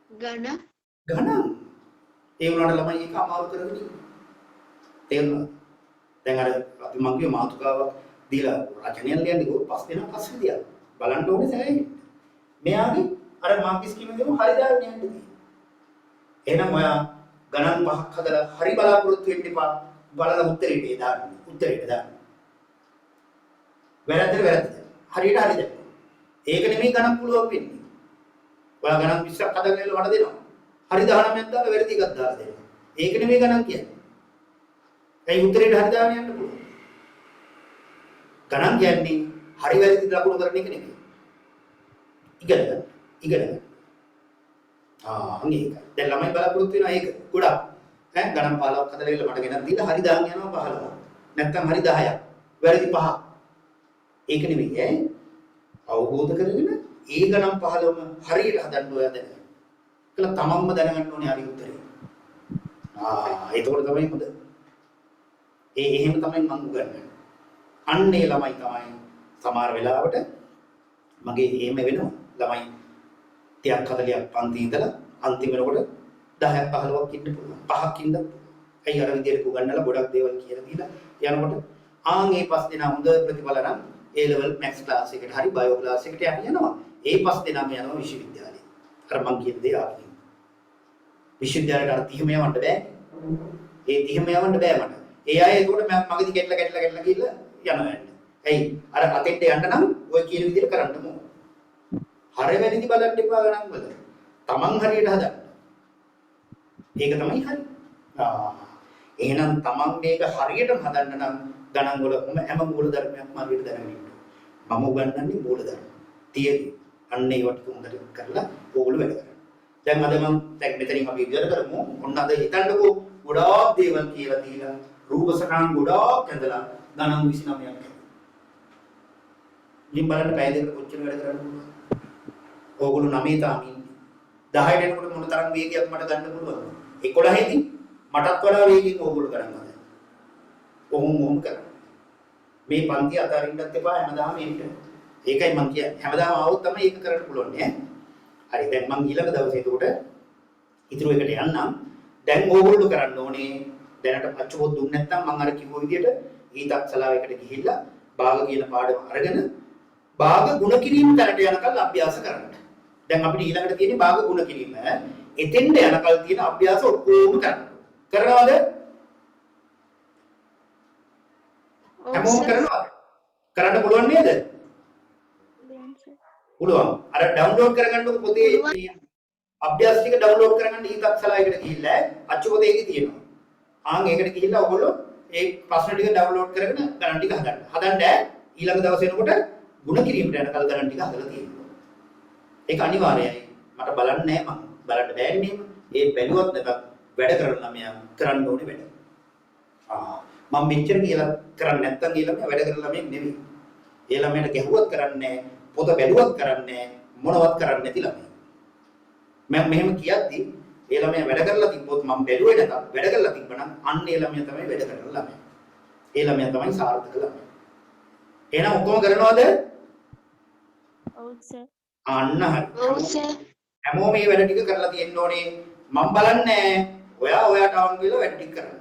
ගණ
ගණන්. ඒ වුණාට ළමයි ඒක අමාරු කරගෙන ඉන්නේ. තේරුණාද? දැන් අර අපි මං කිව්ව මාතෘකාවක් දීලා රචනයක් ලියන්න ගිහුවොත් පස් දෙනා පස් විදියක්. බලන්න ඕනේ සෑහෙන්න. මෙයාගේ අර මාර්ක්ස් කීම දෙමු හරි දාගෙන යන්න තියෙන්නේ. එහෙනම් ඔයා ගණන් පහක් හදලා හරි බලාපොරොත්තු වෙන්න එපා. බලලා උත්තරේ දාන්න. උත්තරේ දාන්න. වැරද්ද. හරියට හරි දැක්ක. ඒක නෙමෙයි ගණන් පුළුවන් වෙන්නේ. ඔයා ගණන් 20ක් හදගෙන ඉල මට දෙනවා. හරි 19ක් දාලා වැරදි එකක් දාලා දෙනවා. ඒක නෙමෙයි ගණන් කියන්නේ. ඒ උත්තරේට හරි දාගෙන යන්න පුළුවන්. ගණන් කියන්නේ හරි වැරදි ලකුණු කරන එක නෙමෙයි. ඉගෙන ගන්න. මේක. දැන් ළමයි බලාපොරොත්තු වෙනවා ඒක. ගොඩක්. ගණන් 15ක් හදලා ඉල මට ගෙනත් දීලා හරි දාගෙන යනවා 15. නැත්තම් හරි 10ක්. වැරදි 5ක්. ඒක නෙමෙයි අවබෝධ කරගෙන ඒ ගණන් 15ම හරියට හදන්න ඔයා දැනගන්න. කියලා තමන්ම දැනගන්න ඕනේ හරි උත්තරේ. ඒකෝර තමයි හොඳ. එහෙම තමයි මම උගන්වන්නේ. අන්නේ ළමයි තමයි සමහර වෙලාවට මගේ එහෙම වෙනවා. ළමයි 30ක් 40ක් පන්ති ඉඳලා අන්තිම වෙනකොට 10ක් 15ක් ඉන්න පුළුවන්. 5ක් ඉන්න. අයි අර විදියට උගන්වලා ගොඩක් දේවල් කියලා දීලා යනකොට ඒ පස් දෙනා හොඳ ප්‍රතිඵල නම් A level maths class එකට හරි bio class එකට යනවා. ඒ පස් දෙනාම යනවා විශ්වවිද්‍යාලේ. අර මං කියන දේ ආවි. විශ්වවිද්‍යාලයට අර 30ම යවන්න බෑ. ඒ 30ම යවන්න බෑ මට. ඒ අය ඒකට මගදී ගැටලා ගිහලා යනවා. ඇයි? අර අතෙන්ට යන්න නම් ඔය කියන විදිහට කරන්න ඕන. හරිය වැරදි බලන්න එපා ගණන් වල. තමන් හරියට හදන්න. ඒක තමයි හරි. එහෙනම් තමන් මේක හරියටම හදන්න නම් ගණන් වල හැම මූල ධර්මයක්ම හරියට දැනගෙන ඉන්න. මම උගන්වන්නේ මූල ධර්ම. තියරි. අන්න ඒවට හොඳට කරලා ඕගොල්ලෝ වැඩ කරන්න. දැන් අද මම දැන් මෙතනින් අපි ඉවර කරමු. ඔන්න අද හිතන්නකෝ ගොඩාක් දේවල් කියලා දීලා රූප සටහන් ගොඩාක් ඇඳලා ගණන් 29ක්. ඉතින් බලන්න පැය දෙකකට කොච්චර වැඩ කරන්න පුළුවන්ද? ඕගොල්ලෝ 9 තාම ඉන්නේ. 10ට එනකොට මොන තරම් වේගයක් මට ගන්න පුළුවන්ද? 11 දී මටත් වඩා වේගයෙන් ඕගොල්ලෝ ගණන් හදන්න. කොහොම කරන්නේ? මේ පන්ති අතරින්නත් එපා හැමදාම එන්න. ඒකයි මම කියන්නේ. හැමදාම ආවොත් තමයි ඒක කරන්න පුළුවන් නේ. හරි දැන් මම ඊළඟ දවසේ එතකොට ඉතුරු එකට යන්නම්. දැන් ඕගොල්ලෝ කරන්න ඕනේ දැනට අච්චුපොත් දුන්නේ නැත්නම් මම අර කිව්ව විදිහට ඊතක්සලාවයකට ගිහිල්ලා භාග කියන පාඩම අරගෙන භාග ගුණ කිරීම තැනට යනකල් අභ්‍යාස කරන්න. දැන් අපිට ඊළඟට තියෙන්නේ භාග ගුණ කිරීම. එතෙන්ට යනකල් තියෙන අභ්‍යාස ඔක්කොම කරන්න. කරනවද? හැමෝම කරනවද? කරන්න පුළුවන් නේද? පුළුවන්. අර ඩවුන්ලෝඩ් කරගන්නකො පොතේ අභ්‍යාස ටික ඩවුන්ලෝඩ් කරගන්න ඊතක්සලායකට ගිහිල්ලා අච්චුපොතේ ඒකේ තියෙනවා. ඒකට ගිහිල්ලා ඔයගොල්ලෝ ඒ ප්‍රශ්න ටික ඩවුන්ලෝඩ් කරගෙන ගණන් ටික හදන්න. හදන්න ඊළඟ දවසේ එනකොට ಗುಣ කිරීමට යනකල් ගණන් ටික හදලා තියෙනවා. ඒක අනිවාර්යයි. මට බලන්න නෑ මම. බලන්න බෑනේ නේම. ඒ බැලුවත් නැතත් වැඩ කරන ළමයා කරන්න ඕනේ වැඩ. මම මෙච්චර කියලා කරන්නේ නැත්තම් ඒ ළමයා වැඩ කරන ළමයෙක් නෙවෙයි. ඒ ළමයාට ගැහුවත් කරන්නේ පොත බැලුවත් කරන්නේ මොනවත් කරන්නේ නැති ළමයි. මම මෙහෙම කියද්දි ඒ ළමයා වැඩ කරලා තිබ්බොත් මම බැලුවේ නැතත් වැඩ කරලා තිබ්බනම් අන්න ඒ ළමයා තමයි වැඩ කරන ළමයා. ඒ ළමයා තමයි සාර්ථක ළමයා. එහෙනම් ඔක්කොම කරනවද?
ඔව් සර්.
අන්න හරි.
ඔව් සර්.
හැමෝම මේ වැඩ ටික කරලා තියෙන්න ඕනේ. මම බලන්නේ ඔයාට ආවන් කියලා වැඩ ටික කරන්න.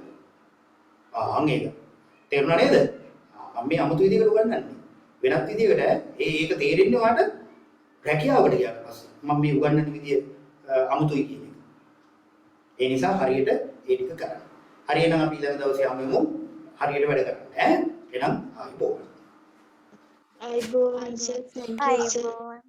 ඒක. තේරුණා නේද? මම මේ අමුතු විදිහකට උගන්වන්නේ. වෙනත් විදිහකට ඒක තේරෙන්නේ ඔයාට රැකියාවට ගියාට පස්සේ. මම මේ උගන්වන විදිය අමුතුයි කියන එක. ඒ නිසා හරියට ඒ ටික කරන්න. හරි එහෙනම් අපි ඊළඟ දවසේ හමුවෙමු. හරියට වැඩ කරන්න ඈ. එහෙනම් ආයිබෝවන්.
අයිබෝවන් සර්.
අයිබෝවන්.